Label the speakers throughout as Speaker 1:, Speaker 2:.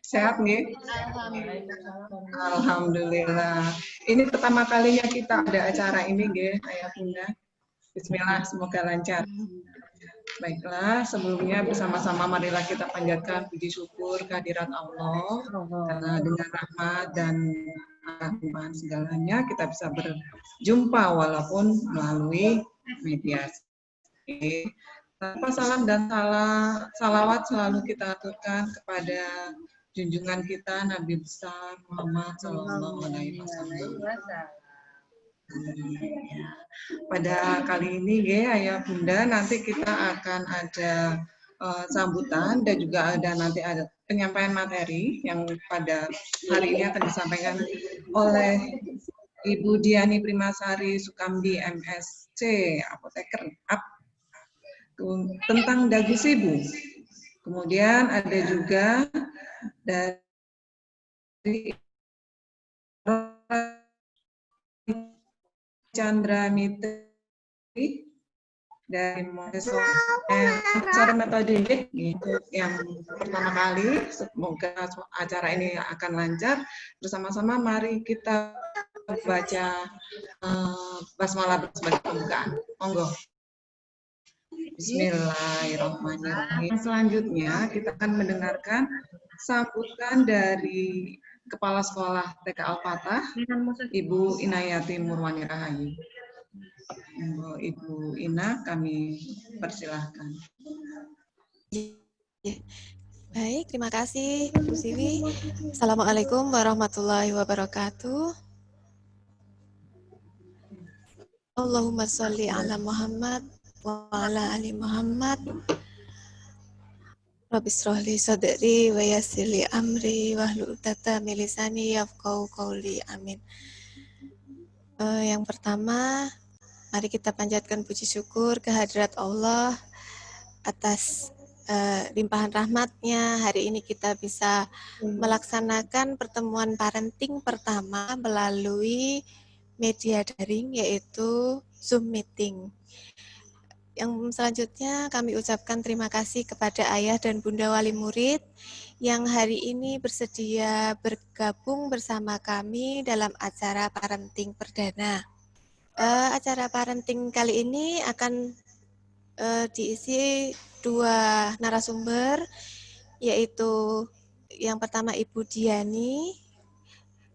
Speaker 1: Sehat nggih? Alhamdulillah. Ini pertama kalinya kita ada acara ini nggih, Ayah Bunda. Bismillah, semoga lancar. Baiklah, sebelumnya bersama-sama marilah kita panjatkan puji syukur kehadirat Allah karena dengan rahmat dan Tuhan segalanya kita bisa berjumpa walaupun melalui mediasi. Tanpa salam dan salawat selalu kita aturkan kepada junjungan kita Nabi besar Muhammad Sallallahu Alaihi Wasallam. Pada kali ini Ayah Bunda nanti kita akan ada sambutan dan juga nanti ada penyampaian materi yang pada hari ini akan disampaikan oleh Ibu Diani Primasari Sukamdi MSc Apoteker tentang dagu sibu. Kemudian ada juga dari Chandra Mitri dari sore metode yang pertama kali. Semoga acara ini akan lancar. Bersama-sama mari kita baca basmalah sebagai pembukaan. Monggo. Bismillahirrahmanirrahim. Selanjutnya kita akan mendengarkan sambutan dari Kepala Sekolah TK Al-Fatah, Ibu Inayati Murwani Rahayu. Ibu Ina, kami persilahkan.
Speaker 2: Baik, terima kasih Bu Siwi. Assalamualaikum warahmatullahi wabarakatuh. Allahumma sholli ala Muhammad wa ala ali Muhammad. Rabbi shrahli sadri wa yassirli amri wahlul 'uqdatam min lisani yafqahu qawli. Amin. Yang pertama, mari kita panjatkan puji syukur kehadirat Allah atas limpahan rahmatnya. Hari ini kita bisa melaksanakan pertemuan parenting pertama melalui media daring, yaitu Zoom meeting. Yang selanjutnya kami ucapkan terima kasih kepada ayah dan bunda wali murid yang hari ini bersedia bergabung bersama kami dalam acara parenting perdana. Acara parenting kali ini akan diisi dua narasumber, yaitu yang pertama Ibu Diani,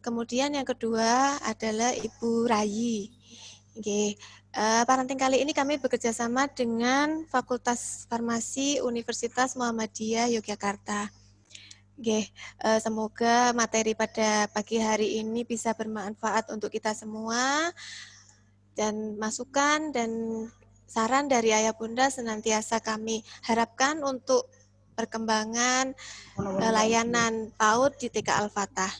Speaker 2: kemudian yang kedua adalah Ibu Rayi. Oke. Parenting kali ini kami bekerja sama dengan Fakultas Farmasi Universitas Muhammadiyah Yogyakarta. Oke, semoga materi pada pagi hari ini bisa bermanfaat untuk kita semua, dan masukan dan saran dari Ayah Bunda senantiasa kami harapkan untuk perkembangan layanan PAUD di TK Al-Fatah.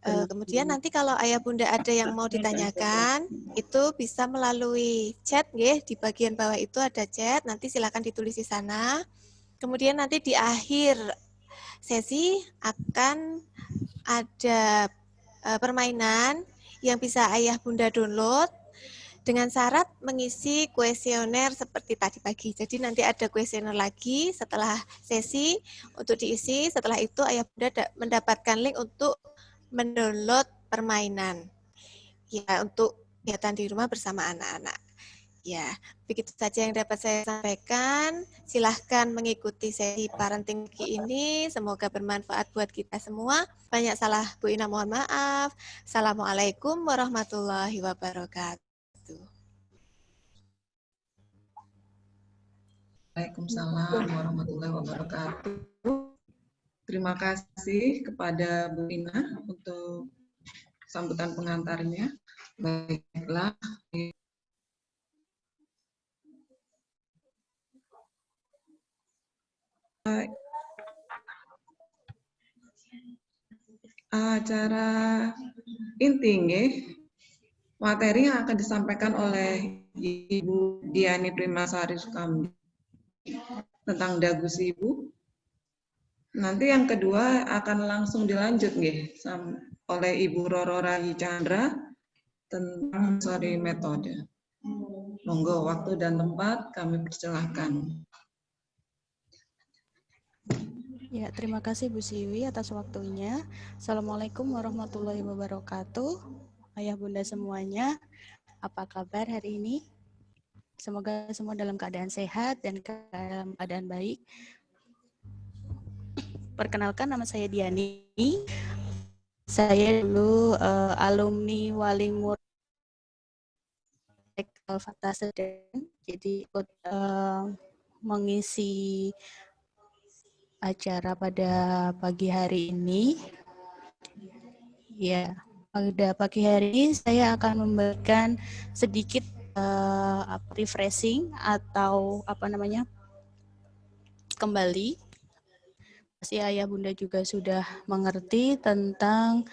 Speaker 2: Kemudian nanti kalau Ayah Bunda ada yang mau ditanyakan, itu bisa melalui chat, di bagian bawah itu ada chat, nanti silakan ditulis di sana. Kemudian nanti di akhir sesi akan ada permainan yang bisa Ayah Bunda download dengan syarat mengisi kuesioner seperti tadi pagi. Jadi nanti ada kuesioner lagi setelah sesi untuk diisi. Setelah itu Ayah Bunda mendapatkan link untuk mendownload permainan, ya, untuk kegiatan di rumah bersama anak-anak. Ya, begitu saja yang dapat saya sampaikan. Silahkan mengikuti sesi parenting ini. Semoga bermanfaat buat kita semua. Banyak salah Bu Ina, mohon maaf. Assalamualaikum warahmatullahi wabarakatuh.
Speaker 1: Waalaikumsalam warahmatullahi wabarakatuh. Terima kasih kepada Bu Ina untuk sambutan pengantarnya. Baiklah. Acara inti, materi yang akan disampaikan oleh Ibu Diani Primasari Sukamdi tentang dagu sibu. Nanti yang kedua akan langsung dilanjut oleh Ibu Roro Rayi Chandra tentang metode. Monggo, waktu dan tempat kami persilahkan.
Speaker 3: Ya, terima kasih Bu Siwi atas waktunya. Assalamualaikum warahmatullahi wabarakatuh. Ayah bunda semuanya, apa kabar hari ini? Semoga semua dalam keadaan sehat dan dalam keadaan baik. Perkenalkan, nama saya Diani. Saya dulu alumni Walimur Al-Fatah Sedang, jadi ikut mengisi acara pada pagi hari ini. Ya, pada pagi hari ini saya akan memberikan sedikit refreshing atau kembali. Pasti ayah bunda juga sudah mengerti tentang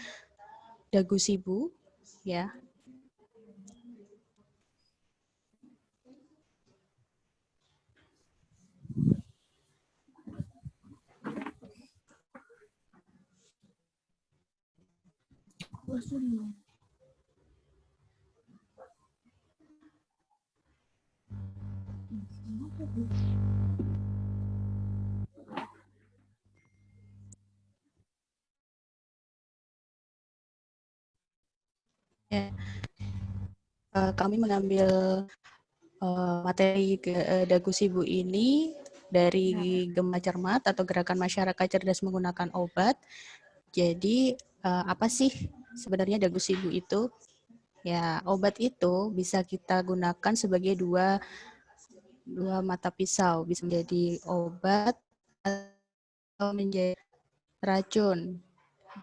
Speaker 3: dagu sibu, ya. Ya. Kami mengambil materi dagu sibu ini dari Gema Cermat atau Gerakan Masyarakat Cerdas Menggunakan Obat. Jadi apa sih sebenarnya dagu sibu itu? Ya, obat itu bisa kita gunakan sebagai dua mata pisau, bisa menjadi obat atau menjadi racun.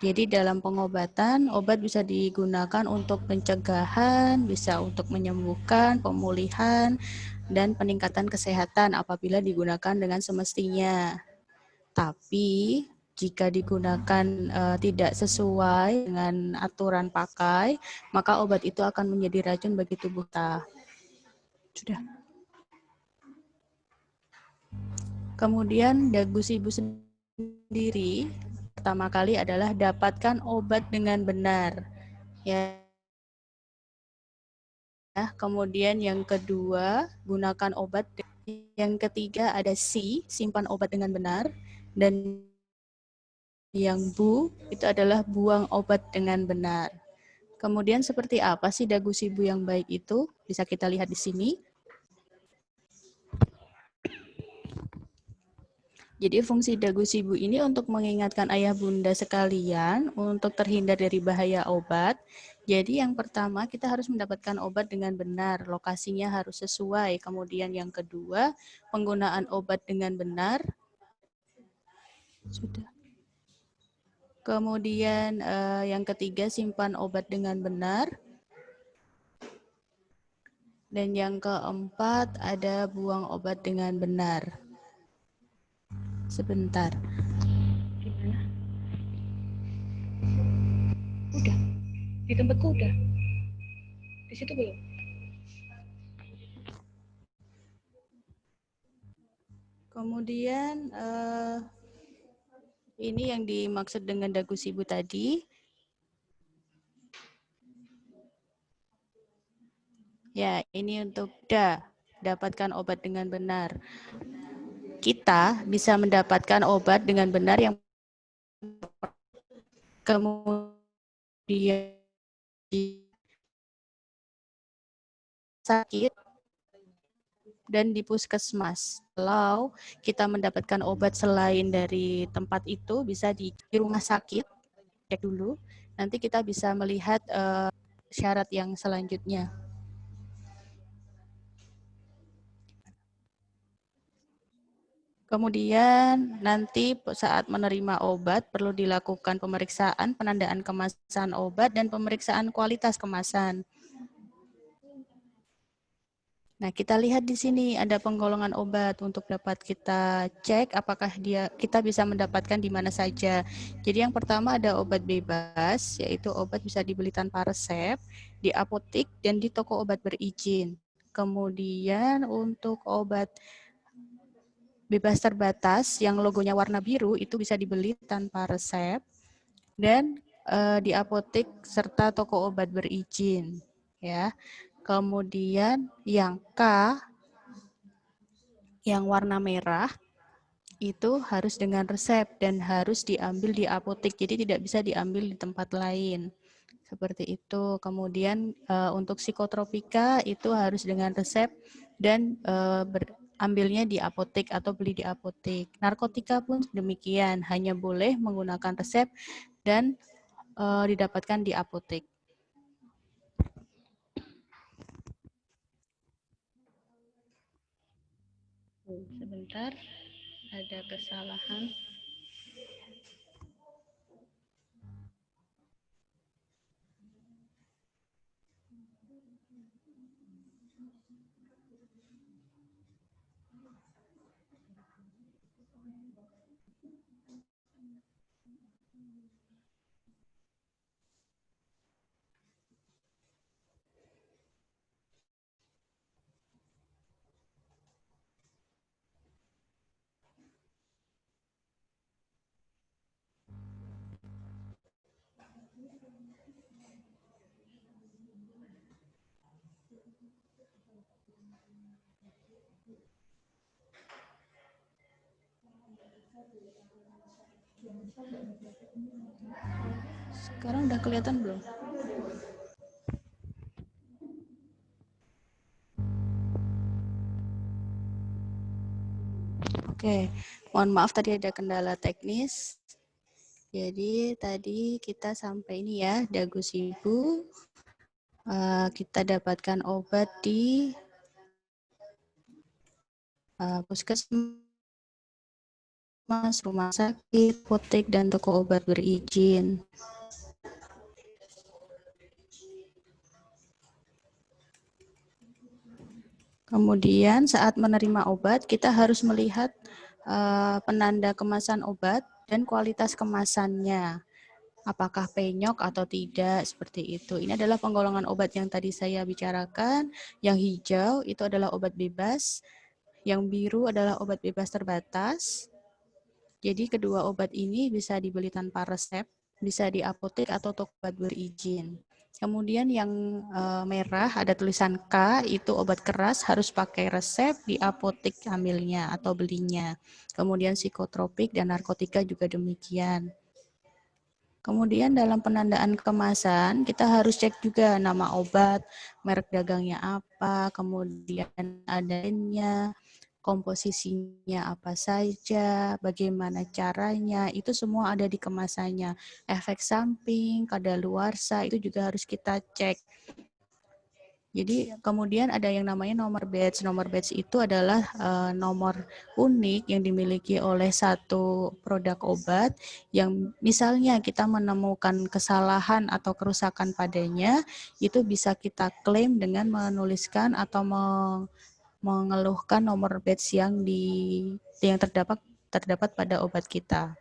Speaker 3: Jadi dalam pengobatan, obat bisa digunakan untuk pencegahan, bisa untuk menyembuhkan, pemulihan, dan peningkatan kesehatan apabila digunakan dengan semestinya. Tapi jika digunakan tidak sesuai dengan aturan pakai, maka obat itu akan menjadi racun bagi tubuh kita. Sudah. Kemudian dagu sibu sendiri pertama kali adalah dapatkan obat dengan benar. Ya. Kemudian yang kedua, gunakan obat. Yang ketiga ada C, simpan obat dengan benar. Dan yang Bu, itu adalah buang obat dengan benar. Kemudian seperti apa sih dagu sibu yang baik itu? Bisa kita lihat di sini. Jadi fungsi dagu sibu ini untuk mengingatkan ayah bunda sekalian untuk terhindar dari bahaya obat. Jadi yang pertama kita harus mendapatkan obat dengan benar, lokasinya harus sesuai. Kemudian yang kedua, penggunaan obat dengan benar. Sudah. Kemudian yang ketiga, simpan obat dengan benar. Dan yang keempat, ada buang obat dengan benar. Sebentar. Gimana? Udah. Di tempatku udah. Di situ belum? Kemudian ini yang dimaksud dengan dagu sibu tadi. Ya, ini untuk dapatkan obat dengan benar. Kita bisa mendapatkan obat dengan benar yang kemudian sakit dan di puskesmas. Kalau kita mendapatkan obat selain dari tempat itu, bisa di rumah sakit, cek dulu. Nanti kita bisa melihat syarat yang selanjutnya. Kemudian nanti saat menerima obat perlu dilakukan pemeriksaan penandaan kemasan obat dan pemeriksaan kualitas kemasan. Nah, kita lihat di sini ada penggolongan obat untuk dapat kita cek apakah kita bisa mendapatkan di mana saja. Jadi yang pertama ada obat bebas, yaitu obat bisa dibeli tanpa resep di apotik dan di toko obat berizin. Kemudian untuk obat bebas terbatas yang logonya warna biru itu bisa dibeli tanpa resep dan di apotik serta toko obat berizin, ya. Kemudian yang K yang warna merah itu harus dengan resep dan harus diambil di apotek, jadi tidak bisa diambil di tempat lain. Seperti itu. Kemudian untuk psikotropika itu harus dengan resep dan ambilnya di apotek atau beli di apotek. Narkotika pun demikian, hanya boleh menggunakan resep dan didapatkan di apotek. Sebentar, ada kesalahan. Sekarang udah kelihatan belum? Oke, mohon maaf tadi ada kendala teknis. Jadi tadi kita sampai ini ya, dagu sibu. Kita dapatkan obat di puskesmas, rumah sakit, apotek, dan toko obat berizin. Kemudian saat menerima obat, kita harus melihat penanda kemasan obat dan kualitas kemasannya. Apakah penyok atau tidak, seperti itu. Ini adalah penggolongan obat yang tadi saya bicarakan. Yang hijau itu adalah obat bebas, yang biru adalah obat bebas terbatas. Jadi kedua obat ini bisa dibeli tanpa resep, bisa di apotek atau toko obat berizin. Kemudian yang merah ada tulisan K, itu obat keras harus pakai resep di apotek ambilnya atau belinya. Kemudian psikotropik dan narkotika juga demikian. Kemudian dalam penandaan kemasan, kita harus cek juga nama obat, merek dagangnya apa, kemudian adanya, komposisinya apa saja, bagaimana caranya, itu semua ada di kemasannya. Efek samping, kadaluarsa, itu juga harus kita cek. Jadi kemudian ada yang namanya nomor batch. Nomor batch itu adalah nomor unik yang dimiliki oleh satu produk obat yang misalnya kita menemukan kesalahan atau kerusakan padanya, itu bisa kita klaim dengan menuliskan atau mengeluhkan nomor batch yang terdapat pada obat kita.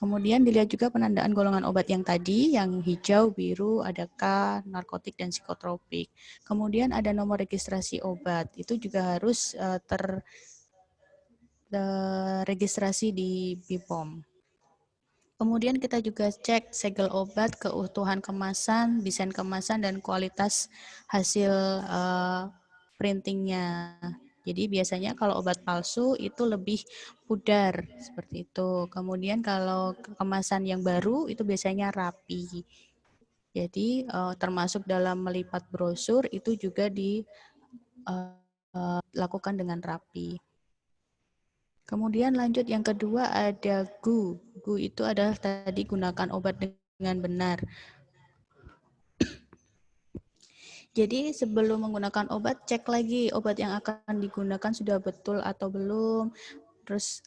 Speaker 3: Kemudian dilihat juga penandaan golongan obat yang tadi, yang hijau, biru, ada K, narkotik, dan psikotropik. Kemudian ada nomor registrasi obat, itu juga harus terregistrasi di BPOM. Kemudian kita juga cek segel obat, keutuhan kemasan, desain kemasan, dan kualitas hasil printingnya. Jadi biasanya kalau obat palsu itu lebih pudar, seperti itu. Kemudian kalau kemasan yang baru itu biasanya rapi. Jadi termasuk dalam melipat brosur itu juga dilakukan dengan rapi. Kemudian lanjut yang kedua ada GU. GU itu adalah tadi gunakan obat dengan benar. Jadi sebelum menggunakan obat, cek lagi obat yang akan digunakan sudah betul atau belum. Terus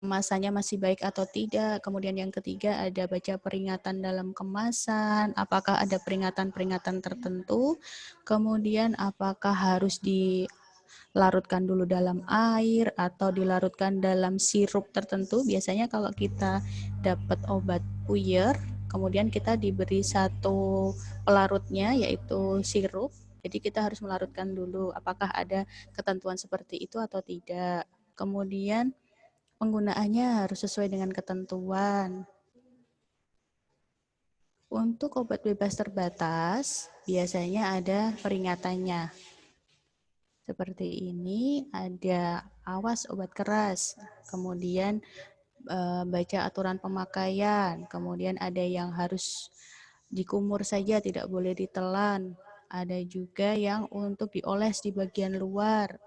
Speaker 3: kemasannya masih baik atau tidak. Kemudian yang ketiga ada baca peringatan dalam kemasan. Apakah ada peringatan-peringatan tertentu. Kemudian apakah harus dilarutkan dulu dalam air atau dilarutkan dalam sirup tertentu. Biasanya kalau kita dapat obat puyer, kemudian kita diberi satu pelarutnya yaitu sirup. Jadi kita harus melarutkan dulu apakah ada ketentuan seperti itu atau tidak. Kemudian penggunaannya harus sesuai dengan ketentuan. Untuk obat bebas terbatas, biasanya ada peringatannya. Seperti ini, ada awas obat keras, kemudian baca aturan pemakaian, kemudian ada yang harus dikumur saja, tidak boleh ditelan. Ada juga yang untuk dioles di bagian luar,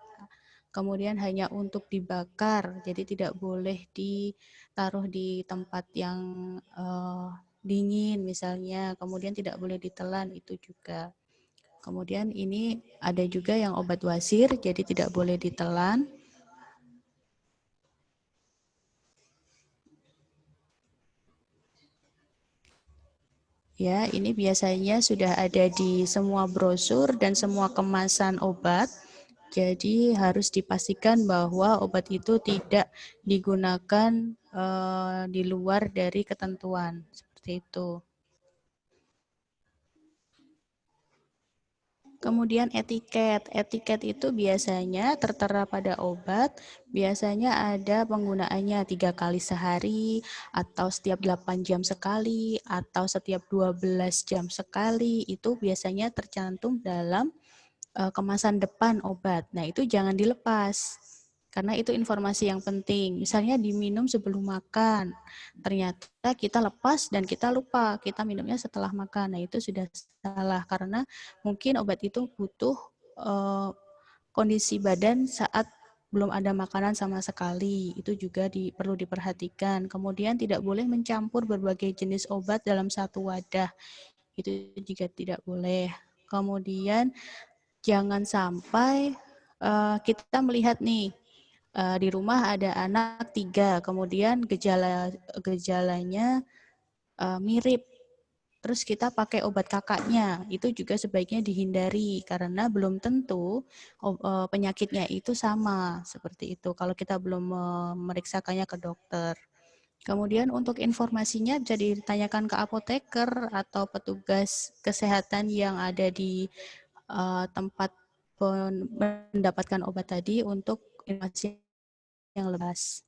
Speaker 3: kemudian hanya untuk dibakar, jadi tidak boleh ditaruh di tempat yang dingin misalnya, kemudian tidak boleh ditelan itu juga. Kemudian ini ada juga yang obat wasir, jadi tidak boleh ditelan. Ya, ini biasanya sudah ada di semua brosur dan semua kemasan obat. Jadi harus dipastikan bahwa obat itu tidak digunakan di luar dari ketentuan. Seperti itu. Kemudian etiket. Etiket itu biasanya tertera pada obat, biasanya ada penggunaannya 3 kali sehari, atau setiap 8 jam sekali, atau setiap 12 jam sekali. Itu biasanya tercantum dalam kemasan depan obat. Nah, itu jangan dilepas. Karena itu informasi yang penting. Misalnya diminum sebelum makan. Ternyata kita lepas dan kita lupa. Kita minumnya setelah makan. Nah, itu sudah salah. Karena mungkin obat itu butuh kondisi badan saat belum ada makanan sama sekali. Itu juga perlu diperhatikan. Kemudian tidak boleh mencampur berbagai jenis obat dalam satu wadah. Itu juga tidak boleh. Kemudian jangan sampai kita melihat nih di rumah ada anak 3, kemudian gejalanya mirip, terus kita pakai obat kakaknya, itu juga sebaiknya dihindari karena belum tentu penyakitnya itu sama seperti itu kalau kita belum memeriksakannya ke dokter. Kemudian untuk informasinya bisa ditanyakan ke apoteker atau petugas kesehatan yang ada di tempat mendapatkan obat tadi untuk informasi yang lebas.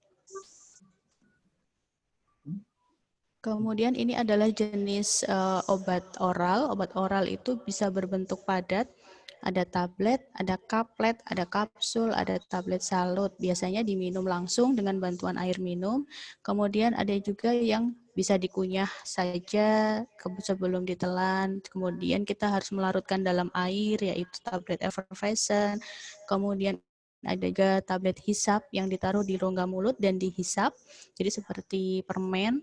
Speaker 3: Kemudian ini adalah jenis obat oral. Obat oral itu bisa berbentuk padat. Ada tablet, ada kaplet, ada kapsul, ada tablet salut. Biasanya diminum langsung dengan bantuan air minum. Kemudian ada juga yang bisa dikunyah saja sebelum ditelan. Kemudian kita harus melarutkan dalam air, yaitu tablet effervescent. Kemudian ada juga tablet hisap yang ditaruh di rongga mulut dan dihisap. Jadi seperti permen.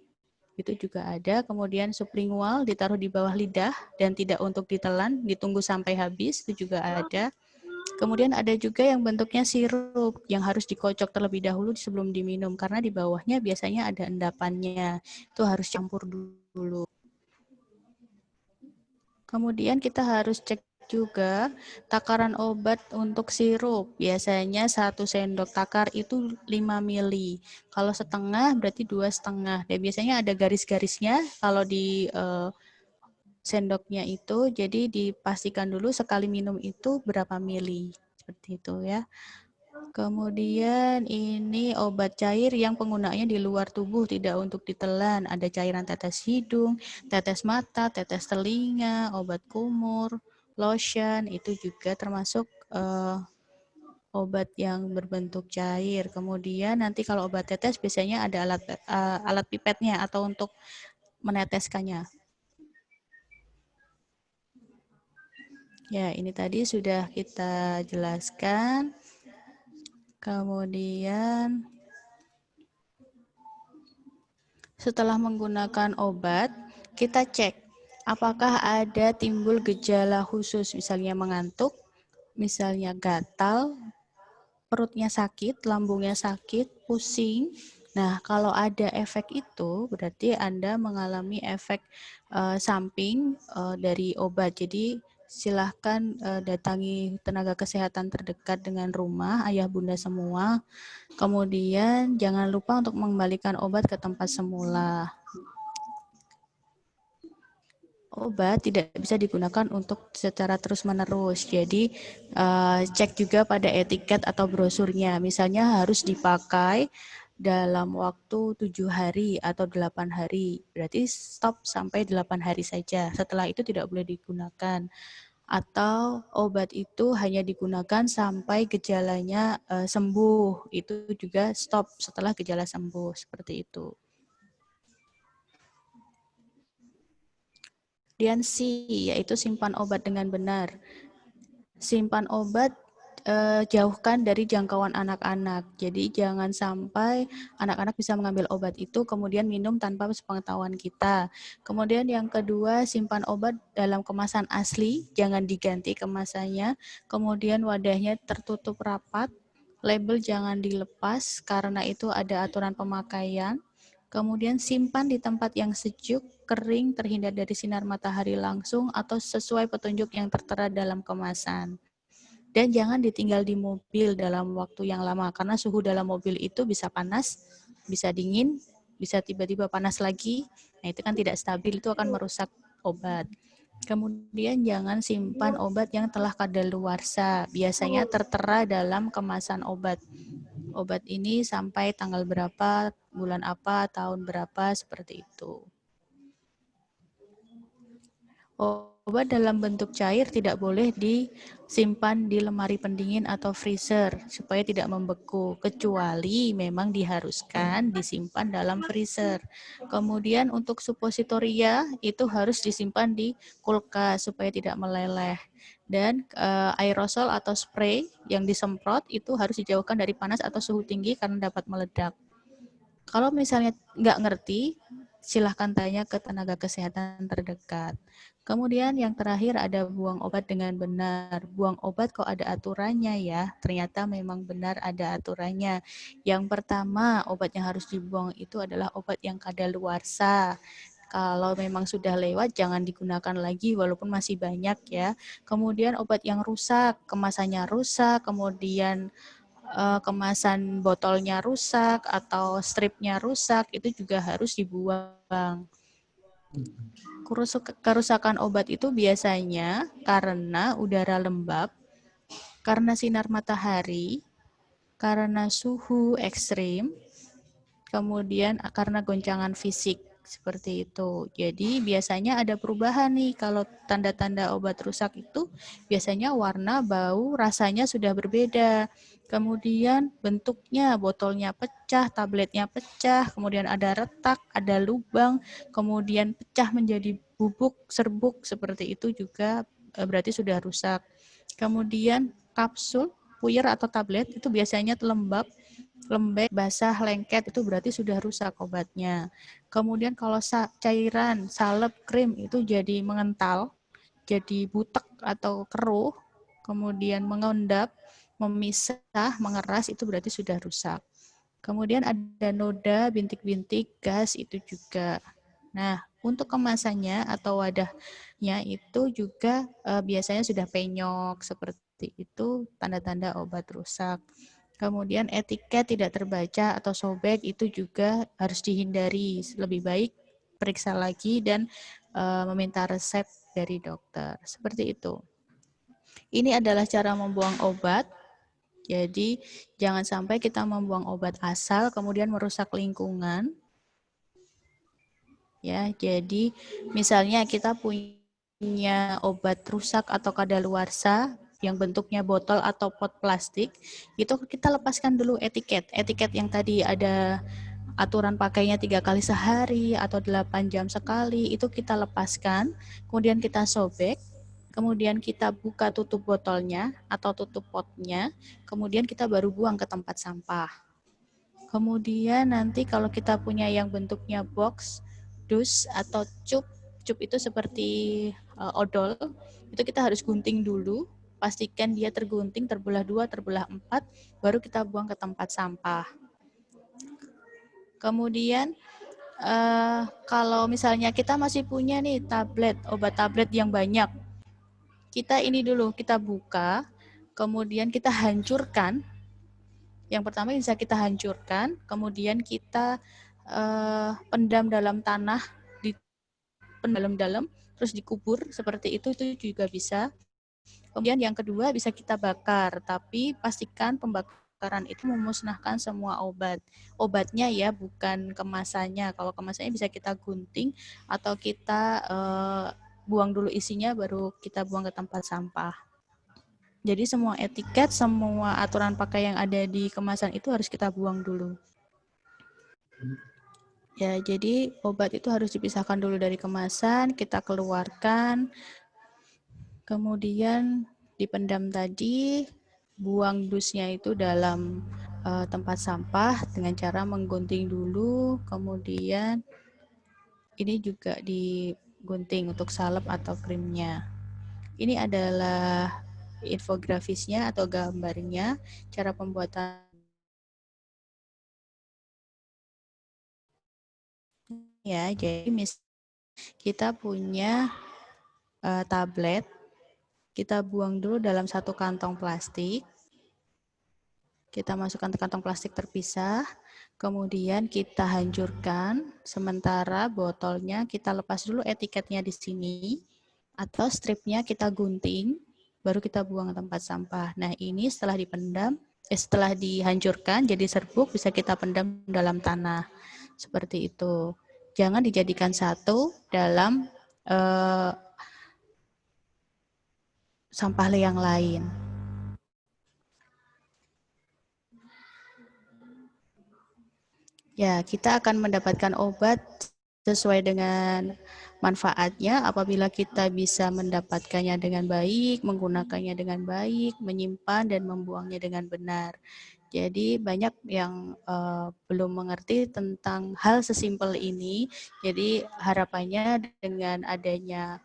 Speaker 3: Itu juga ada. Kemudian sublingual ditaruh di bawah lidah dan tidak untuk ditelan, ditunggu sampai habis, itu juga ada. Kemudian ada juga yang bentuknya sirup yang harus dikocok terlebih dahulu sebelum diminum karena di bawahnya biasanya ada endapannya. Itu harus campur dulu. Kemudian kita harus cek juga takaran obat untuk sirup. Biasanya 1 sendok takar itu 5 mili. Kalau setengah berarti 2,5. Dan biasanya ada garis-garisnya kalau di sendoknya itu. Jadi dipastikan dulu sekali minum itu berapa mili. Seperti itu ya. Kemudian ini obat cair yang penggunaannya di luar tubuh, tidak untuk ditelan. Ada cairan tetes hidung, tetes mata, tetes telinga, obat kumur, lotion, itu juga termasuk obat yang berbentuk cair. Kemudian nanti kalau obat tetes biasanya ada alat pipetnya atau untuk meneteskannya. Ya, ini tadi sudah kita jelaskan. Kemudian setelah menggunakan obat, kita cek apakah ada timbul gejala khusus, misalnya mengantuk, misalnya gatal, perutnya sakit, lambungnya sakit, pusing. Nah, kalau ada efek itu, berarti Anda mengalami efek samping dari obat. Jadi, silahkan datangi tenaga kesehatan terdekat dengan rumah, ayah bunda semua. Kemudian jangan lupa untuk mengembalikan obat ke tempat semula. Obat tidak bisa digunakan untuk secara terus-menerus. Jadi cek juga pada etiket atau brosurnya. Misalnya harus dipakai dalam waktu 7 hari atau 8 hari. Berarti stop sampai 8 hari saja. Setelah itu tidak boleh digunakan. atau obat itu hanya digunakan sampai gejalanya sembuh. Itu juga stop setelah gejala sembuh, seperti itu. Kemudian C, yaitu simpan obat dengan benar. Simpan obat jauhkan dari jangkauan anak-anak. Jadi jangan sampai anak-anak bisa mengambil obat itu kemudian minum tanpa sepengetahuan kita. Kemudian yang kedua, simpan obat dalam kemasan asli, jangan diganti kemasannya. Kemudian wadahnya tertutup rapat, label jangan dilepas karena itu ada aturan pemakaian. Kemudian simpan di tempat yang sejuk, kering, terhindar dari sinar matahari langsung atau sesuai petunjuk yang tertera dalam kemasan. Dan jangan ditinggal di mobil dalam waktu yang lama, karena suhu dalam mobil itu bisa panas, bisa dingin, bisa tiba-tiba panas lagi. Nah, itu kan tidak stabil, itu akan merusak obat. Kemudian jangan simpan obat yang telah kadaluarsa. Biasanya tertera dalam kemasan obat. Obat ini sampai tanggal berapa, bulan apa, tahun berapa, seperti itu. Obat dalam bentuk cair tidak boleh disimpan di lemari pendingin atau freezer supaya tidak membeku, kecuali memang diharuskan disimpan dalam freezer. Kemudian untuk supositoria itu harus disimpan di kulkas supaya tidak meleleh. Dan aerosol atau spray yang disemprot itu harus dijauhkan dari panas atau suhu tinggi karena dapat meledak. Kalau misalnya nggak ngerti, silahkan tanya ke tenaga kesehatan terdekat. Kemudian yang terakhir ada buang obat dengan benar. Buang obat kok ada aturannya ya, ternyata memang benar ada aturannya. Yang pertama, obat yang harus dibuang itu adalah obat yang kadaluarsa. Kalau memang sudah lewat, jangan digunakan lagi walaupun masih banyak ya. Kemudian obat yang rusak, kemasannya rusak, kemudian kemasan botolnya rusak atau stripnya rusak, itu juga harus dibuang. Kerusakan obat itu biasanya karena udara lembab, karena sinar matahari, karena suhu ekstrim, kemudian karena goncangan fisik, seperti itu. Jadi biasanya ada perubahan nih kalau tanda-tanda obat rusak itu biasanya warna, bau, rasanya sudah berbeda. Kemudian bentuknya, botolnya pecah, tabletnya pecah, kemudian ada retak, ada lubang, kemudian pecah menjadi bubuk, serbuk, seperti itu juga berarti sudah rusak. Kemudian kapsul, puyer atau tablet itu biasanya lembab, lembek, basah, lengket, itu berarti sudah rusak obatnya. Kemudian kalau cairan, salep, krim itu jadi mengental, jadi butek atau keruh, kemudian mengendap, memisah, mengeras, itu berarti sudah rusak. Kemudian ada noda, bintik-bintik, gas, itu juga. Nah, untuk kemasannya atau wadahnya itu juga biasanya sudah penyok, seperti itu, tanda-tanda obat rusak. Kemudian etiket tidak terbaca atau sobek itu juga harus dihindari. Lebih baik periksa lagi dan meminta resep dari dokter. Seperti itu. Ini adalah cara membuang obat. Jadi jangan sampai kita membuang obat asal kemudian merusak lingkungan. Ya, jadi misalnya kita punya obat rusak atau kadaluarsa yang bentuknya botol atau pot plastik, itu kita lepaskan dulu etiket. Etiket yang tadi ada aturan pakainya 3 kali sehari atau 8 jam sekali, itu kita lepaskan, kemudian kita sobek, kemudian kita buka tutup botolnya atau tutup potnya, kemudian kita baru buang ke tempat sampah. Kemudian nanti kalau kita punya yang bentuknya box, dus atau cup itu seperti odol, itu kita harus gunting dulu, pastikan dia tergunting, terbelah 2, terbelah 4, baru kita buang ke tempat sampah. Kemudian kalau misalnya kita masih punya nih tablet, obat tablet yang banyak, kita ini dulu, kita buka, kemudian kita hancurkan. Yang pertama bisa kita hancurkan, kemudian kita pendam dalam tanah, dalam-dalam, terus dikubur, seperti itu juga bisa. Kemudian yang kedua bisa kita bakar, tapi pastikan pembakaran itu memusnahkan semua obat. Obatnya ya, bukan kemasannya. Kalau kemasannya bisa kita gunting atau kita buang dulu isinya, baru kita buang ke tempat sampah. Jadi semua etiket, semua aturan pakai yang ada di kemasan itu harus kita buang dulu. Ya, jadi obat itu harus dipisahkan dulu dari kemasan, kita keluarkan, kemudian dipendam tadi, buang dusnya itu dalam tempat sampah dengan cara menggunting dulu, kemudian ini juga digunting untuk salep atau krimnya. Ini adalah infografisnya atau gambarnya, cara pembuatan ya. Jadi kita punya tablet, kita buang dulu dalam satu kantong plastik. Kita masukkan ke kantong plastik terpisah, kemudian kita hancurkan, sementara botolnya kita lepas dulu etiketnya di sini, atau stripnya kita gunting, baru kita buang ke tempat sampah. Nah ini setelah dipendam, setelah dihancurkan jadi serbuk, bisa kita pendam dalam tanah. Seperti itu. Jangan dijadikan satu dalam sampah yang lain. Ya, kita akan mendapatkan obat sesuai dengan manfaatnya apabila kita bisa mendapatkannya dengan baik, menggunakannya dengan baik, menyimpan dan membuangnya dengan benar. Jadi banyak yang belum mengerti tentang hal sesimpel ini. Jadi harapannya dengan adanya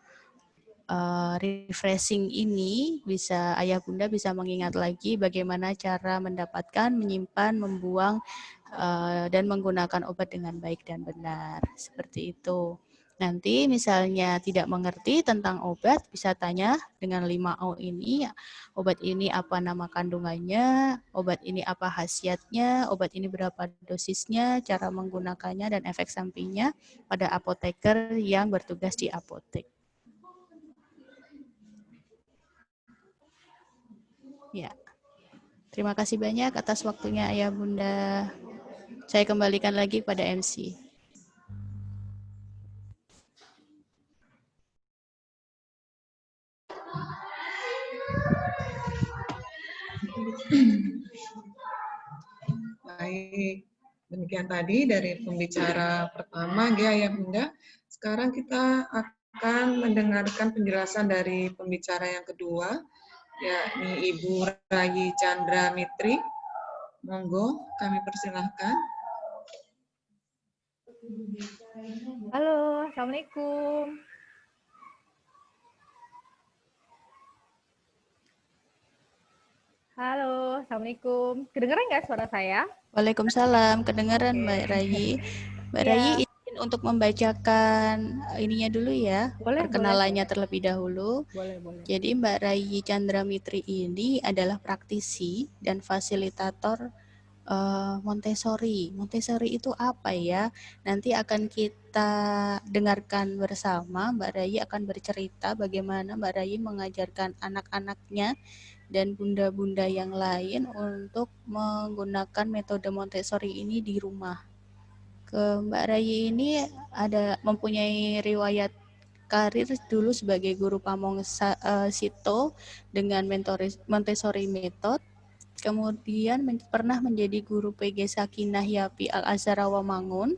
Speaker 3: refreshing ini bisa ayah bunda bisa mengingat lagi bagaimana cara mendapatkan, menyimpan, membuang dan menggunakan obat dengan baik dan benar. Seperti itu. Nanti misalnya tidak mengerti tentang obat, bisa tanya dengan 5O ini, obat ini apa nama kandungannya, obat ini apa khasiatnya, obat ini berapa dosisnya, cara menggunakannya, dan efek sampingnya pada apoteker yang bertugas di apotek. Ya, terima kasih banyak atas waktunya ayah bunda. Saya kembalikan lagi pada MC.
Speaker 1: Baik, demikian tadi dari pembicara pertama, ya Bunda. Sekarang kita akan mendengarkan penjelasan dari pembicara yang kedua, yakni Ibu Rayi Chandra Mitri. Monggo, kami persilahkan.
Speaker 4: Halo, Assalamualaikum. Halo, Assalamualaikum. Kedengeran nggak suara saya?
Speaker 3: Waalaikumsalam, kedengaran Mbak Rayi. Mbak Rayi
Speaker 4: Ya.
Speaker 3: izin untuk membacakan ininya dulu ya,
Speaker 4: Boleh,
Speaker 3: perkenalannya terlebih dahulu.
Speaker 4: boleh.
Speaker 3: Jadi Mbak Rayi Chandra Mitri ini adalah praktisi dan fasilitator Montessori. Montessori itu apa ya? Nanti akan kita dengarkan bersama. Mbak Rayi akan bercerita bagaimana Mbak Rayi mengajarkan anak-anaknya dan bunda-bunda yang lain untuk menggunakan metode Montessori ini di rumah. Mbak Rayi ini mempunyai riwayat karir dulu sebagai guru pamong Sito dengan Montessori Method. Kemudian pernah menjadi guru PG Sakinah Yapi Al-Azhar Rawamangun.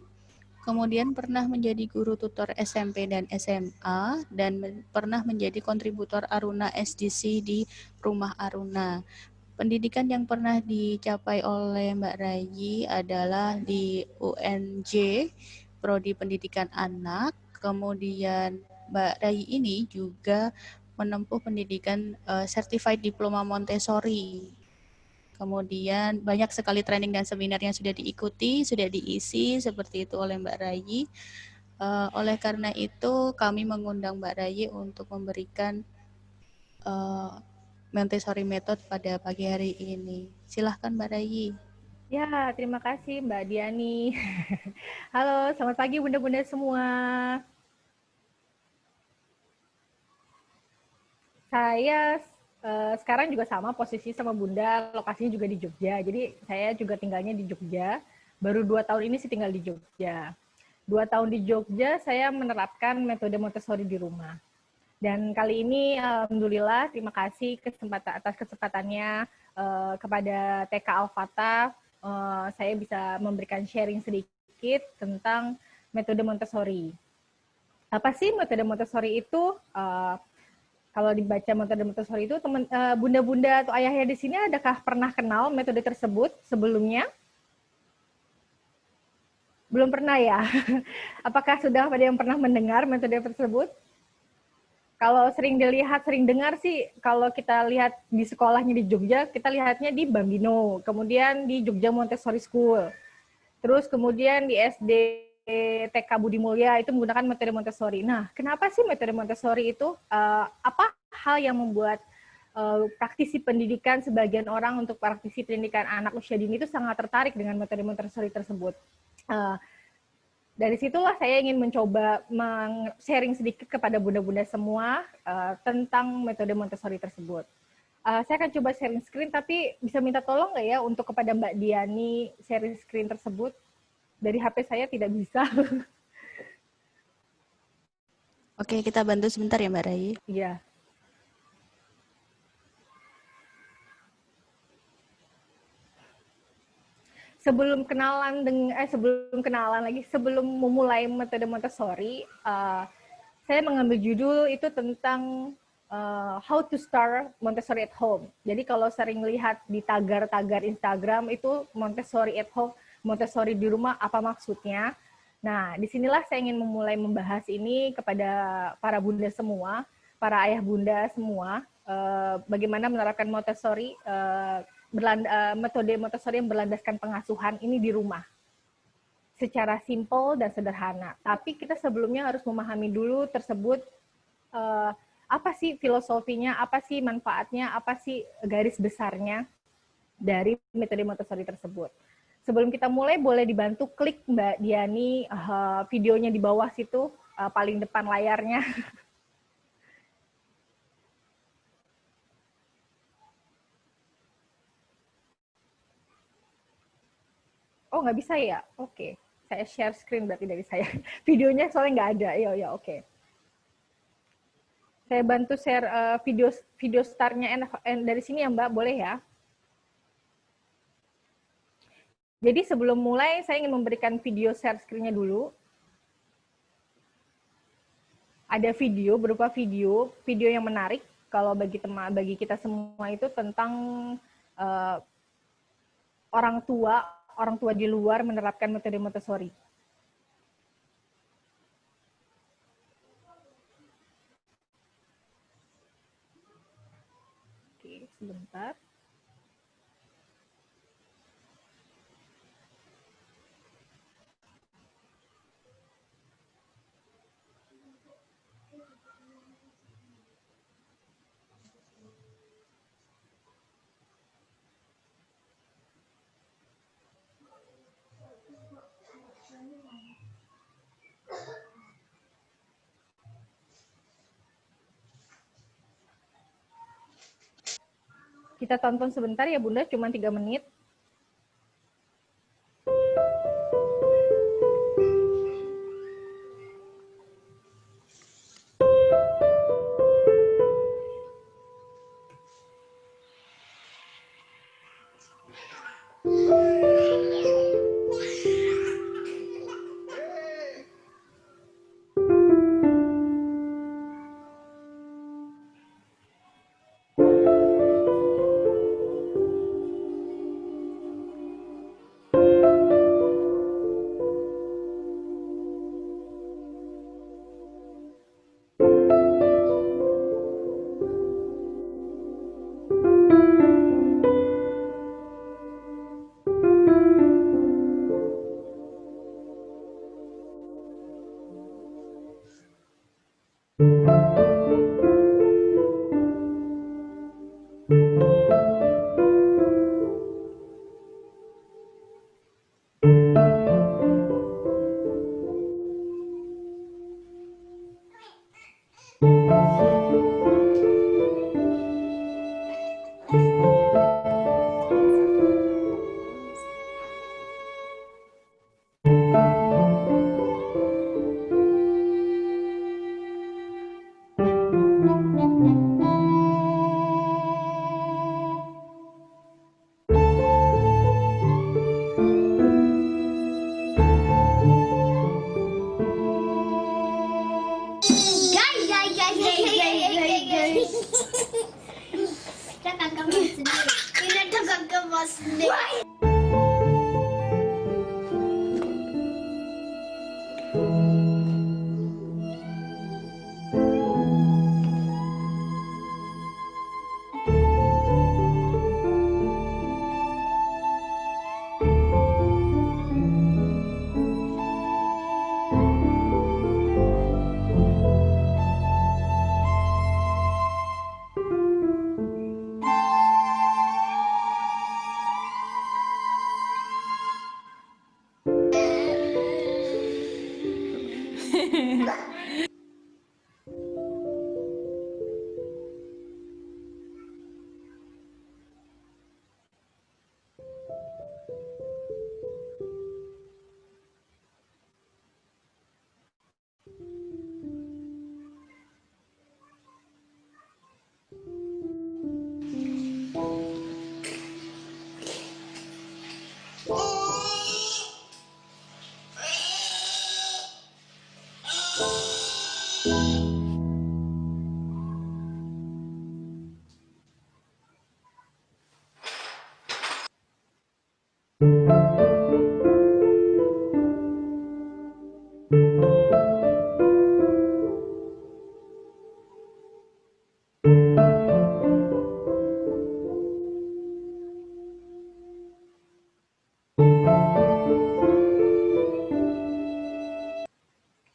Speaker 3: Kemudian pernah menjadi guru tutor SMP dan SMA dan pernah menjadi kontributor Aruna SDC di Rumah Aruna. Pendidikan yang pernah dicapai oleh Mbak Rayi adalah di UNJ, Prodi Pendidikan Anak. Kemudian Mbak Rayi ini juga menempuh pendidikan Certified Diploma Montessori. Kemudian banyak sekali training dan seminar yang sudah diikuti, sudah diisi seperti itu oleh Mbak Rayi. Oleh karena itu kami mengundang Mbak Rayi untuk memberikan Montessori Method pada pagi hari ini. Silahkan Mbak Rayi.
Speaker 4: Ya, terima kasih Mbak Diani. Halo, selamat pagi bunda-bunda semua. Saya sekarang juga sama posisi sama bunda, lokasinya juga di Jogja. Jadi saya juga tinggalnya di Jogja. Baru 2 tahun ini sih tinggal di Jogja. 2 tahun di Jogja saya menerapkan metode Montessori di rumah. Dan kali ini alhamdulillah terima kasih atas kesempatannya kepada TK Al-Fatah. Saya bisa memberikan sharing sedikit tentang metode Montessori. Apa sih metode Montessori itu? Kalau dibaca metode Montessori itu, bunda-bunda atau ayahnya di sini adakah pernah kenal metode tersebut sebelumnya? Belum pernah ya? Apakah sudah ada yang pernah mendengar metode tersebut? Kalau sering dilihat, sering dengar sih, kalau kita lihat di sekolahnya di Jogja, kita lihatnya di Bambino, kemudian di Jogja Montessori School, terus kemudian di SD TK Budi Mulya itu menggunakan metode Montessori. Nah, kenapa sih metode Montessori itu? Apa hal yang membuat praktisi pendidikan, sebagian orang untuk praktisi pendidikan anak usia dini itu sangat tertarik dengan metode Montessori tersebut? Dari situlah saya ingin mencoba sharing sedikit kepada bunda-bunda semua tentang metode Montessori tersebut. Saya akan coba sharing screen, tapi bisa minta tolong nggak ya untuk kepada Mbak Diani sharing screen tersebut? Dari HP saya tidak bisa.
Speaker 3: Oke, kita bantu sebentar ya Mbak Rai.
Speaker 4: Iya. Sebelum memulai metode Montessori, saya mengambil judul itu tentang how to start Montessori at home. Jadi kalau sering lihat di tagar-tagar Instagram itu Montessori at home, Montessori di rumah, apa maksudnya? Nah, disinilah saya ingin memulai membahas ini kepada para bunda semua, para ayah bunda semua, bagaimana menerapkan Montessori, metode Montessori yang berlandaskan pengasuhan ini di rumah secara simpel dan sederhana. Tapi kita sebelumnya harus memahami dulu tersebut apa sih filosofinya, apa sih manfaatnya, apa sih garis besarnya dari metode Montessori tersebut. Sebelum kita mulai, boleh dibantu klik Mbak Diani videonya di bawah situ, paling depan layarnya. Oh, nggak bisa ya? Oke. Saya share screen berarti dari saya. Videonya soalnya nggak ada. Ya, oke. Saya bantu share video startnya dari sini ya Mbak, boleh ya? Jadi sebelum mulai, saya ingin memberikan video share screen-nya dulu. Ada video, berupa video yang menarik kalau bagi kita semua itu tentang orang tua di luar menerapkan metode Montessori. Oke, sebentar. Kita tonton sebentar ya Bunda, cuma 3 menit.
Speaker 5: Guys. Kita kagak mas sendiri. Ini tuh kagak mas sendiri.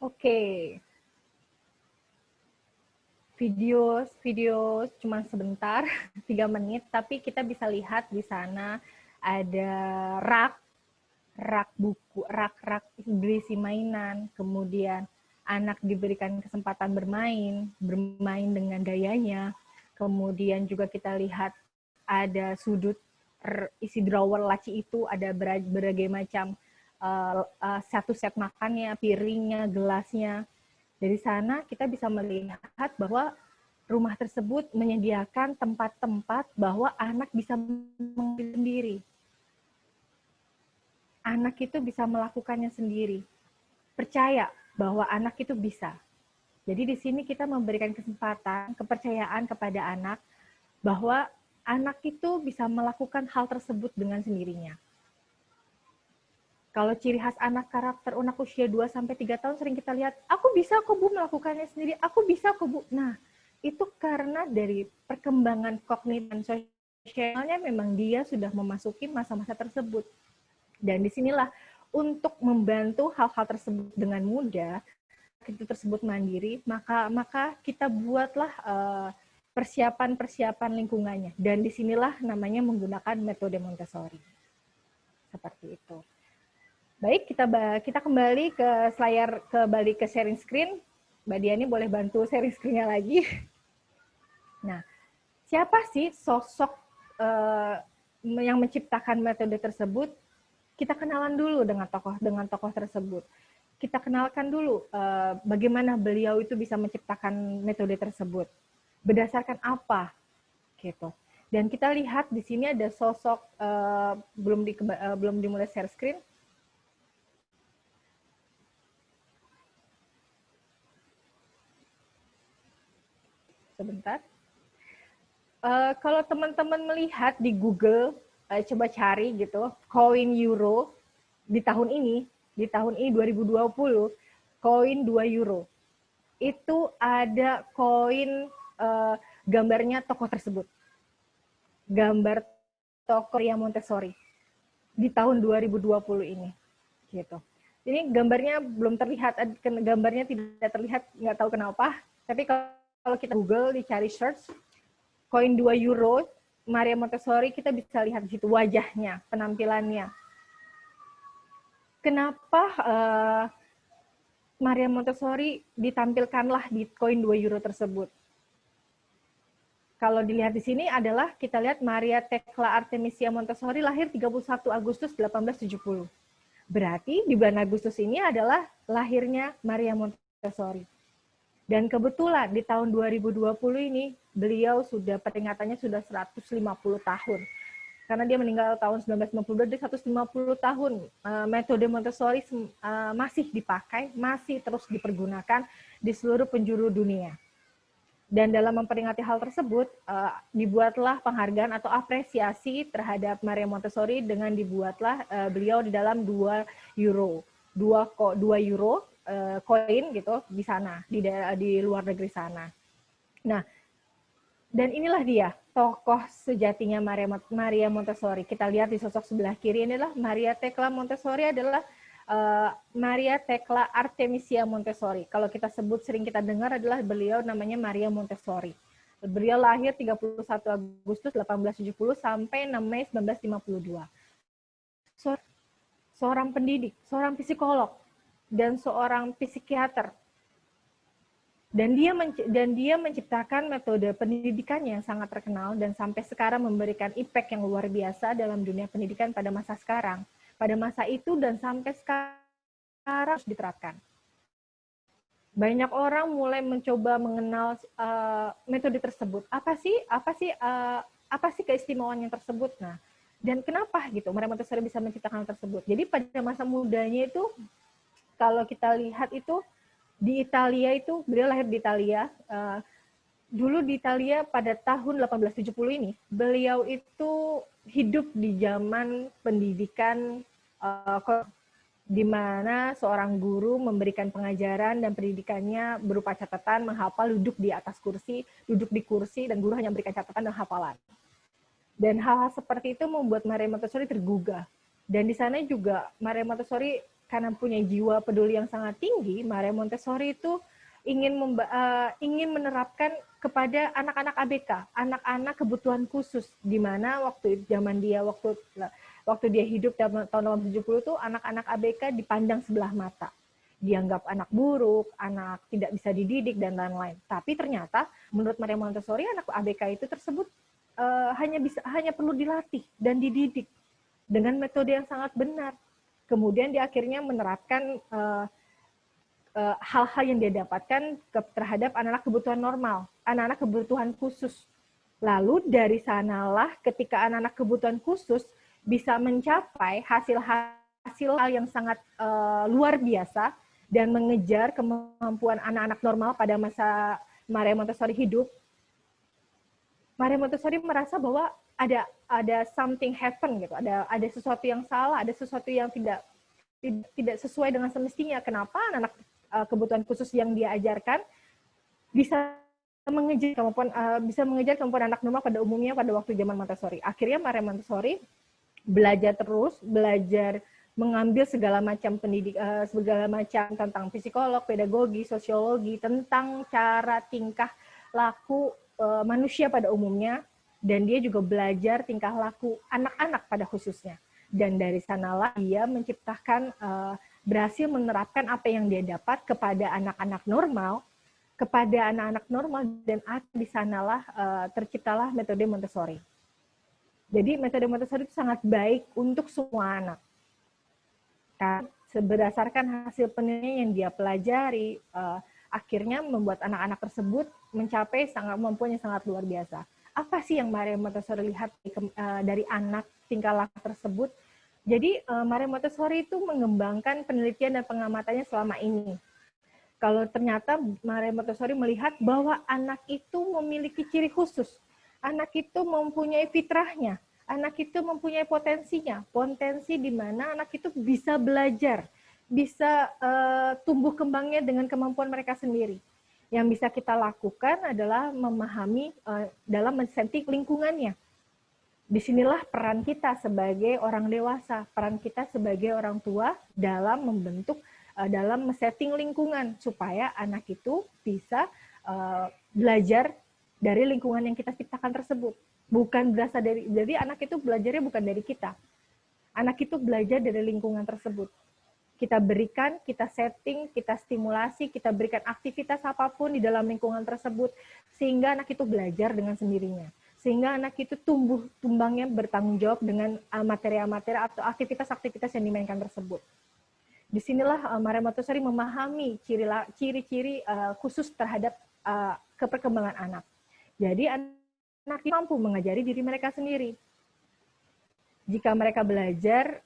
Speaker 4: Oke. Video cuma sebentar, 3 menit, tapi kita bisa lihat di sana ada rak buku, rak berisi mainan, kemudian anak diberikan kesempatan bermain dengan gayanya, kemudian juga kita lihat ada sudut isi drawer laci itu, ada berbagai macam satu set makannya, piringnya, gelasnya. Dari sana kita bisa melihat bahwa rumah tersebut menyediakan tempat-tempat bahwa anak bisa mengambil sendiri. Anak itu bisa melakukannya sendiri. Percaya bahwa anak itu bisa. Jadi di sini kita memberikan kesempatan, kepercayaan kepada anak bahwa anak itu bisa melakukan hal tersebut dengan sendirinya. Kalau ciri khas anak karakter anak usia 2-3 tahun sering kita lihat, aku bisa kok Bu melakukannya sendiri, aku bisa kok Bu. Nah, itu karena dari perkembangan kognitif dan sosialnya memang dia sudah memasuki masa-masa tersebut. Dan disinilah untuk membantu hal-hal tersebut dengan mudah, itu tersebut mandiri, maka kita buatlah persiapan persiapan lingkungannya. Dan disinilah namanya menggunakan metode Montessori. Seperti itu. Baik, kita kembali ke kembali ke sharing screen. Mbak Diani boleh bantu sharing screen-nya lagi. Nah, siapa sih sosok yang menciptakan metode tersebut? Kita kenalan dulu dengan tokoh tersebut. Kita kenalkan dulu bagaimana beliau itu bisa menciptakan metode tersebut. Berdasarkan apa? Gitu. Dan kita lihat di sini ada sosok belum dimulai share screen. Sebentar. Kalau teman-teman melihat di Google, coba cari gitu, koin euro di tahun ini 2020, koin 2 euro. Itu ada koin gambarnya tokoh tersebut. Gambar tokoh Maria Montessori di tahun 2020 ini. Gitu. Ini gambarnya belum terlihat, gambarnya tidak terlihat, nggak tahu kenapa. Tapi kalau kita Google, dicari search, koin 2 euro, Maria Montessori, kita bisa lihat di situ wajahnya, penampilannya. Kenapa Maria Montessori ditampilkanlah di koin 2 euro tersebut? Kalau dilihat di sini adalah, kita lihat Maria Thekla Artemisia Montessori lahir 31 Agustus 1870. Berarti di bulan Agustus ini adalah lahirnya Maria Montessori. Dan kebetulan di tahun 2020 ini beliau sudah peringatannya sudah 150 tahun. karena dia meninggal tahun 1952, dari 150 tahun metode Montessori masih dipakai, masih terus dipergunakan di seluruh penjuru dunia. Dan dalam memperingati hal tersebut, dibuatlah penghargaan atau apresiasi terhadap Maria Montessori dengan dibuatlah beliau di dalam 2 euro koin gitu di sana, di luar negeri sana. Nah, dan inilah dia tokoh sejatinya Maria Montessori. Kita lihat di sosok sebelah kiri inilah Maria Thekla Montessori adalah Maria Thekla Artemisia Montessori. Kalau kita sebut, sering kita dengar adalah beliau namanya Maria Montessori. Beliau lahir 31 Agustus 1870 sampai 6 Mei 1952. Seorang pendidik, seorang psikolog, dan seorang psikiater. Dan dia menciptakan metode pendidikan yang sangat terkenal dan sampai sekarang memberikan impact yang luar biasa dalam dunia pendidikan pada masa sekarang. Pada masa itu dan sampai sekarang harus diterapkan. Banyak orang mulai mencoba mengenal metode tersebut. Apa sih keistimewaan yang tersebut? Nah, dan kenapa gitu Maria Montessori bisa menciptakan hal tersebut? Jadi pada masa mudanya itu, kalau kita lihat itu di Italia itu, beliau lahir di Italia. Dulu di Italia pada tahun 1870 ini, beliau itu hidup di zaman pendidikan di mana seorang guru memberikan pengajaran dan pendidikannya berupa catatan, menghafal, duduk di atas kursi, duduk di kursi, dan guru hanya memberikan catatan dan hafalan. Dan hal-hal seperti itu membuat Maria Montessori tergugah. Dan di sana juga Maria Montessori karena punya jiwa peduli yang sangat tinggi, Maria Montessori itu ingin menerapkan kepada anak-anak ABK, anak-anak kebutuhan khusus, di mana waktu dia hidup tahun 70 itu anak-anak ABK dipandang sebelah mata. Dianggap anak buruk, anak tidak bisa dididik, dan lain-lain. Tapi ternyata menurut Maria Montessori, anak ABK itu tersebut hanya perlu dilatih dan dididik dengan metode yang sangat benar. Kemudian dia akhirnya menerapkan hal-hal yang dia dapatkan terhadap anak-anak kebutuhan normal, anak-anak kebutuhan khusus. Lalu dari sanalah ketika anak-anak kebutuhan khusus bisa mencapai hasil yang sangat luar biasa dan mengejar kemampuan anak-anak normal pada masa Maria Montessori hidup, Maria Montessori merasa bahwa ada something happen gitu, ada sesuatu yang salah, ada sesuatu yang tidak sesuai dengan semestinya. Kenapa anak-anak kebutuhan khusus yang dia ajarkan bisa mengejar kemampuan anak normal pada umumnya pada waktu zaman Montessori. Akhirnya Maria Montessori belajar mengambil segala macam tentang psikolog, pedagogi, sosiologi, tentang cara tingkah laku manusia pada umumnya, dan dia juga belajar tingkah laku anak-anak pada khususnya. Dan dari sanalah dia berhasil menerapkan apa yang dia dapat kepada anak-anak normal, dan di sanalah terciptalah metode Montessori. Jadi metode Montessori itu sangat baik untuk semua anak. Berdasarkan hasil penelitian yang dia pelajari, akhirnya membuat anak-anak tersebut mencapai kemampuan yang sangat luar biasa. Apa sih yang Maria Montessori lihat dari anak tingkah laku tersebut? Jadi Maria Montessori itu mengembangkan penelitian dan pengamatannya selama ini. Kalau ternyata Maria Montessori melihat bahwa anak itu memiliki ciri khusus, anak itu mempunyai fitrahnya, anak itu mempunyai potensinya, potensi di mana anak itu bisa belajar, bisa tumbuh kembangnya dengan kemampuan mereka sendiri. Yang bisa kita lakukan adalah memahami dalam men-setting lingkungannya. Disinilah peran kita sebagai orang dewasa, peran kita sebagai orang tua dalam membentuk, dalam men-setting lingkungan supaya anak itu bisa belajar dari lingkungan yang kita ciptakan tersebut. Jadi anak itu belajarnya bukan dari kita. Anak itu belajar dari lingkungan tersebut. Kita berikan, kita setting, kita stimulasi, kita berikan aktivitas apapun di dalam lingkungan tersebut, sehingga anak itu belajar dengan sendirinya. Sehingga anak itu tumbangnya bertanggung jawab dengan materi-materi atau aktivitas-aktivitas yang dimainkan tersebut. Disinilah Maria Montessori memahami ciri-ciri khusus terhadap keperkembangan anak. Jadi anak mampu mengajari diri mereka sendiri. jika mereka belajar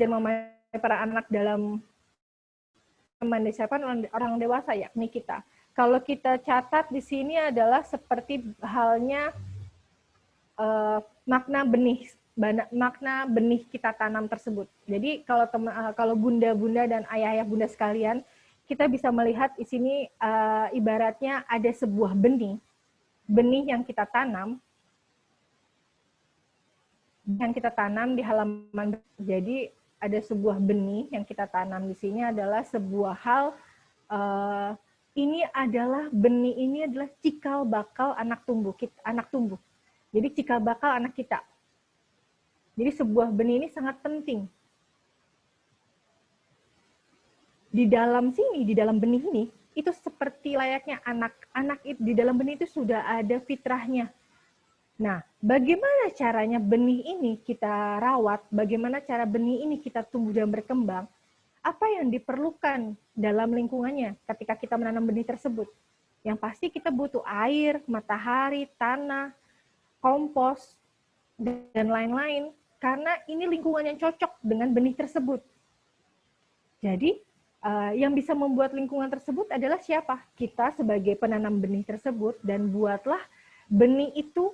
Speaker 4: memahami para anak dalam mendesarkan orang dewasa, yakni kita. Kalau kita catat di sini adalah seperti halnya makna benih kita tanam tersebut. Jadi kalau bunda-bunda dan ayah-ayah bunda sekalian, kita bisa melihat di sini ibaratnya ada sebuah benih yang kita tanam di halaman. Jadi ada sebuah benih yang kita tanam di sini adalah sebuah hal. Benih ini adalah cikal bakal anak tumbuh. Jadi cikal bakal anak kita. Jadi sebuah benih ini sangat penting. Di dalam benih ini, itu seperti layaknya anak di dalam benih itu sudah ada fitrahnya. Nah, bagaimana caranya benih ini kita rawat, bagaimana cara benih ini kita tumbuh dan berkembang, apa yang diperlukan dalam lingkungannya ketika kita menanam benih tersebut. Yang pasti kita butuh air, matahari, tanah, kompos, dan lain-lain, karena ini lingkungan yang cocok dengan benih tersebut. Jadi, yang bisa membuat lingkungan tersebut adalah siapa? Kita sebagai penanam benih tersebut, dan buatlah benih itu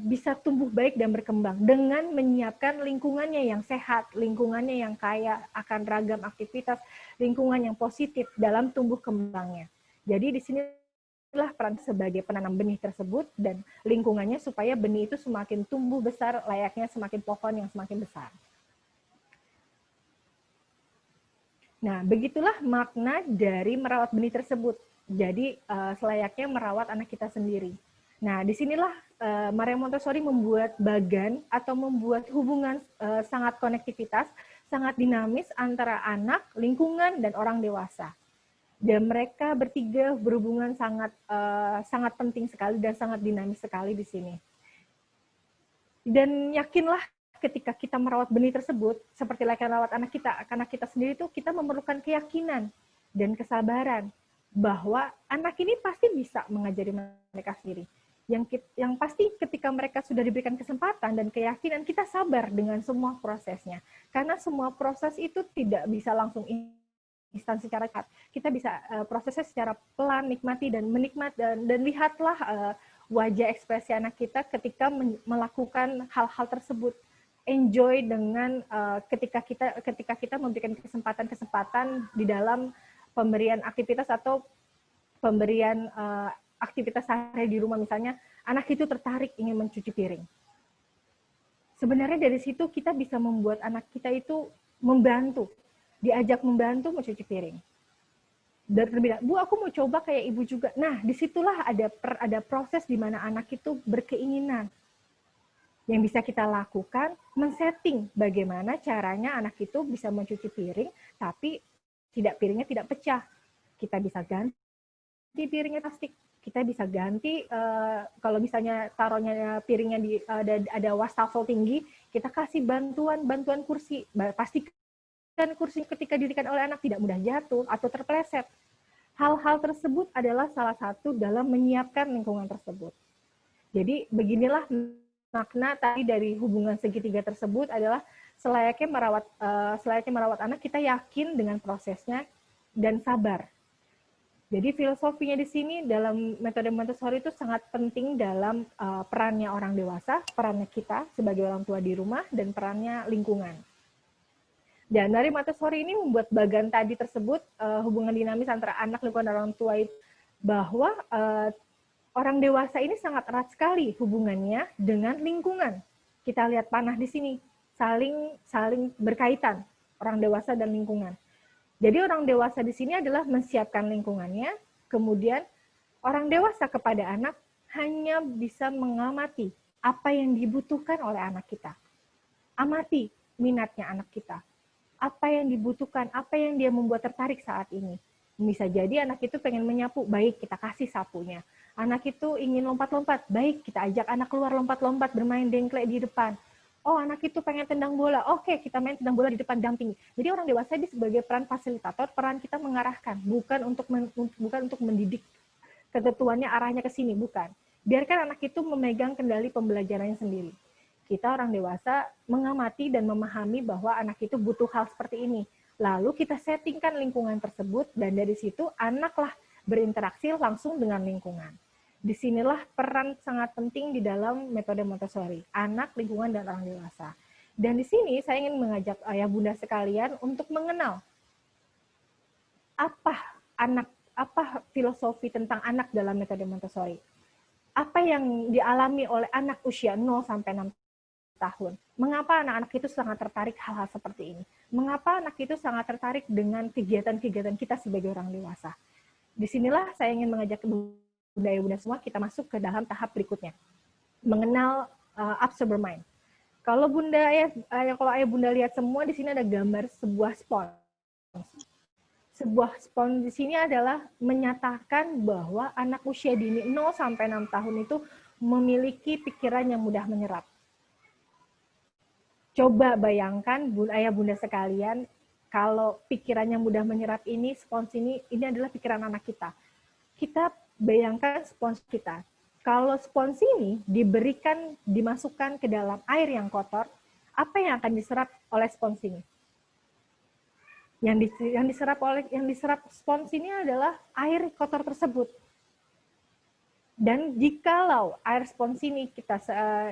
Speaker 4: bisa tumbuh baik dan berkembang dengan menyiapkan lingkungannya yang sehat, lingkungannya yang kaya akan ragam aktivitas, lingkungan yang positif dalam tumbuh kembangnya. Jadi di sinilah peran sebagai penanam benih tersebut dan lingkungannya supaya benih itu semakin tumbuh besar layaknya semakin pohon yang semakin besar. Nah, begitulah makna dari merawat benih tersebut. Jadi selayaknya merawat anak kita sendiri. Nah, disinilah Maria Montessori membuat bagan atau membuat hubungan sangat konektivitas, sangat dinamis antara anak, lingkungan, dan orang dewasa. Dan mereka bertiga berhubungan sangat penting sekali dan sangat dinamis sekali di sini. Dan yakinlah ketika kita merawat benih tersebut, seperti layaknya merawat anak kita sendiri itu kita memerlukan keyakinan dan kesabaran bahwa anak ini pasti bisa mengajari mereka sendiri. Yang pasti ketika mereka sudah diberikan kesempatan dan keyakinan, kita sabar dengan semua prosesnya. Karena semua proses itu tidak bisa langsung instan secara cepat. Kita bisa prosesnya secara pelan, nikmati dan menikmati dan lihatlah wajah ekspresi anak kita ketika melakukan hal-hal tersebut. Enjoy dengan ketika kita memberikan kesempatan di dalam pemberian aktivitas atau pemberian aktivitas sehari di rumah, misalnya anak itu tertarik ingin mencuci piring. Sebenarnya dari situ kita bisa membuat anak kita itu diajak membantu mencuci piring. Dan terbilang, Bu, aku mau coba kayak ibu juga. Nah, disitulah ada proses di mana anak itu berkeinginan. Yang bisa kita lakukan, men-setting bagaimana caranya anak itu bisa mencuci piring, tapi piringnya tidak pecah. Kita bisa ganti piringnya plastik. Kita bisa ganti, kalau misalnya taruhnya piringnya ada wastafel tinggi, kita kasih bantuan kursi. Pastikan kursi ketika didirikan oleh anak tidak mudah jatuh atau terpeleset. Hal-hal tersebut adalah salah satu dalam menyiapkan lingkungan tersebut. Jadi beginilah makna tadi dari hubungan segitiga tersebut adalah selayaknya merawat anak, kita yakin dengan prosesnya dan sabar. Jadi filosofinya di sini dalam metode Montessori itu sangat penting dalam perannya orang dewasa, perannya kita sebagai orang tua di rumah, dan perannya lingkungan. Dan dari Montessori ini membuat bagan tadi tersebut, hubungan dinamis antara anak, lingkungan, dan orang tua itu, bahwa orang dewasa ini sangat erat sekali hubungannya dengan lingkungan. Kita lihat panah di sini, saling berkaitan, orang dewasa dan lingkungan. Jadi orang dewasa di sini adalah mensiapkan lingkungannya, kemudian orang dewasa kepada anak hanya bisa mengamati apa yang dibutuhkan oleh anak kita. Amati minatnya anak kita. Apa yang dibutuhkan, apa yang dia membuat tertarik saat ini. Bisa jadi anak itu pengen menyapu, baik kita kasih sapunya. Anak itu ingin lompat-lompat, baik kita ajak anak keluar lompat-lompat, bermain dengklek di depan. Oh, anak itu pengen tendang bola. Oke, kita main tendang bola di depan, dampingi. Jadi orang dewasa ini sebagai peran fasilitator, peran kita mengarahkan, bukan untuk mendidik ketentuannya arahnya ke sini, bukan. Biarkan anak itu memegang kendali pembelajarannya sendiri. Kita orang dewasa mengamati dan memahami bahwa anak itu butuh hal seperti ini. Lalu kita settingkan lingkungan tersebut dan dari situ anaklah berinteraksi langsung dengan lingkungan. Disinilah peran sangat penting di dalam metode Montessori, anak, lingkungan, dan orang dewasa. Dan di sini saya ingin mengajak ayah bunda sekalian untuk mengenal apa filosofi tentang anak dalam metode Montessori. Apa yang dialami oleh anak usia 0 sampai 6 tahun. Mengapa anak-anak itu sangat tertarik hal-hal seperti ini? Mengapa anak itu sangat tertarik dengan kegiatan-kegiatan kita sebagai orang dewasa? Disinilah saya ingin mengajak bunda semua kita masuk ke dalam tahap berikutnya. Mengenal absorber mind. Kalau ayah bunda lihat semua di sini ada gambar sebuah spons. Sebuah spons di sini adalah menyatakan bahwa anak usia dini 0 sampai 6 tahun itu memiliki pikiran yang mudah menyerap. Coba bayangkan ayah bunda sekalian, kalau pikirannya mudah menyerap ini, spons ini adalah pikiran anak kita. Kita bayangkan spons kita. Kalau spons ini dimasukkan ke dalam air yang kotor, apa yang akan diserap oleh spons ini? Yang diserap spons ini adalah air kotor tersebut. Dan jikalau air spons ini kita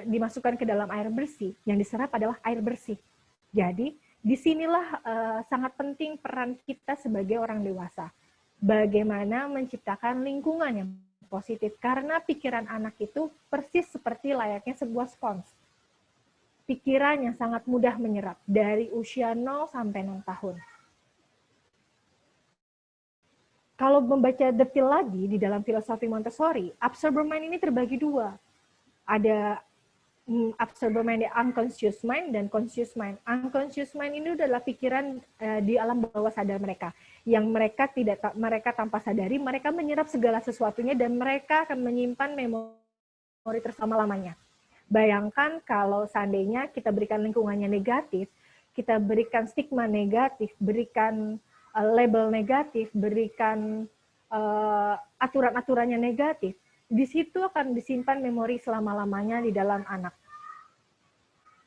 Speaker 4: dimasukkan ke dalam air bersih, yang diserap adalah air bersih. Jadi disinilah sangat penting peran kita sebagai orang dewasa. Bagaimana menciptakan lingkungan yang positif, karena pikiran anak itu persis seperti layaknya sebuah spons. Pikiran yang sangat mudah menyerap dari usia 0 sampai 6 tahun. Kalau membaca detail lagi di dalam filosofi Montessori, absorber mind ini terbagi dua. Ada absorber mind, unconscious mind, dan conscious mind. Unconscious mind ini adalah pikiran di alam bawah sadar mereka, yang mereka tanpa sadari, mereka menyerap segala sesuatunya dan mereka akan menyimpan memori selama-lamanya. Bayangkan kalau seandainya kita berikan lingkungannya negatif, kita berikan stigma negatif, berikan label negatif, berikan aturan-aturannya negatif, di situ akan disimpan memori selama-lamanya di dalam anak.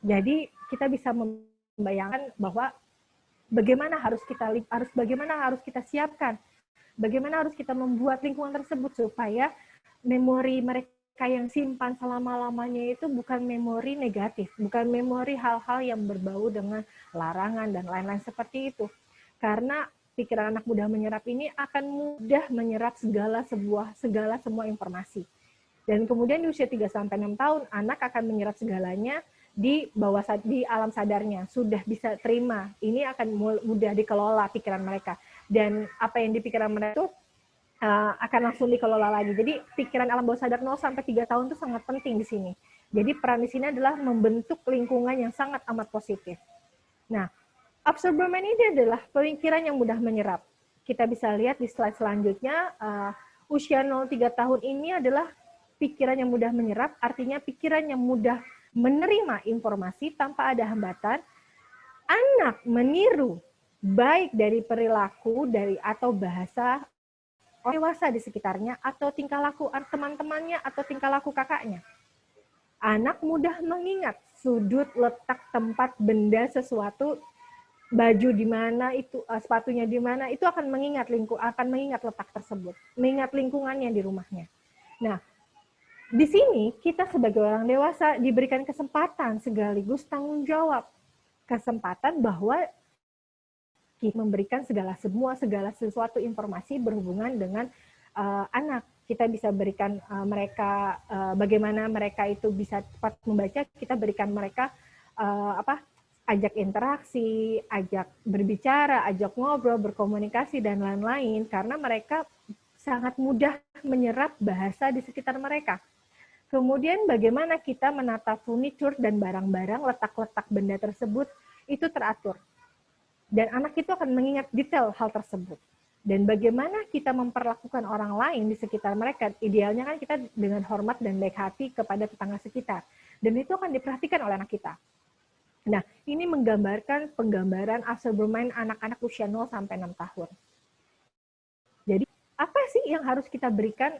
Speaker 4: Jadi kita bisa membayangkan bahwa bagaimana harus kita siapkan, bagaimana harus kita membuat lingkungan tersebut supaya memori mereka yang simpan selama-lamanya itu bukan memori negatif, bukan memori hal-hal yang berbau dengan larangan dan lain-lain seperti itu. Karena pikiran anak mudah menyerap ini akan mudah menyerap segala semua informasi. Dan kemudian di usia 3-6 tahun, anak akan menyerap segalanya di alam sadarnya. Sudah bisa terima. Ini akan mudah dikelola pikiran mereka. Dan apa yang di pikiran mereka itu akan langsung dikelola lagi. Jadi pikiran alam bawah sadar 0-3 tahun itu sangat penting di sini. Jadi peran di sini adalah membentuk lingkungan yang sangat amat positif. Nah, absorber mind ini adalah pemikiran yang mudah menyerap. Kita bisa lihat di slide selanjutnya, usia 0-3 tahun ini adalah pikiran yang mudah menyerap, artinya pikiran yang mudah menerima informasi tanpa ada hambatan. Anak meniru baik dari perilaku atau bahasa orang dewasa di sekitarnya, atau tingkah laku teman-temannya, atau tingkah laku kakaknya. Anak mudah mengingat sudut, letak, tempat, benda, sesuatu, baju di mana itu, sepatunya di mana, itu akan mengingat letak tersebut, mengingat lingkungannya di rumahnya. Nah, di sini kita sebagai orang dewasa diberikan kesempatan sekaligus tanggung jawab, kesempatan bahwa kita memberikan segala sesuatu informasi berhubungan dengan anak. Kita bisa berikan mereka bagaimana mereka itu bisa cepat membaca, kita berikan mereka ajak interaksi, ajak berbicara, ajak ngobrol, berkomunikasi, dan lain-lain, karena mereka sangat mudah menyerap bahasa di sekitar mereka. Kemudian bagaimana kita menata furniture dan barang-barang, letak-letak benda tersebut, itu teratur. Dan anak itu akan mengingat detail hal tersebut. Dan bagaimana kita memperlakukan orang lain di sekitar mereka, idealnya kan kita dengan hormat dan baik hati kepada tetangga sekitar. Dan itu akan diperhatikan oleh anak kita. Nah, ini menggambarkan penggambaran absorber mind anak-anak usia 0-6 tahun. Jadi, apa sih yang harus kita berikan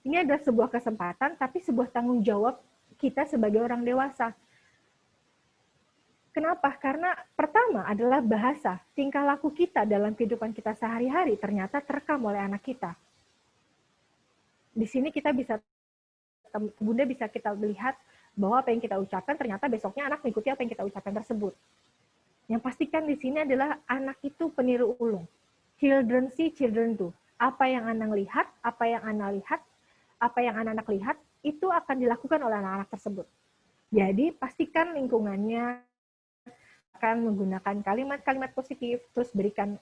Speaker 4: ini adalah sebuah kesempatan, tapi sebuah tanggung jawab kita sebagai orang dewasa. Kenapa? Karena pertama adalah bahasa. Tingkah laku kita dalam kehidupan kita sehari-hari ternyata terekam oleh anak kita. Di sini kita bisa, Bunda bisa kita lihat bahwa apa yang kita ucapkan ternyata besoknya anak mengikuti apa yang kita ucapkan tersebut. Yang pastikan di sini adalah anak itu peniru ulung. Children see, children do. Apa yang anak lihat, apa yang anak-anak lihat, itu akan dilakukan oleh anak-anak tersebut. Jadi pastikan lingkungannya akan menggunakan kalimat-kalimat positif, terus berikan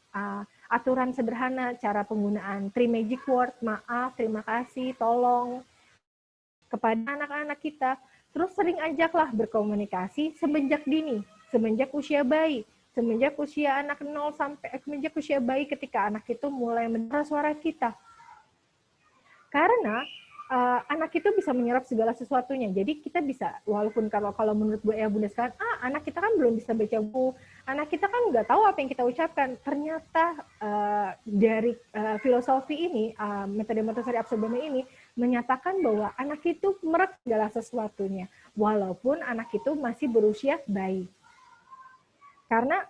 Speaker 4: aturan sederhana, cara penggunaan 3 magic word, maaf, terima kasih, tolong, kepada anak-anak kita. Terus sering ajaklah berkomunikasi semenjak dini, semenjak usia bayi, semenjak usia anak 0 sampai semenjak usia bayi ketika anak itu mulai mendengar suara kita. Karena anak itu bisa menyerap segala sesuatunya. Jadi kita bisa, walaupun kalau menurut Bunda sekarang, anak kita kan belum bisa baca buku, anak kita kan nggak tahu apa yang kita ucapkan. Ternyata dari filosofi ini, metode Montessori absorbable ini menyatakan bahwa anak itu merekam segala sesuatunya, walaupun anak itu masih berusia bayi. Karena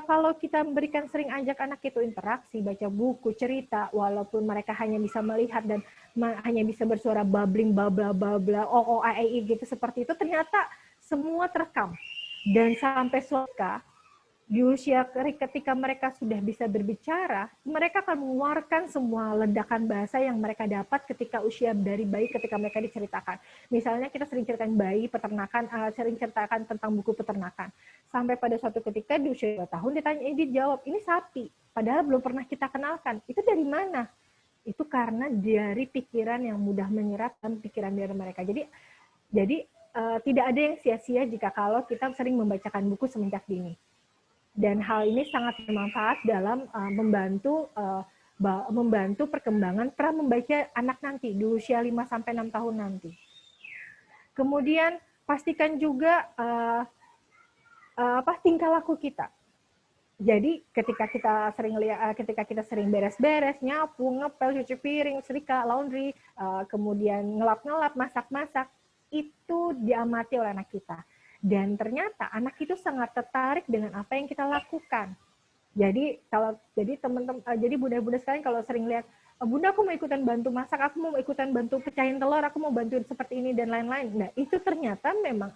Speaker 4: kalau kita memberikan sering ajak anak itu interaksi, baca buku, cerita, walaupun mereka hanya bisa melihat dan hanya bisa bersuara babbling, babla, babla, gitu seperti itu, ternyata semua terekam. Dan sampai suatu di usia ketika mereka sudah bisa berbicara, mereka akan mengeluarkan semua ledakan bahasa yang mereka dapat ketika usia dari bayi ketika mereka diceritakan. Misalnya kita sering ceritakan bayi, peternakan, sering ceritakan tentang buku peternakan. Sampai pada suatu ketika di usia 2 tahun dia jawab, ini sapi. Padahal belum pernah kita kenalkan. Itu dari mana? Itu karena dari pikiran yang mudah menyerap dan pikiran dari mereka. Jadi tidak ada yang sia-sia jika kalau kita sering membacakan buku semenjak dini. Dan hal ini sangat bermanfaat dalam membantu perkembangan pra membaca anak nanti di usia 5-6 tahun nanti. Kemudian pastikan juga tingkah laku kita. Jadi ketika kita sering beres-beres, nyapu, ngepel, cuci piring, setrika, laundry, kemudian ngelap-ngelap, masak-masak, itu diamati oleh anak kita. Dan ternyata anak itu sangat tertarik dengan apa yang kita lakukan. Jadi jadi bunda-bunda sekalian kalau sering lihat, Bunda aku mau ikutan bantu masak, aku mau ikutan bantu pecahin telur, aku mau bantuin seperti ini dan lain-lain. Nah itu ternyata memang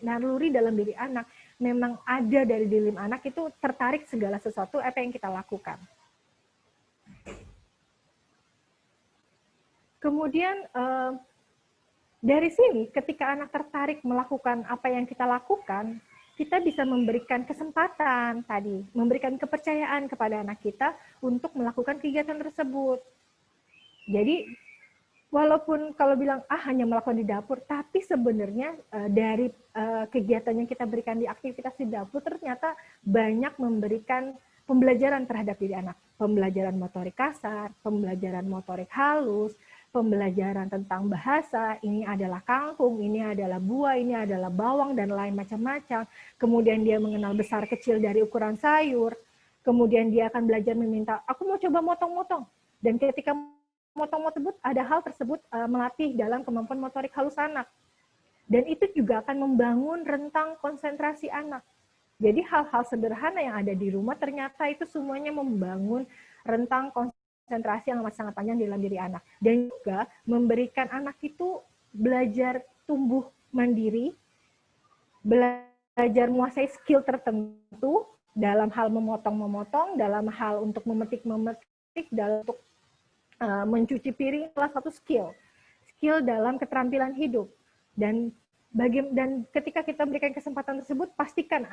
Speaker 4: naluri dalam diri anak, memang ada dari diri anak itu tertarik segala sesuatu apa yang kita lakukan. Kemudian dari sini, ketika anak tertarik melakukan apa yang kita lakukan, kita bisa memberikan kesempatan tadi, memberikan kepercayaan kepada anak kita untuk melakukan kegiatan tersebut. Jadi, walaupun kalau bilang, hanya melakukan di dapur, tapi sebenarnya dari kegiatan yang kita berikan di aktivitas di dapur, ternyata banyak memberikan pembelajaran terhadap diri anak. Pembelajaran motorik kasar, pembelajaran motorik halus, pembelajaran tentang bahasa, ini adalah kangkung, ini adalah buah, ini adalah bawang, dan lain macam-macam. Kemudian dia mengenal besar kecil dari ukuran sayur. Kemudian dia akan belajar meminta, aku mau coba motong-motong. Dan ketika motong-motong ada hal tersebut melatih dalam kemampuan motorik halus anak. Dan itu juga akan membangun rentang konsentrasi anak. Jadi hal-hal sederhana yang ada di rumah ternyata itu semuanya membangun rentang konsentrasi yang sangat panjang di dalam diri anak. Dan juga memberikan anak itu belajar tumbuh mandiri, belajar menguasai skill tertentu dalam hal memotong-memotong, dalam hal untuk memetik-memetik, dalam untuk mencuci piring, salah satu skill dalam keterampilan hidup. Dan ketika kita berikan kesempatan tersebut, pastikan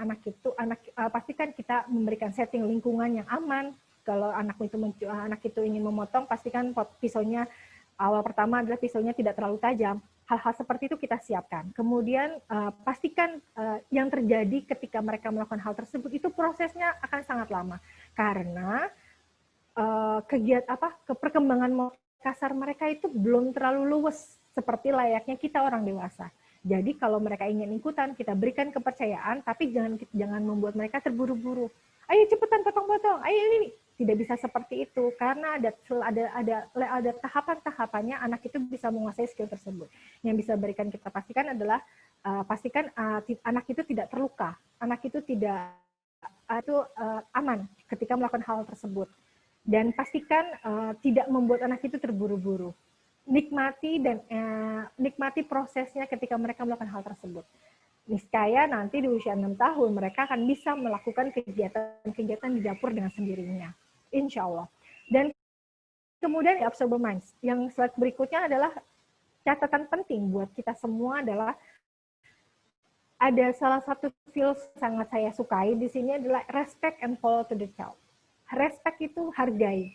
Speaker 4: pastikan kita memberikan setting lingkungan yang aman. Kalau anak itu ingin memotong, pastikan pisaunya awal pertama adalah pisaunya tidak terlalu tajam. Hal-hal seperti itu kita siapkan. Kemudian pastikan yang terjadi ketika mereka melakukan hal tersebut itu prosesnya akan sangat lama karena perkembangan kasar mereka itu belum terlalu luwes seperti layaknya kita orang dewasa. Jadi kalau mereka ingin ikutan, kita berikan kepercayaan, tapi jangan membuat mereka terburu-buru. Ayo cepetan potong-potong, ayo ini. tidak bisa seperti itu karena ada tahapan-tahapannya anak itu bisa menguasai skill tersebut. Yang bisa berikan kita pastikan adalah pastikan anak itu tidak terluka, anak itu tidak aman ketika melakukan hal tersebut, dan pastikan tidak membuat anak itu terburu-buru. Nikmati prosesnya ketika mereka melakukan hal tersebut. Niscaya nanti di usia 6 tahun mereka akan bisa melakukan kegiatan-kegiatan di dapur dengan sendirinya, insya Allah. Dan kemudian observer minds. Yang slide berikutnya adalah catatan penting buat kita semua adalah ada salah satu filsuf sangat saya sukai di sini adalah respect and follow to the child. Respect itu hargai.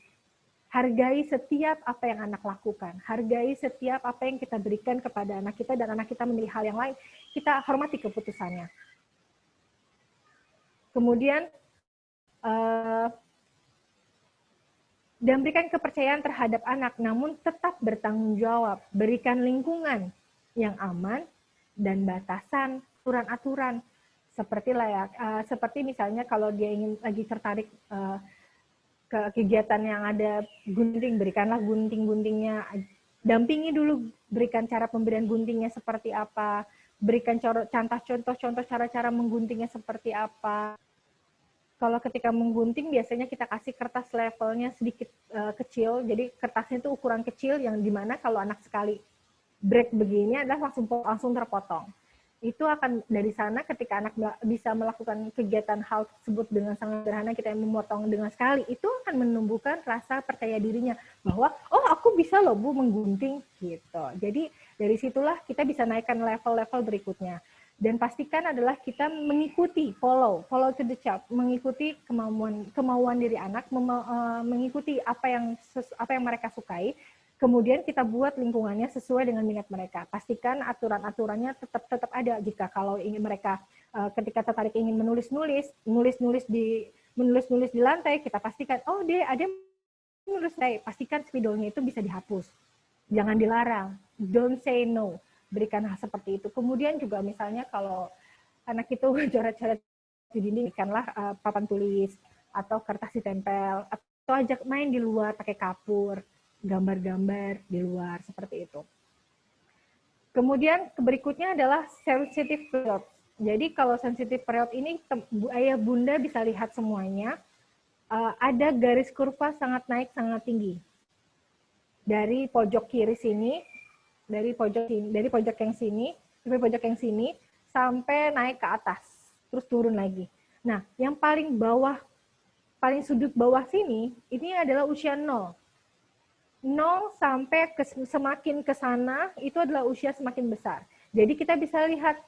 Speaker 4: Hargai setiap apa yang anak lakukan. Hargai setiap apa yang kita berikan kepada anak kita dan anak kita memilih hal yang lain. Kita hormati keputusannya. Kemudian, dan berikan kepercayaan terhadap anak, namun tetap bertanggung jawab. Berikan lingkungan yang aman dan batasan aturan-aturan. Seperti misalnya kalau dia ingin lagi tertarik ke kegiatan yang ada gunting, berikanlah gunting-guntingnya, dampingi dulu, berikan cara pemberian guntingnya seperti apa, berikan contoh-contoh cara-cara mengguntingnya seperti apa. Kalau ketika menggunting biasanya kita kasih kertas levelnya sedikit kecil, jadi kertasnya itu ukuran kecil yang dimana kalau anak sekali break begini adalah langsung terpotong. Itu akan dari sana ketika anak bisa melakukan kegiatan hal tersebut dengan sangat sederhana, kita yang memotong dengan sekali, itu akan menumbuhkan rasa percaya dirinya bahwa oh aku bisa loh Bu menggunting gitu. Jadi dari situlah kita bisa naikkan level-level berikutnya. Dan pastikan adalah kita mengikuti follow to the child, mengikuti kemauan diri anak, mengikuti apa yang mereka sukai. Kemudian kita buat lingkungannya sesuai dengan minat mereka. Pastikan aturan-aturannya tetap ada. Jika kalau ingin mereka ketika tertarik ingin menulis-nulis di lantai, kita pastikan oh dia ada menulis lantai. Pastikan spidolnya itu bisa dihapus. Jangan dilarang. Don't say no. Berikan hal seperti itu. Kemudian juga misalnya kalau anak itu coret-coret di dinding, berikanlah papan tulis atau kertas ditempel atau ajak main di luar pakai kapur. Gambar-gambar di luar, seperti itu. Kemudian berikutnya adalah sensitive period. Jadi kalau sensitive period ini, ayah bunda bisa lihat semuanya, ada garis kurva sangat naik, sangat tinggi. Dari pojok kiri sini, dari pojok yang sini, sampai naik ke atas, terus turun lagi. Nah, yang paling sudut bawah sini, ini adalah usia 0. 0 sampai semakin ke sana itu adalah usia semakin besar. Jadi kita bisa lihat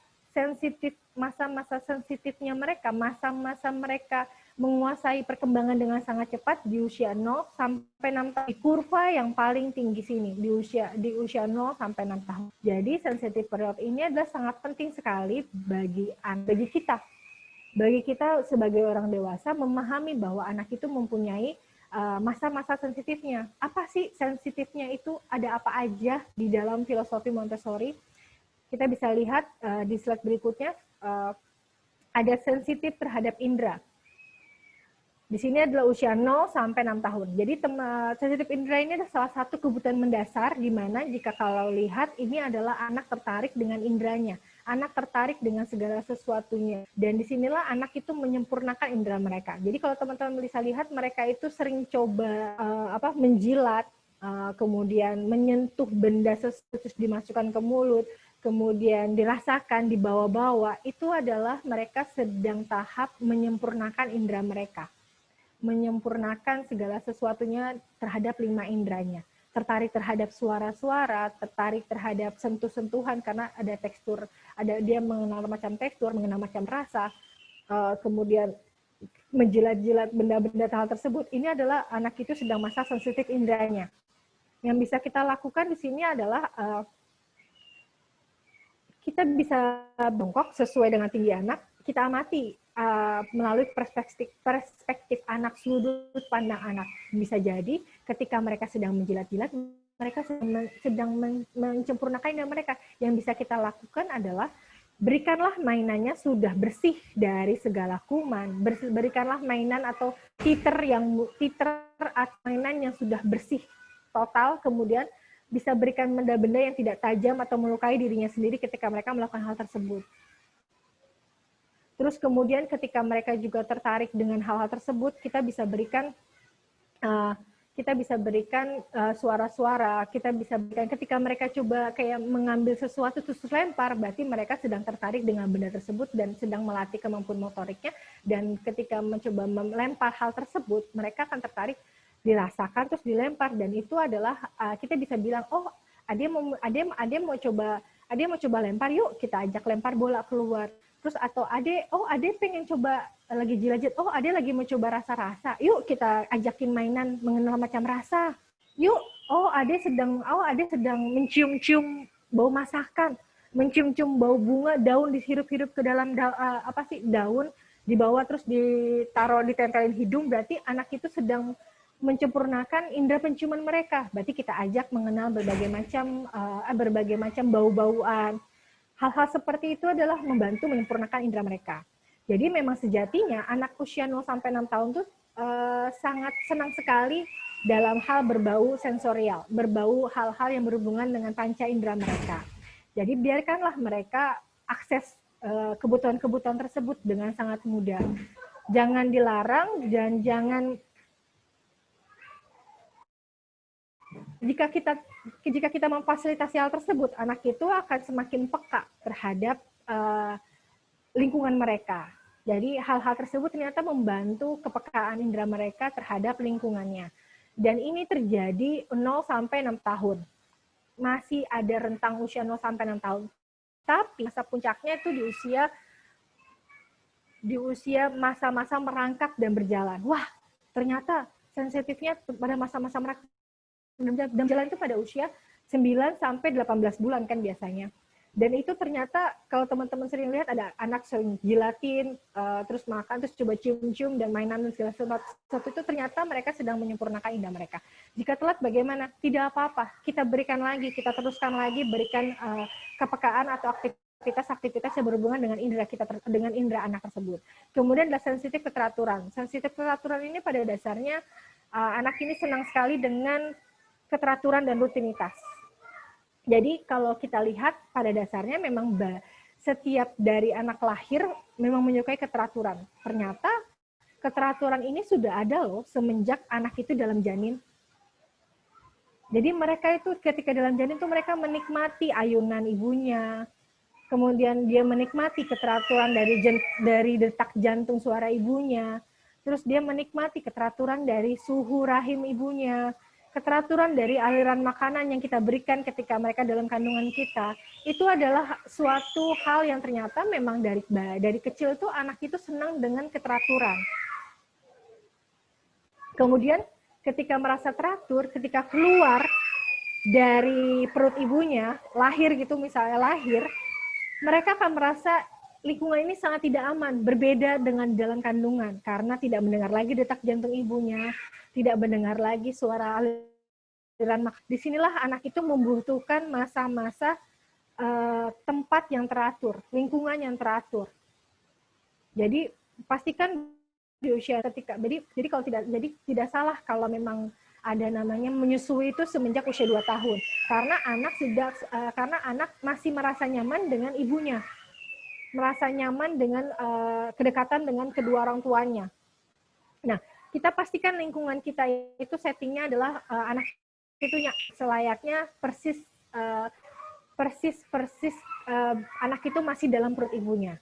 Speaker 4: masa-masa sensitifnya mereka, masa-masa mereka menguasai perkembangan dengan sangat cepat di usia 0 sampai 6 tahun. Di kurva yang paling tinggi sini di usia 0 sampai 6 tahun. Jadi sensitive period ini adalah sangat penting sekali bagi kita. Bagi kita sebagai orang dewasa memahami bahwa anak itu mempunyai masa-masa sensitifnya. Apa sih sensitifnya itu? Ada apa aja di dalam filosofi Montessori? Kita bisa lihat di slide berikutnya, ada sensitif terhadap indera. Di sini adalah usia 0 sampai 6 tahun. Jadi sensitif indera ini adalah salah satu kebutuhan mendasar di mana jika kalau lihat ini adalah anak tertarik dengan inderanya. Anak tertarik dengan segala sesuatunya. Dan disinilah anak itu menyempurnakan indera mereka. Jadi kalau teman-teman bisa lihat, mereka itu sering coba menjilat, kemudian menyentuh benda sesuatu dimasukkan ke mulut, kemudian dirasakan, dibawa-bawa. Itu adalah mereka sedang tahap menyempurnakan indera mereka. Menyempurnakan segala sesuatunya terhadap 5 inderanya. Tertarik terhadap suara-suara, tertarik terhadap sentuh-sentuhan karena ada tekstur, dia mengenal macam tekstur, mengenal macam rasa, kemudian menjilat-jilat benda-benda hal tersebut. Ini adalah anak itu sedang masa sensitif inderanya. Yang bisa kita lakukan di sini adalah kita bisa bongkok sesuai dengan tinggi anak, kita amati melalui perspektif anak, sudut pandang anak. Bisa jadi ketika mereka sedang menjilat-jilat, mereka sedang menyempurnakan indera mereka. Yang bisa kita lakukan adalah berikanlah mainannya sudah bersih dari segala kuman. Berikanlah mainan atau titer atau mainan yang sudah bersih total, kemudian bisa berikan benda-benda yang tidak tajam atau melukai dirinya sendiri ketika mereka melakukan hal tersebut. Terus kemudian ketika mereka juga tertarik dengan hal-hal tersebut, kita bisa berikan suara-suara, kita bisa berikan ketika mereka coba kayak mengambil sesuatu terus lempar, berarti mereka sedang tertarik dengan benda tersebut dan sedang melatih kemampuan motoriknya, dan ketika mencoba melempar hal tersebut, mereka akan tertarik, dirasakan terus dilempar, dan itu adalah kita bisa bilang, oh Ade mau coba lempar, yuk kita ajak lempar bola keluar. Terus atau Ade pengen coba lagi jilat, oh Ade lagi mau coba rasa-rasa, yuk kita ajakin mainan mengenal macam rasa. Yuk, oh Ade sedang mencium-cium bau masakan, mencium-cium bau bunga, daun dihirup-hirup ke dalam daun, dibawa terus ditempelin hidung, berarti anak itu sedang menyempurnakan indera penciuman mereka. Berarti kita ajak mengenal berbagai macam bau-bauan. Hal-hal seperti itu adalah membantu menyempurnakan indera mereka. Jadi memang sejatinya anak usia 0 sampai 6 tahun itu sangat senang sekali dalam hal berbau sensorial, berbau hal-hal yang berhubungan dengan panca indera mereka. Jadi biarkanlah mereka akses kebutuhan-kebutuhan tersebut dengan sangat mudah. Jangan dilarang dan jangan jika kita memfasilitasi hal tersebut, anak itu akan semakin peka terhadap lingkungan mereka. Jadi hal-hal tersebut ternyata membantu kepekaan indera mereka terhadap lingkungannya. Dan ini terjadi 0 sampai 6 tahun. Masih ada rentang usia 0 sampai 6 tahun. Tapi masa puncaknya itu di usia masa-masa merangkak dan berjalan. Wah, ternyata sensitifnya pada masa-masa merangkak dan jalan itu pada usia 9 sampai 18 bulan kan biasanya. Dan itu ternyata kalau teman-teman sering lihat ada anak sering jilatin, terus makan, terus coba cium-cium dan mainan dan segala sesuatu itu ternyata mereka sedang menyempurnakan indera mereka. Jika telat bagaimana? Tidak apa-apa, kita berikan lagi, kita teruskan lagi, berikan kepekaan atau aktivitas yang berhubungan dengan indera anak tersebut. Kemudian adalah sensitif keteraturan. Sensitif keteraturan ini pada dasarnya anak ini senang sekali dengan keteraturan dan rutinitas. Jadi kalau kita lihat pada dasarnya memang setiap dari anak lahir memang menyukai keteraturan. Ternyata keteraturan ini sudah ada loh semenjak anak itu dalam janin. Jadi mereka itu ketika dalam janin itu mereka menikmati ayunan ibunya, kemudian dia menikmati keteraturan dari detak jantung suara ibunya, terus dia menikmati keteraturan dari suhu rahim ibunya, keteraturan dari aliran makanan yang kita berikan ketika mereka dalam kandungan kita, itu adalah suatu hal yang ternyata memang dari kecil itu anak itu senang dengan keteraturan. Kemudian ketika merasa teratur, ketika keluar dari perut ibunya, lahir gitu misalnya lahir, mereka akan merasa lingkungan ini sangat tidak aman, berbeda dengan dalam kandungan, karena tidak mendengar lagi detak jantung ibunya, tidak mendengar lagi suara aliran makanan. Disinilah anak itu membutuhkan masa-masa tempat yang teratur, lingkungan yang teratur. Jadi pastikan di usia ketika jadi kalau tidak salah kalau memang ada namanya menyusui itu semenjak usia 2 tahun, karena anak masih merasa nyaman dengan ibunya, merasa nyaman dengan kedekatan dengan kedua orang tuanya. Nah, kita pastikan lingkungan kita itu settingnya adalah anak itu selayaknya persis anak itu masih dalam perut ibunya.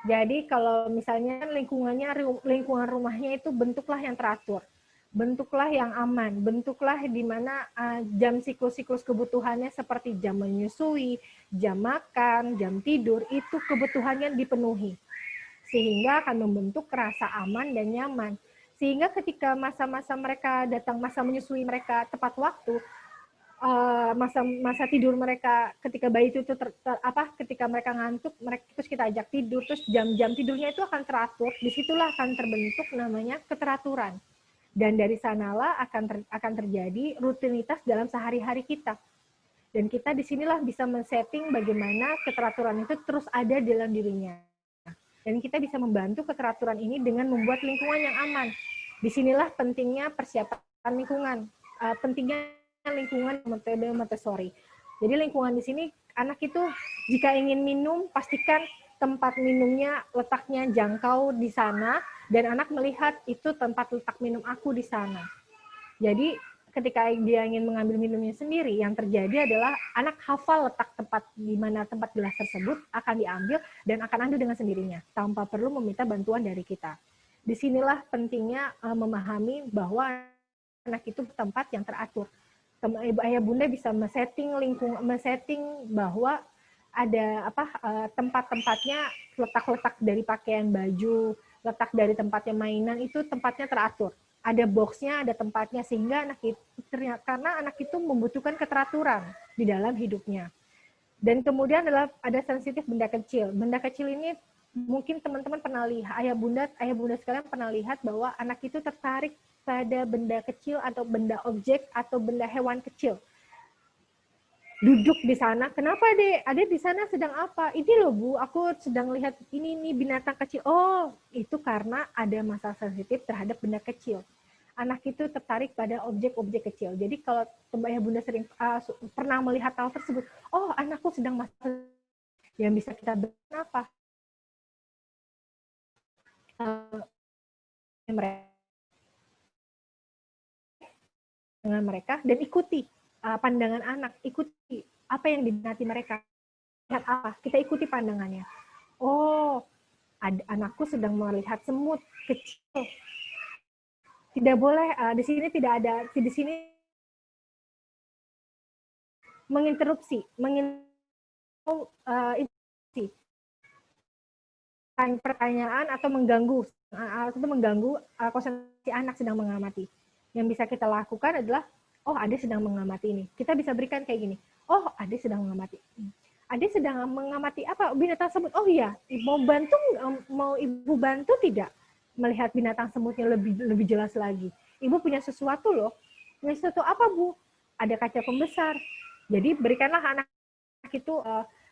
Speaker 4: Jadi kalau misalnya lingkungan rumahnya itu bentuklah yang teratur, bentuklah yang aman, bentuklah di mana jam siklus kebutuhannya seperti jam menyusui, jam makan, jam tidur, itu kebutuhannya dipenuhi. Sehingga akan membentuk rasa aman dan nyaman. Sehingga ketika masa-masa mereka datang, masa menyusui mereka tepat waktu, masa tidur mereka ketika bayi itu ketika mereka ngantuk, terus kita ajak tidur, terus jam-jam tidurnya itu akan teratur, disitulah akan terbentuk namanya keteraturan. Dan dari sanalah akan terjadi rutinitas dalam sehari-hari kita. Dan kita disinilah bisa men-setting bagaimana keteraturan itu terus ada dalam dirinya. Dan kita bisa membantu keteraturan ini dengan membuat lingkungan yang aman. Disinilah pentingnya persiapan lingkungan, pentingnya lingkungan metode Montessori. Jadi lingkungan di sini anak itu jika ingin minum pastikan tempat minumnya letaknya jangkau di sana dan anak melihat itu tempat letak minum aku di sana. Jadi ketika dia ingin mengambil minumnya sendiri, yang terjadi adalah anak hafal letak tempat di mana tempat gelas tersebut akan diambil dan akan ambil dengan sendirinya tanpa perlu meminta bantuan dari kita. Disinilah pentingnya memahami bahwa anak itu tempat yang teratur. Ibu ayah bunda bisa men-setting bahwa ada tempat-tempatnya, letak-letak dari pakaian baju, letak dari tempatnya mainan itu tempatnya teratur. Ada boxnya, ada tempatnya sehingga karena anak itu membutuhkan keteraturan di dalam hidupnya. Dan kemudian ada sensitif benda kecil. Benda kecil ini mungkin teman-teman pernah lihat, ayah bunda sekalian pernah lihat bahwa anak itu tertarik pada benda kecil atau benda objek atau benda hewan kecil. Duduk di sana, kenapa Adek di sana sedang apa? Ini loh Bu, aku sedang lihat ini nih binatang kecil. Oh, itu karena ada masa sensitif terhadap benda kecil. Anak itu tertarik pada objek-objek kecil. Jadi kalau ayah bunda sering pernah melihat hal tersebut, oh anakku sedang masa yang bisa kita berikan apa? Dengan mereka dan ikuti pandangan anak, ikuti apa yang diminati mereka. Lihat apa? Kita ikuti pandangannya. Oh, anakku sedang melihat semut kecil. Tidak boleh di sini tidak ada di sini menginterupsi pertanyaan atau mengganggu konsentrasi anak sedang mengamati. Yang bisa kita lakukan adalah, oh Ade sedang mengamati ini. Kita bisa berikan kayak gini. Oh Ade sedang mengamati. Ade sedang mengamati apa? Binatang semut. Oh iya, mau ibu bantu tidak melihat binatang semutnya lebih jelas lagi? Ibu punya sesuatu loh. Punya sesuatu apa Bu? Ada kaca pembesar. Jadi berikanlah anak itu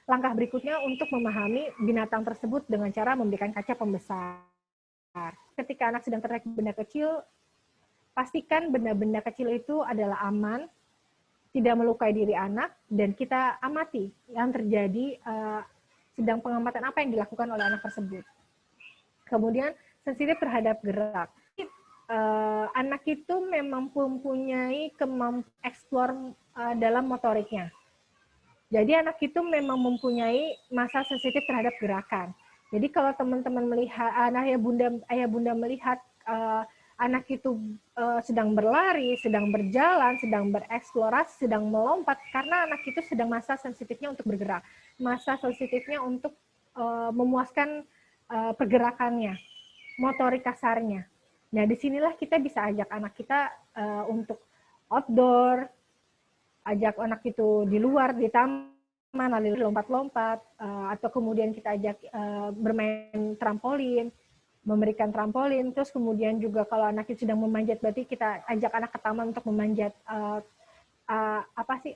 Speaker 4: langkah berikutnya untuk memahami binatang tersebut dengan cara memberikan kaca pembesar. Ketika anak sedang tertarik benda kecil, pastikan benda-benda kecil itu adalah aman, tidak melukai diri anak, dan kita amati yang terjadi, sedang pengamatan apa yang dilakukan oleh anak tersebut. Kemudian sensitif terhadap gerak. Anak itu memang mempunyai kemampuan eksplor dalam motoriknya. Jadi anak itu memang mempunyai masa sensitif terhadap gerakan. Jadi kalau teman-teman melihat, ayah bunda melihat anak itu sedang berlari, sedang berjalan, sedang bereksplorasi, sedang melompat, karena anak itu sedang masa sensitifnya untuk bergerak, masa sensitifnya untuk memuaskan pergerakannya, motorik kasarnya. Nah, disinilah kita bisa ajak anak kita untuk outdoor, ajak anak itu di luar, di taman, lalu lompat-lompat, atau kemudian kita ajak bermain trampolin, memberikan trampolin, terus kemudian juga kalau anak itu sedang memanjat, berarti kita ajak anak ke taman untuk memanjat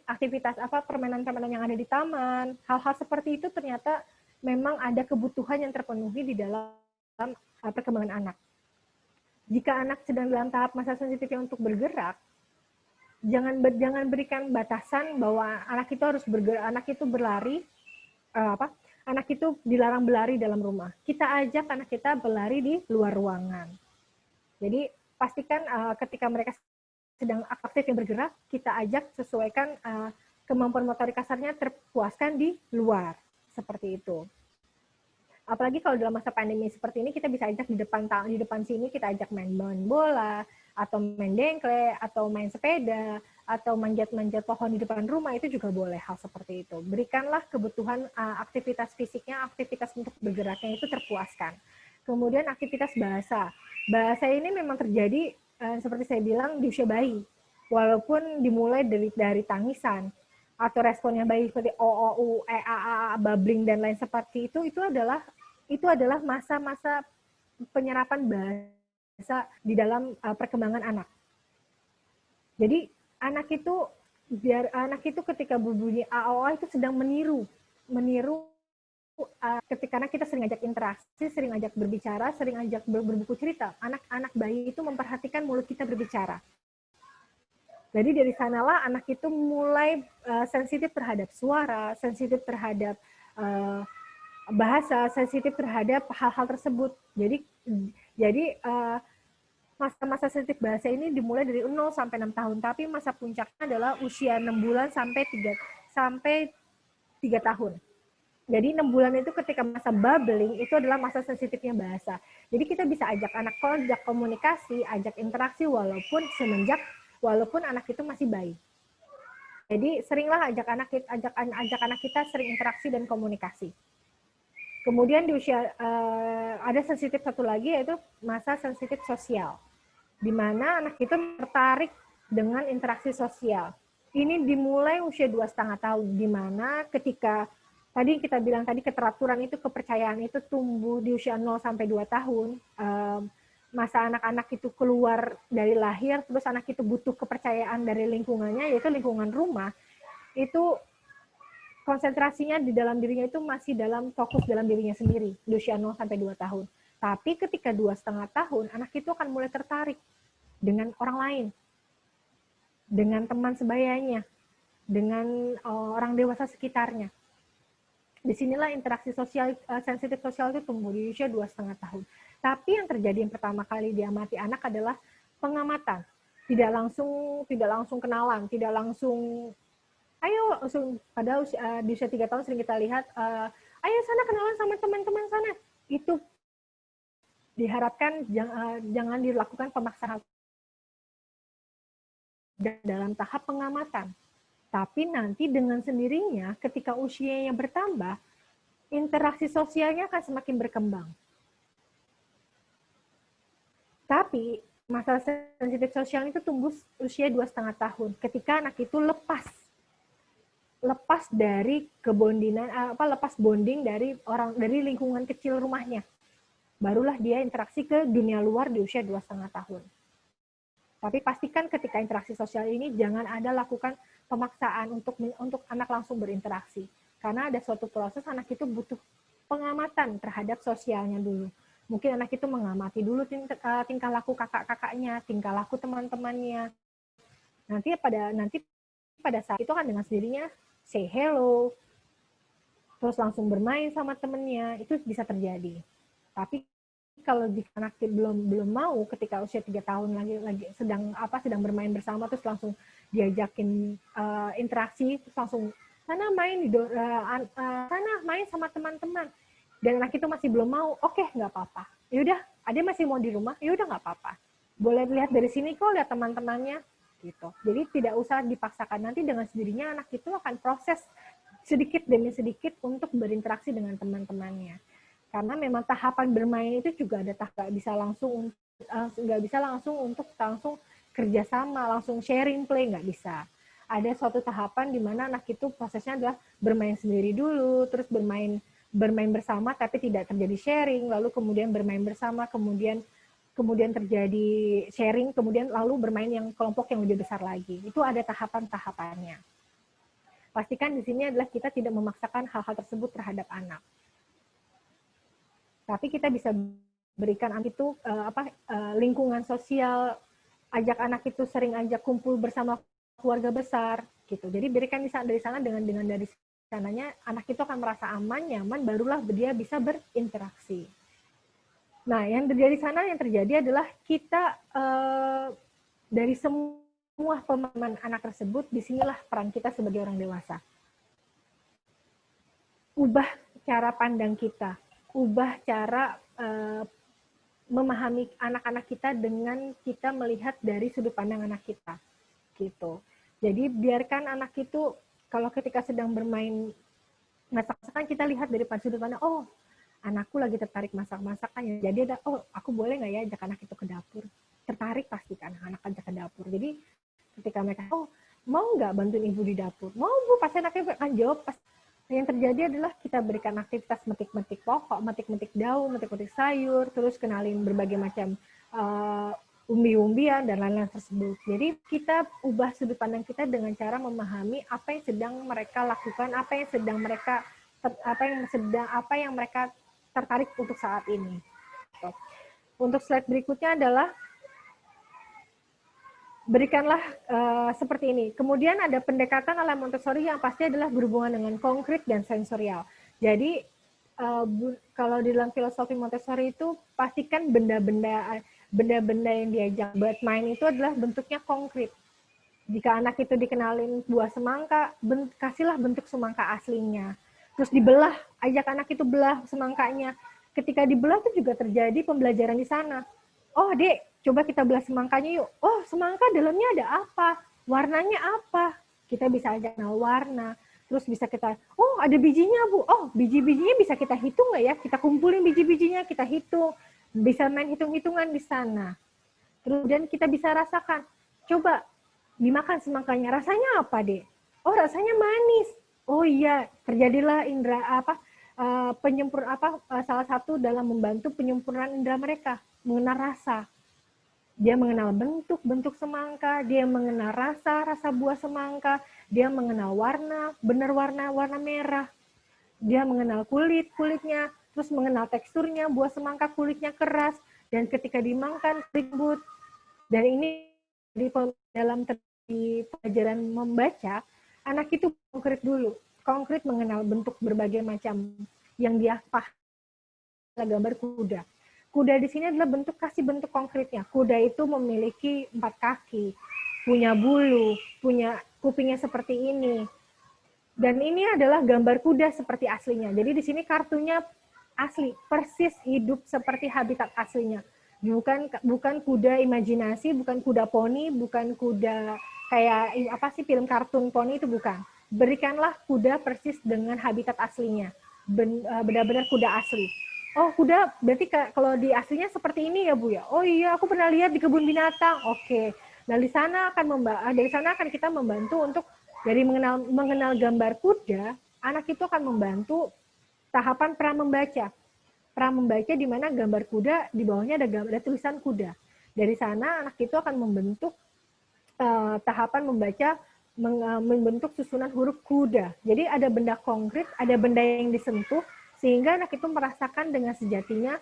Speaker 4: aktivitas permainan-permainan yang ada di taman. Hal-hal seperti itu ternyata memang ada kebutuhan yang terpenuhi di dalam perkembangan anak. Jika anak sedang dalam tahap masa sensitifnya untuk bergerak, jangan berikan batasan bahwa anak itu harus bergerak, anak itu berlari, anak itu dilarang berlari dalam rumah. Kita ajak anak kita berlari di luar ruangan. Jadi pastikan ketika mereka sedang aktif yang bergerak, kita ajak sesuaikan kemampuan motorik kasarnya terpuaskan di luar, seperti itu. Apalagi kalau dalam masa pandemi seperti ini, kita bisa ajak di depan sini, kita ajak main bola, atau main dengkle, atau main sepeda, atau manjat-manjat pohon di depan rumah, itu juga boleh hal seperti itu. Berikanlah kebutuhan aktivitas fisiknya, aktivitas untuk bergeraknya itu terpuaskan. Kemudian aktivitas bahasa. Bahasa ini memang terjadi, seperti saya bilang, di usia bayi. Walaupun dimulai dari tangisan, atau responnya bayi seperti o, u, e, a, babbling, dan lain seperti itu adalah masa-masa penyerapan bahasa di dalam perkembangan anak. Jadi anak itu biar anak itu ketika berbunyi AOA itu sedang meniru ketika anak kita sering ajak interaksi, sering ajak berbicara, sering ajak berbuku cerita. Anak-anak bayi itu memperhatikan mulut kita berbicara. Jadi dari sanalah anak itu mulai sensitif terhadap suara, sensitif terhadap bahasa, sensitif terhadap hal-hal tersebut. Jadi masa-masa sensitif bahasa ini dimulai dari 0 sampai 6 tahun, tapi masa puncaknya adalah usia 6 bulan sampai 3 tahun. Jadi 6 bulan itu ketika masa babbling itu adalah masa sensitifnya bahasa. Jadi kita bisa ajak anak komunikasi, ajak interaksi walaupun anak itu masih bayi. Jadi seringlah ajak anak kita sering interaksi dan komunikasi. Kemudian di usia ada sensitif satu lagi yaitu masa sensitif sosial, di mana anak itu tertarik dengan interaksi sosial. Ini dimulai usia 2,5 tahun, di mana ketika tadi kita bilang tadi keteraturan itu, kepercayaan itu tumbuh di usia 0 sampai 2 tahun. Masa anak-anak itu keluar dari lahir, terus anak itu butuh kepercayaan dari lingkungannya, yaitu lingkungan rumah. Itu konsentrasinya di dalam dirinya itu masih fokus dalam dirinya sendiri, di usia 0 sampai 2 tahun. Tapi ketika 2,5 tahun, anak itu akan mulai tertarik dengan orang lain, dengan teman sebayanya, dengan orang dewasa sekitarnya. Disinilah interaksi sosial, sensitif sosial itu tumbuh di usia 2,5 tahun. Tapi yang terjadi yang pertama kali diamati anak adalah pengamatan. Tidak langsung kenalan, tidak langsung ayo pada di usia 3 tahun sering kita lihat, ayo sana kenalan sama teman-teman sana. Itu diharapkan jangan dilakukan pemaksaan dalam tahap pengamatan. Tapi nanti dengan sendirinya ketika usianya bertambah, interaksi sosialnya akan semakin berkembang. Tapi masalah sensitif sosial itu tumbuh usia 2,5 tahun. Ketika anak itu lepas dari lepas bonding dari lingkungan kecil rumahnya, barulah dia interaksi ke dunia luar di usia 2,5 tahun. Tapi pastikan ketika interaksi sosial ini jangan ada lakukan pemaksaan untuk anak langsung berinteraksi, karena ada suatu proses anak itu butuh pengamatan terhadap sosialnya dulu. Mungkin anak itu mengamati dulu tingkah laku kakak-kakaknya, tingkah laku teman-temannya. Nanti pada saat itu kan dengan sendirinya say hello, terus langsung bermain sama temennya, itu bisa terjadi. Tapi kalau jika anak belum mau ketika usia 3 tahun lagi sedang bermain bersama, terus langsung diajakin interaksi, terus langsung sana main sama teman-teman, dan anak itu masih belum mau, oke, nggak apa-apa. Yaudah, Ade masih mau di rumah, yaudah nggak apa-apa. Boleh lihat dari sini kok, lihat teman-temannya, gitu. Jadi tidak usah dipaksakan, nanti dengan sendirinya anak itu akan proses sedikit demi sedikit untuk berinteraksi dengan teman-temannya. Karena memang tahapan bermain itu juga ada nggak bisa langsung untuk kerjasama, langsung sharing play, nggak bisa. Ada suatu tahapan di mana anak itu prosesnya adalah bermain sendiri dulu, terus bermain bersama tapi tidak terjadi sharing, lalu kemudian bermain bersama, kemudian terjadi sharing, kemudian lalu bermain yang kelompok yang lebih besar lagi. Itu ada tahapan-tahapannya. Pastikan di sini adalah kita tidak memaksakan hal-hal tersebut terhadap anak. Tapi kita bisa berikan anak itu lingkungan sosial, ajak anak itu sering ajak kumpul bersama keluarga besar, gitu. Jadi berikan dari sana dengan dari sananya anak itu akan merasa aman, nyaman, barulah dia bisa berinteraksi. Nah, yang terjadi adalah kita dari semua pemahaman anak tersebut, disinilah peran kita sebagai orang dewasa. Ubah cara pandang kita, ubah cara memahami anak-anak kita dengan kita melihat dari sudut pandang anak kita, gitu. Jadi biarkan anak itu kalau ketika sedang bermain masak-masakan, kita lihat dari sudut pandang, oh anakku lagi tertarik masak-masakan, jadi ada, oh aku boleh nggak ya ajak anak itu ke dapur? Tertarik pasti kan anak-anak ajak ke dapur. Jadi ketika mereka, oh mau nggak bantuin ibu di dapur? Mau bu, pasti anaknya akan jawab. Yang terjadi adalah kita berikan aktivitas metik-metik pokok, metik-metik daun, metik-metik sayur, terus kenalin berbagai macam umbi-umbian, dan lain-lain tersebut. Jadi kita ubah sudut pandang kita dengan cara memahami apa yang sedang mereka lakukan, apa yang mereka tertarik untuk saat ini. Untuk slide berikutnya adalah berikanlah seperti ini. Kemudian ada pendekatan ala Montessori yang pasti adalah berhubungan dengan konkret dan sensorial. Jadi kalau di dalam filosofi Montessori itu pastikan benda-benda yang diajak buat main itu adalah bentuknya konkret. Jika anak itu dikenalin buah semangka, kasihlah bentuk semangka aslinya. Terus dibelah, ajak anak itu belah semangkanya. Ketika dibelah itu juga terjadi pembelajaran di sana. Oh, Dek, coba kita belah semangkanya yuk. Oh, semangka dalamnya ada apa? Warnanya apa? Kita bisa ajak kenal warna. Terus bisa kita, oh ada bijinya Bu. Oh, biji-bijinya bisa kita hitung nggak ya? Kita kumpulin biji-bijinya, kita hitung. Bisa main hitung-hitungan di sana. Kemudian kita bisa rasakan. Coba dimakan semangkanya. Rasanya apa, Dek? Oh, rasanya manis. Oh iya, terjadilah salah satu dalam membantu penyempurnaan indera mereka, mengenal rasa. Dia mengenal bentuk semangka, dia mengenal rasa buah semangka, dia mengenal warna, warna merah. Dia mengenal kulitnya, terus mengenal teksturnya, buah semangka kulitnya keras, dan ketika dimakan lembut. Dan ini di pelajaran membaca, anak itu konkret mengenal bentuk berbagai macam yang dia paham. Gambar kuda. Kuda di sini adalah kasih bentuk konkretnya. Kuda itu memiliki 4 kaki, punya bulu, punya kupingnya seperti ini. Dan ini adalah gambar kuda seperti aslinya. Jadi di sini kartunya asli, persis hidup seperti habitat aslinya. Bukan kuda imajinasi, bukan kuda poni, bukan kuda kayak film kartun poni, itu bukan. Berikanlah kuda persis dengan habitat aslinya. Benar-benar kuda asli. Oh, kuda berarti kalau di aslinya seperti ini ya Bu ya? Oh iya, aku pernah lihat di kebun binatang. Oke. Nah, dari sana akan kita membantu untuk dari mengenal gambar kuda, anak itu akan membantu tahapan pra membaca. Pra membaca di mana gambar kuda, di bawahnya ada tulisan kuda. Dari sana anak itu akan membentuk tahapan membaca, membentuk susunan huruf kuda. Jadi ada benda konkret, ada benda yang disentuh, sehingga anak itu merasakan dengan sejatinya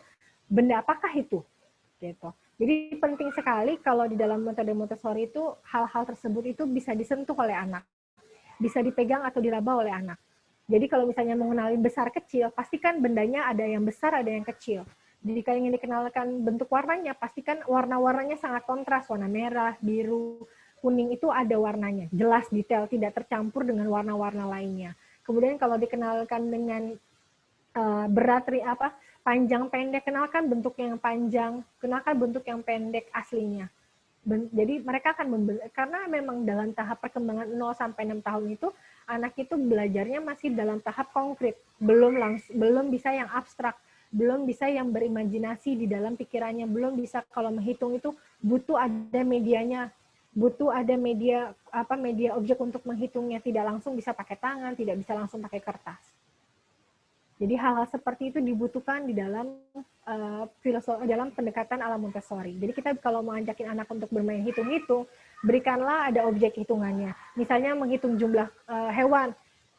Speaker 4: benda apakah itu. Gitu. Jadi penting sekali kalau di dalam metode Montessori itu hal-hal tersebut itu bisa disentuh oleh anak, bisa dipegang atau diraba oleh anak. Jadi kalau misalnya mengenali besar kecil, pastikan bendanya ada yang besar, ada yang kecil. Jika ingin dikenalkan bentuk warnanya, pastikan warna-warnanya sangat kontras, warna merah, biru, kuning itu ada warnanya, jelas detail, tidak tercampur dengan warna-warna lainnya. Kemudian kalau dikenalkan dengan panjang pendek, kenalkan bentuk yang panjang, kenalkan bentuk yang pendek aslinya. Jadi mereka akan karena memang dalam tahap perkembangan 0 sampai 6 tahun itu anak itu belajarnya masih dalam tahap konkret, belum bisa yang abstrak, belum bisa yang berimajinasi di dalam pikirannya, belum bisa kalau menghitung itu butuh ada medianya, butuh ada media objek untuk menghitungnya, tidak langsung bisa pakai tangan, tidak bisa langsung pakai kertas. Jadi hal-hal seperti itu dibutuhkan di dalam dalam pendekatan ala Montessori. Jadi kita kalau mau ajakin anak untuk bermain hitung-hitung, berikanlah ada objek hitungannya. Misalnya menghitung jumlah hewan.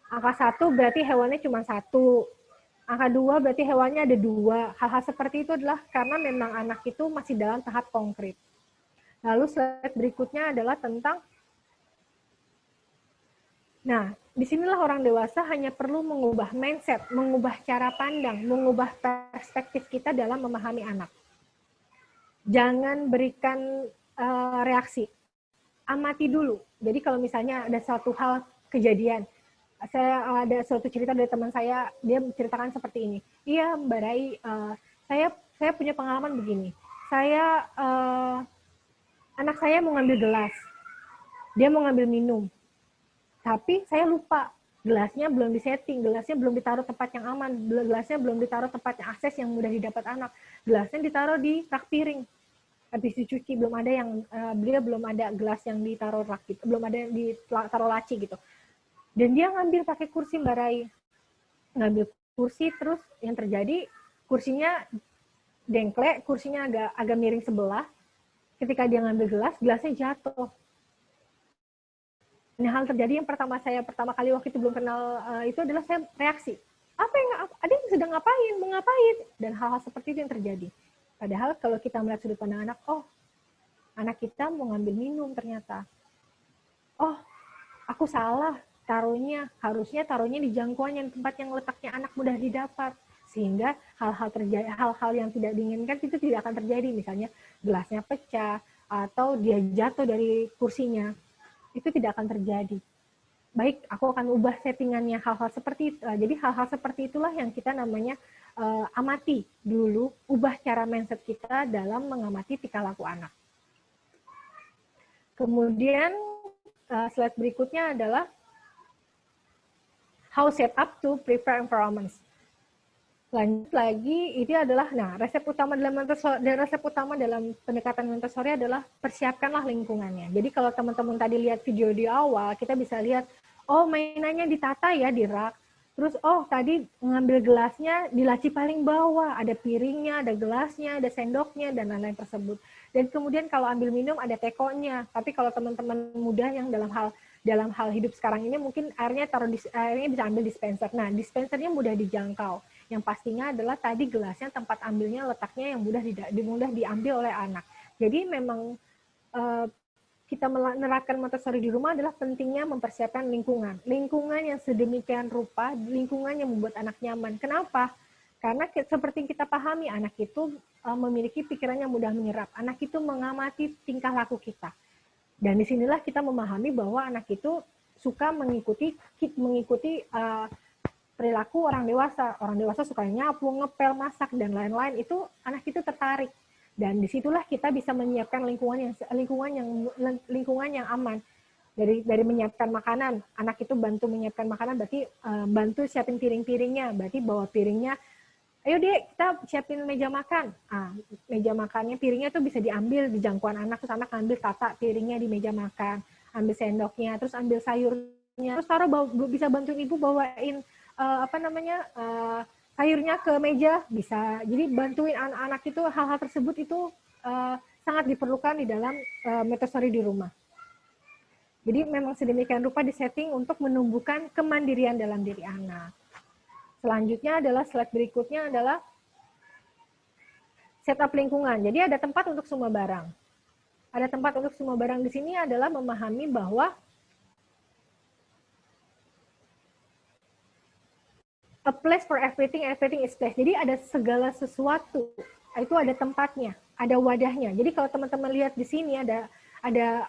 Speaker 4: Angka 1 berarti hewannya cuma 1. Angka 2 berarti hewannya ada 2. Hal-hal seperti itu adalah karena memang anak itu masih dalam tahap konkret. Lalu slide berikutnya adalah tentang, nah, disinilah orang dewasa hanya perlu mengubah mindset, mengubah cara pandang, mengubah perspektif kita dalam memahami anak. Jangan berikan reaksi, amati dulu. Jadi kalau misalnya ada suatu hal kejadian, ada suatu cerita dari teman saya, dia menceritakan seperti ini. Iya, Mbak Rai, saya punya pengalaman begini. Anak saya mau ngambil gelas, dia mau ngambil minum. Tapi saya lupa, gelasnya belum disetting, gelasnya belum ditaruh tempat yang aman, gelasnya belum ditaruh tempat yang akses yang mudah didapat anak. Gelasnya ditaruh di rak piring, habis dicuci, belum ada gelas yang ditaruh rak gitu, belum ada yang ditaruh laci gitu. Dan dia ngambil pakai kursi Mbak Rai, ngambil kursi, terus yang terjadi kursinya dengklek, kursinya agak miring sebelah, ketika dia ngambil gelas, gelasnya jatuh. Nah, hal terjadi yang pertama kali waktu itu belum kenal itu adalah saya reaksi. Ada yang sedang ngapain, mau ngapain? Dan hal-hal seperti itu yang terjadi. Padahal kalau kita melihat sudut pandang anak, oh, anak kita mau ngambil minum ternyata. Oh, aku salah taruhnya, harusnya taruhnya di jangkauan yang tempat yang letaknya anak mudah didapat. Sehingga hal-hal yang tidak diinginkan itu tidak akan terjadi. Misalnya gelasnya pecah, atau dia jatuh dari kursinya. Itu tidak akan terjadi. Baik, aku akan ubah settingannya hal-hal seperti itu. Jadi hal-hal seperti itulah yang kita namanya amati dulu, ubah cara mindset kita dalam mengamati tingkah laku anak. Kemudian slide berikutnya adalah how set up to prepare environments. Lanjut lagi, ini adalah resep utama dalam pendekatan Montessori adalah persiapkanlah lingkungannya. Jadi kalau teman-teman tadi lihat video di awal, kita bisa lihat, oh mainannya ditata ya di rak. Terus oh tadi ngambil gelasnya di laci paling bawah, ada piringnya, ada gelasnya, ada sendoknya dan lain-lain tersebut. Dan kemudian kalau ambil minum ada tekonya. Tapi kalau teman-teman muda yang dalam hal hidup sekarang ini mungkin airnya bisa ambil dispenser. Nah, dispensernya mudah dijangkau. Yang pastinya adalah tadi gelasnya tempat ambilnya letaknya yang mudah diambil oleh anak. Jadi memang kita menerapkan Montessori di rumah adalah pentingnya mempersiapkan lingkungan. Lingkungan yang sedemikian rupa, lingkungan yang membuat anak nyaman. Kenapa? Karena seperti yang kita pahami, anak itu memiliki pikiran yang mudah menyerap. Anak itu mengamati tingkah laku kita. Dan disinilah kita memahami bahwa anak itu suka mengikuti perilaku orang dewasa. Orang dewasa suka nyapu, ngepel, masak, dan lain-lain. Itu anak itu tertarik. Dan disitulah kita bisa menyiapkan lingkungan yang aman. Dari menyiapkan makanan, anak itu bantu menyiapkan makanan, berarti bantu siapin piring-piringnya, berarti bawa piringnya. Ayo dek, kita siapin meja makan. Meja makannya, piringnya tuh bisa diambil di jangkauan anak, terus anak ambil tata piringnya di meja makan, ambil sendoknya, terus ambil sayurnya, terus bisa bantuin ibu bawain sayurnya ke meja, bisa. Jadi bantuin anak-anak itu, hal-hal tersebut itu sangat diperlukan di dalam Montessori di rumah. Jadi memang sedemikian rupa disetting untuk menumbuhkan kemandirian dalam diri anak. Selanjutnya adalah slide berikutnya adalah setup lingkungan. Jadi ada tempat untuk semua barang. Ada tempat untuk semua barang di sini adalah memahami bahwa a place for everything, everything is place. Jadi ada segala sesuatu, itu ada tempatnya, ada wadahnya. Jadi kalau teman-teman lihat di sini ada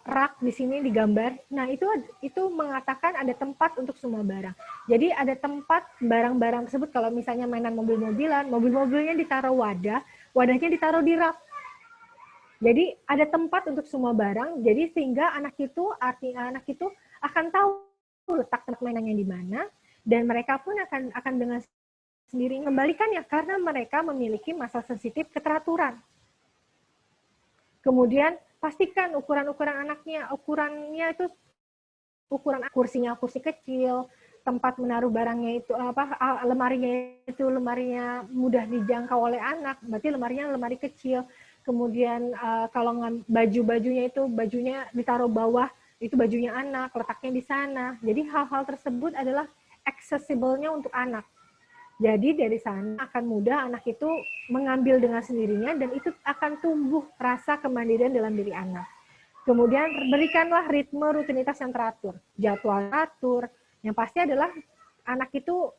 Speaker 4: rak di sini digambar. Nah, itu mengatakan ada tempat untuk semua barang. Jadi ada tempat barang-barang tersebut, kalau misalnya mainan mobil-mobilan, mobil-mobilnya ditaruh wadahnya ditaruh di rak. Jadi ada tempat untuk semua barang. Jadi sehingga anak itu akan tahu letak tempat mainannya di mana, dan mereka pun akan dengan sendiri mengembalikannya karena mereka memiliki masa sensitif keteraturan. Kemudian pastikan ukuran-ukuran anaknya, ukurannya itu ukuran kursinya kursi kecil, tempat menaruh barangnya itu lemarinya mudah dijangkau oleh anak, berarti lemarinya lemari kecil. Kemudian kalau bajunya ditaruh bawah, itu bajunya anak, letaknya di sana. Jadi hal-hal tersebut adalah accessible-nya untuk anak. Jadi dari sana akan mudah anak itu mengambil dengan sendirinya dan itu akan tumbuh rasa kemandirian dalam diri anak. Kemudian berikanlah ritme rutinitas yang teratur, jadwal teratur. Yang pasti adalah anak itu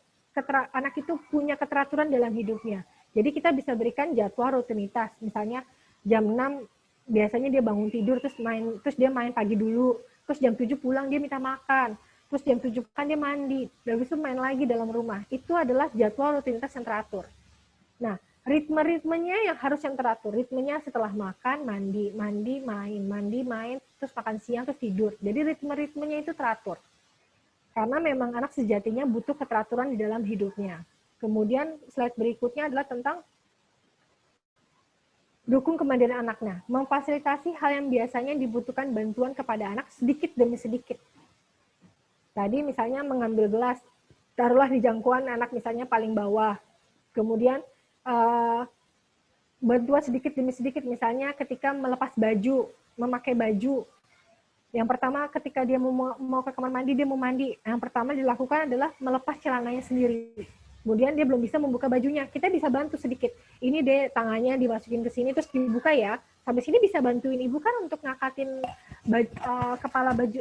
Speaker 4: punya keteraturan dalam hidupnya. Jadi kita bisa berikan jadwal rutinitas. Misalnya jam 6 biasanya dia bangun tidur terus dia main pagi dulu. Terus jam 7 pulang dia minta makan. Terus jam 7 kan dia mandi, habis itu main lagi dalam rumah. Itu adalah jadwal rutinitas yang teratur. Nah, ritmenya yang harus yang teratur. Ritmenya setelah makan, mandi, main, terus makan siang, terus tidur. Jadi ritmenya itu teratur. Karena memang anak sejatinya butuh keteraturan di dalam hidupnya. Kemudian slide berikutnya adalah tentang dukung kemandirian anaknya. Memfasilitasi hal yang biasanya dibutuhkan bantuan kepada anak sedikit demi sedikit. Tadi misalnya mengambil gelas, taruhlah di jangkauan anak misalnya paling bawah. Kemudian bantuan sedikit demi sedikit, misalnya ketika melepas baju, memakai baju. Yang pertama ketika dia mau ke kamar mandi, dia mau mandi. Yang pertama dilakukan adalah melepas celananya sendiri. Kemudian dia belum bisa membuka bajunya. Kita bisa bantu sedikit. Ini deh tangannya dimasukin ke sini terus dibuka ya. Sampai sini bisa bantuin ibu kan untuk ngangkatin kepala baju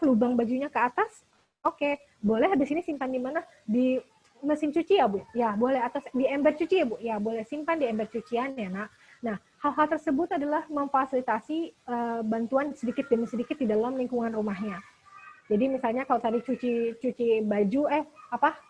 Speaker 4: lubang bajunya ke atas. Oke, boleh habis ini simpan di mana? Di mesin cuci ya Bu? Ya, boleh. Atau di ember cuci ya Bu? Ya, boleh. Simpan di ember cucian ya Nak. Nah, hal-hal tersebut adalah memfasilitasi bantuan sedikit demi sedikit di dalam lingkungan rumahnya. Jadi misalnya kalau tadi cuci baju,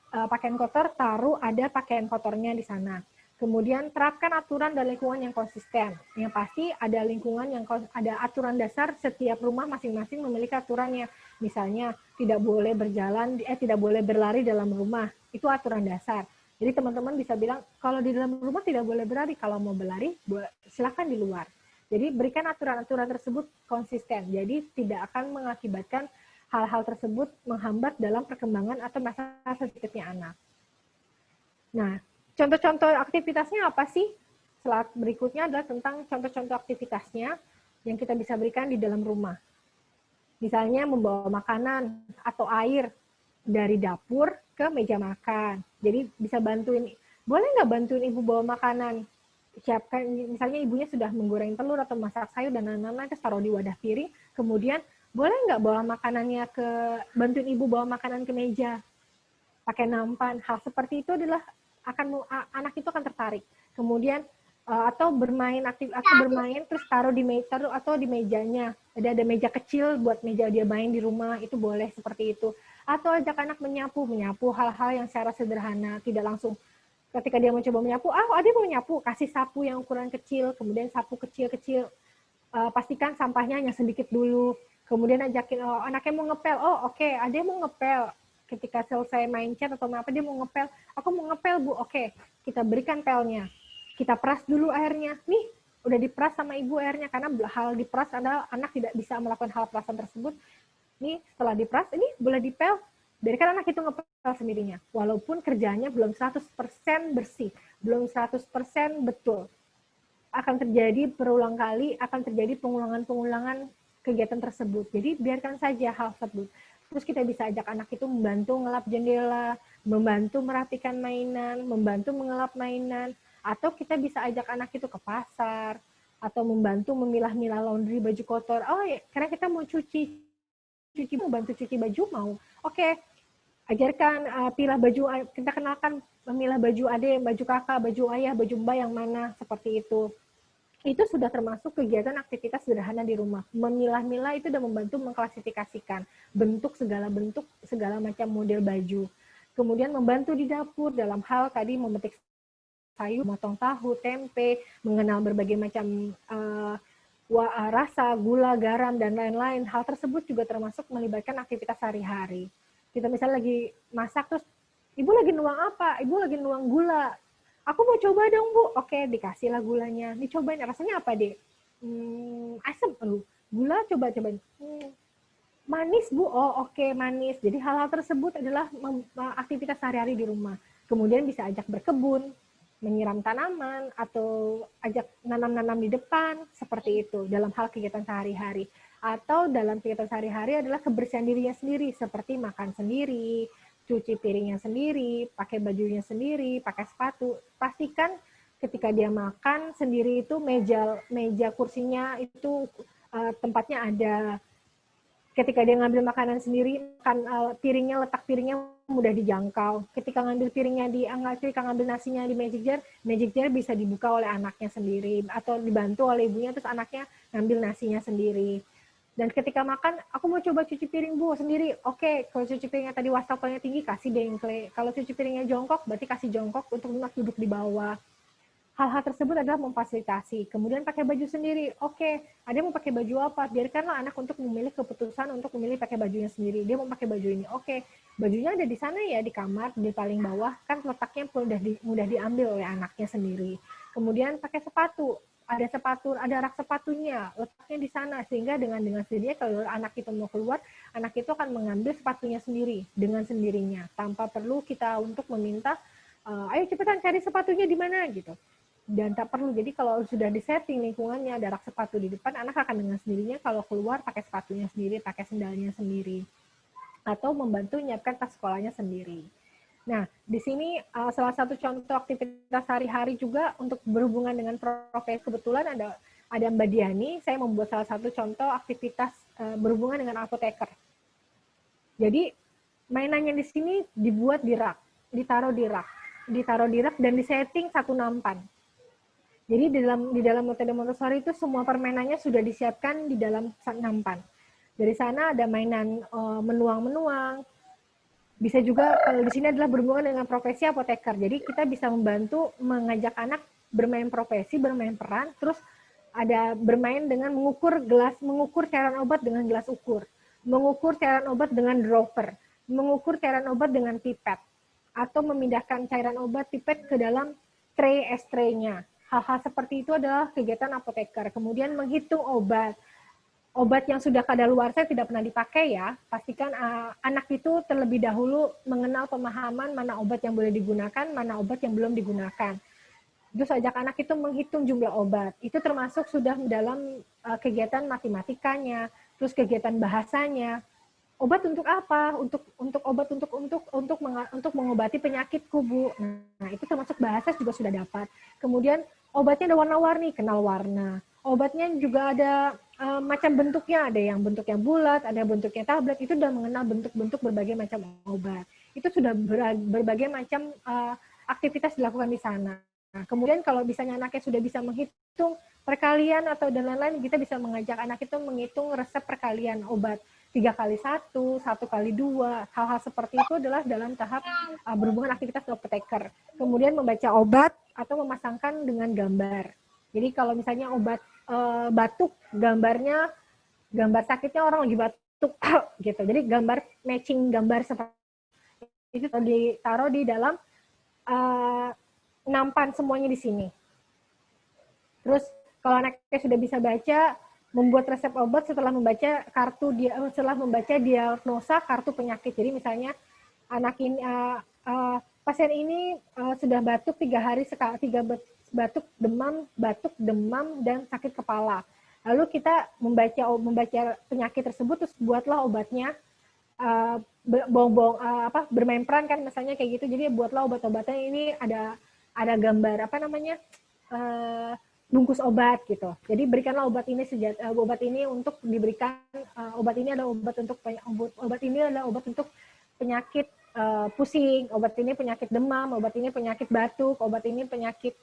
Speaker 4: pakaian kotor, taruh ada pakaian kotornya di sana. Kemudian terapkan aturan dan lingkungan yang konsisten. Yang pasti ada lingkungan yang ada aturan dasar, setiap rumah masing-masing memiliki aturannya. Misalnya tidak boleh tidak boleh berlari dalam rumah. Itu aturan dasar. Jadi teman-teman bisa bilang kalau di dalam rumah tidak boleh berlari, kalau mau berlari silakan di luar. Jadi berikan aturan-aturan tersebut konsisten. Jadi tidak akan mengakibatkan hal-hal tersebut menghambat dalam perkembangan atau masa sensitifnya anak. Nah, contoh-contoh aktivitasnya apa sih? Slide berikutnya adalah tentang contoh-contoh aktivitasnya yang kita bisa berikan di dalam rumah. Misalnya membawa makanan atau air dari dapur ke meja makan. Jadi bisa bantuin, boleh nggak bantuin ibu bawa makanan? Siapkan, misalnya ibunya sudah menggoreng telur atau masak sayur dan lain-lain, terus taruh di wadah piring, kemudian boleh nggak bawa makanannya bantuin ibu bawa makanan ke meja, pakai nampan. Hal seperti itu adalah anak itu akan tertarik. Kemudian atau bermain terus taruh di mejanya. Ada meja kecil buat meja dia main di rumah, itu boleh seperti itu. Atau ajak anak menyapu hal-hal yang secara sederhana, tidak langsung ketika dia mencoba menyapu, dia mau menyapu, kasih sapu yang ukuran kecil, kemudian sapu kecil-kecil, pastikan sampahnya hanya sedikit dulu. Kemudian ajakin, anaknya mau ngepel, oke, ada mau ngepel. Ketika selesai main cat atau apa, dia mau ngepel, aku mau ngepel Bu, oke, kita berikan pelnya. Kita peras dulu airnya, nih udah diperas sama ibu airnya, karena hal diperas adalah anak tidak bisa melakukan hal perasan tersebut. Nih setelah diperas, ini boleh dipel, biarkan anak itu ngepel sendirinya. Walaupun kerjanya belum 100% bersih, belum 100% betul. Akan terjadi berulang kali, akan terjadi pengulangan-pengulangan kegiatan tersebut. Jadi biarkan saja hal tersebut. Terus kita bisa ajak anak itu membantu ngelap jendela, membantu merapikan mainan, membantu mengelap mainan, atau kita bisa ajak anak itu ke pasar, atau membantu memilah-milah laundry baju kotor. Ya, karena kita mau mau bantu cuci baju mau. Oke, ajarkan pilah baju, kita kenalkan memilah baju adik, baju kakak, baju ayah, baju mbak yang mana, seperti itu. Itu sudah termasuk kegiatan aktivitas sederhana di rumah. Memilah-milah itu sudah membantu mengklasifikasikan bentuk, segala macam model baju. Kemudian membantu di dapur dalam hal tadi memetik sayur, memotong tahu, tempe, mengenal berbagai macam rasa, gula, garam, dan lain-lain. Hal tersebut juga termasuk melibatkan aktivitas sehari-hari. Kita misalnya lagi masak, terus ibu lagi nuang apa? Ibu lagi nuang gula. Aku mau coba dong Bu. Oke, dikasihlah gulanya. Dicobain, rasanya apa deh? Asam. Gula coba-cobain. Manis Bu. Oke, manis. Jadi hal-hal tersebut adalah aktivitas sehari-hari di rumah. Kemudian bisa ajak berkebun, menyiram tanaman, atau ajak nanam-nanam di depan, seperti itu, dalam hal kegiatan sehari-hari. Atau dalam kegiatan sehari-hari adalah kebersihan dirinya sendiri, seperti makan sendiri, cuci piringnya sendiri, pakai bajunya sendiri, pakai sepatu. Pastikan ketika dia makan sendiri itu meja kursinya itu tempatnya ada. Ketika dia ngambil makanan sendiri, letak piringnya mudah dijangkau. Ketika ngambil ngambil nasinya di magic jar bisa dibuka oleh anaknya sendiri atau dibantu oleh ibunya, terus anaknya ngambil nasinya sendiri. Dan ketika makan, aku mau coba cuci piring Bu sendiri. Oke, kalau cuci piringnya tadi wastafelnya tinggi, kasih dengkle. Kalau cuci piringnya jongkok, berarti kasih jongkok untuk anak duduk di bawah. Hal-hal tersebut adalah memfasilitasi. Kemudian pakai baju sendiri. Oke, ada mau pakai baju apa? Biarkanlah anak untuk memilih keputusan untuk memilih pakai bajunya sendiri. Dia mau pakai baju ini. Oke, bajunya ada di sana ya, di kamar, di paling bawah. Kan letaknya mudah diambil oleh anaknya sendiri. Kemudian pakai sepatu. Ada rak sepatunya, letaknya di sana, sehingga dengan sendirinya kalau anak itu mau keluar, anak itu akan mengambil sepatunya sendiri dengan sendirinya, tanpa perlu kita untuk meminta, ayo cepetan cari sepatunya di mana gitu. dan tak perlu. Jadi kalau sudah disetting lingkungannya, ada rak sepatu di depan, anak akan dengan sendirinya kalau keluar pakai sepatunya sendiri, pakai sendalnya sendiri, atau membantu menyiapkan tas sekolahnya sendiri. Nah, di sini salah satu contoh aktivitas sehari-hari juga untuk berhubungan dengan profesi, kebetulan ada Mbak Diani, saya membuat salah satu contoh aktivitas berhubungan dengan apoteker. Jadi mainannya di sini dibuat di rak, ditaruh di rak dan disetting satu nampan. Jadi di dalam metode Montessori itu semua permainannya sudah disiapkan di dalam nampan. Dari sana ada mainan menuang-menuang. Bisa juga kalau di sini adalah berhubungan dengan profesi apoteker. Jadi kita bisa membantu mengajak anak bermain profesi, bermain peran, terus ada bermain dengan mengukur cairan obat dengan gelas ukur, mengukur cairan obat dengan dropper, mengukur cairan obat dengan pipet, atau memindahkan cairan obat pipet ke dalam tray ashtray-nya. Hal-hal seperti itu adalah kegiatan apoteker. Kemudian menghitung obat yang sudah kadaluarsa tidak pernah dipakai ya. Pastikan anak itu terlebih dahulu mengenal pemahaman mana obat yang boleh digunakan, mana obat yang belum digunakan. Terus ajak anak itu menghitung jumlah obat. Itu termasuk sudah dalam kegiatan matematikanya, terus kegiatan bahasanya. Obat untuk apa? Untuk obat untuk mengobati penyakitku, Bu. Nah, itu termasuk bahasa juga sudah dapat. Kemudian obatnya ada warna-warni, kenal warna. Obatnya juga ada macam bentuknya, ada yang bentuknya bulat, ada yang bentuknya tablet. Itu sudah mengenal bentuk-bentuk berbagai macam obat. Itu sudah berbagai macam aktivitas dilakukan di sana. Nah, kemudian kalau misalnya anaknya sudah bisa menghitung perkalian atau dan lain-lain, kita bisa mengajak anak itu menghitung resep perkalian obat. 3x1, 1x2, hal-hal seperti itu adalah dalam tahap berhubungan aktivitas apoteker. Kemudian membaca obat atau memasangkan dengan gambar. Jadi kalau misalnya obat batuk, gambarnya, gambar sakitnya orang lagi batuk, gitu. Jadi gambar matching gambar seperti itu ditaruh di dalam nampan semuanya di sini. Terus kalau anaknya sudah bisa baca, membuat resep obat setelah membaca diagnosa kartu penyakit. Jadi misalnya anak ini pasien ini sudah batuk 3 hari sekali, batuk, demam dan sakit kepala. Lalu kita membaca penyakit tersebut, terus buatlah obatnya, bermain peran kan misalnya kayak gitu. Jadi buatlah obat-obatnya, ini ada gambar bungkus obat gitu. Jadi berikanlah obat ini untuk diberikan, obat ini adalah obat untuk penyakit pusing, obat ini penyakit demam, obat ini penyakit batuk, obat ini penyakit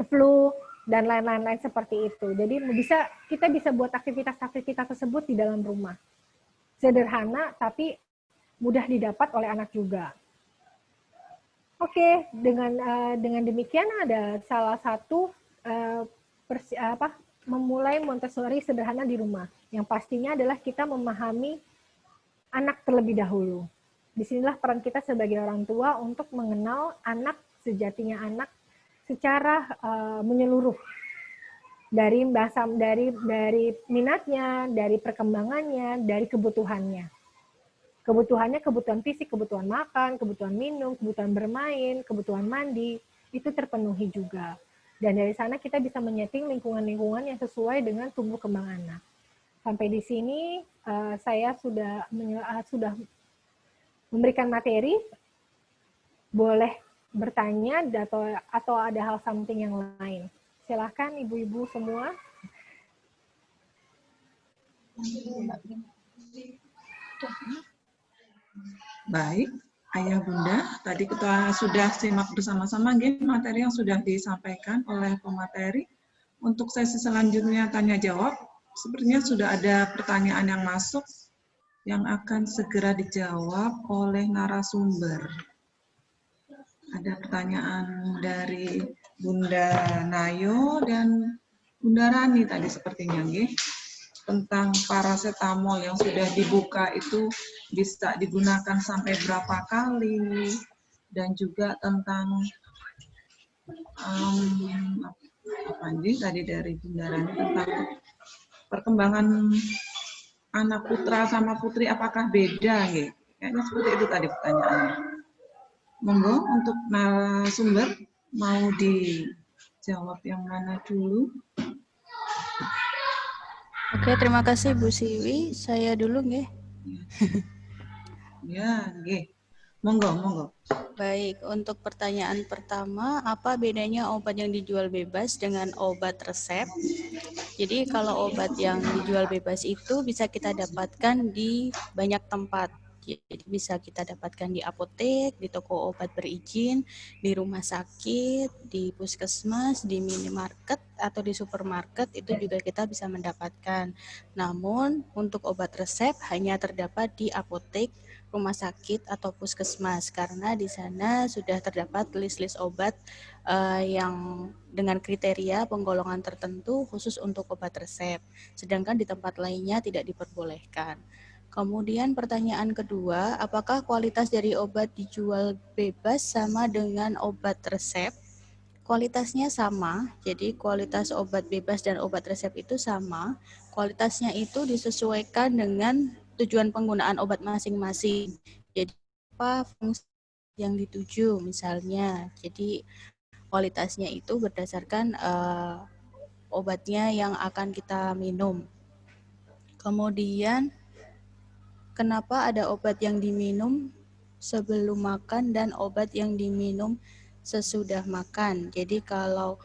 Speaker 4: flu dan lain-lain seperti itu. Jadi kita bisa buat aktivitas tersebut di dalam rumah. Sederhana tapi mudah didapat oleh anak juga. Oke, dengan demikian ada salah satu memulai Montessori sederhana di rumah. Yang pastinya adalah kita memahami anak terlebih dahulu. Disinilah peran kita sebagai orang tua untuk mengenal anak, sejatinya anak secara menyeluruh. Dari minatnya, dari perkembangannya, dari kebutuhannya. Kebutuhan fisik, kebutuhan makan, kebutuhan minum, kebutuhan bermain, kebutuhan mandi, itu terpenuhi juga. Dan dari sana kita bisa menyeting lingkungan-lingkungan yang sesuai dengan tumbuh kembang anak. Sampai di sini saya sudah memberikan materi. Boleh bertanya atau ada hal something yang lain. Silakan ibu-ibu semua.
Speaker 1: Baik, Ayah Bunda, tadi kita sudah simak bersama-sama materi yang sudah disampaikan oleh pemateri. Untuk sesi selanjutnya tanya jawab, sepertinya sudah ada pertanyaan yang masuk yang akan segera dijawab oleh narasumber. Ada pertanyaan dari Bunda Nayo dan Bunda Rani tadi sepertinya, tentang paracetamol yang sudah dibuka itu bisa digunakan sampai berapa kali, dan juga tentang tadi dari Bunda Rani tentang perkembangan anak putra sama putri apakah beda, kayaknya seperti itu tadi pertanyaannya. Monggo untuk narasumber mau dijawab yang mana dulu?
Speaker 3: Oke, terima kasih Bu Siwi. Saya dulu nggih.
Speaker 1: Ya, nggih. Monggo, monggo.
Speaker 3: Baik, untuk pertanyaan pertama, apa bedanya obat yang dijual bebas dengan obat resep? Jadi kalau obat yang dijual bebas itu bisa kita dapatkan di banyak tempat. Jadi bisa kita dapatkan di apotek, di toko obat berizin, di rumah sakit, di puskesmas, di minimarket atau di supermarket itu juga kita bisa mendapatkan. Namun untuk obat resep hanya terdapat di apotek, rumah sakit atau puskesmas karena di sana sudah terdapat list-list obat yang dengan kriteria penggolongan tertentu khusus untuk obat resep. Sedangkan di tempat lainnya tidak diperbolehkan. Kemudian pertanyaan kedua, apakah kualitas dari obat dijual bebas sama dengan obat resep? Kualitasnya sama, jadi kualitas obat bebas dan obat resep itu sama. Kualitasnya itu disesuaikan dengan tujuan penggunaan obat masing-masing. Jadi apa fungsi yang dituju misalnya. Jadi kualitasnya itu berdasarkan obatnya yang akan kita minum. Kemudian kenapa ada obat yang diminum sebelum makan dan obat yang diminum sesudah makan. Jadi kalau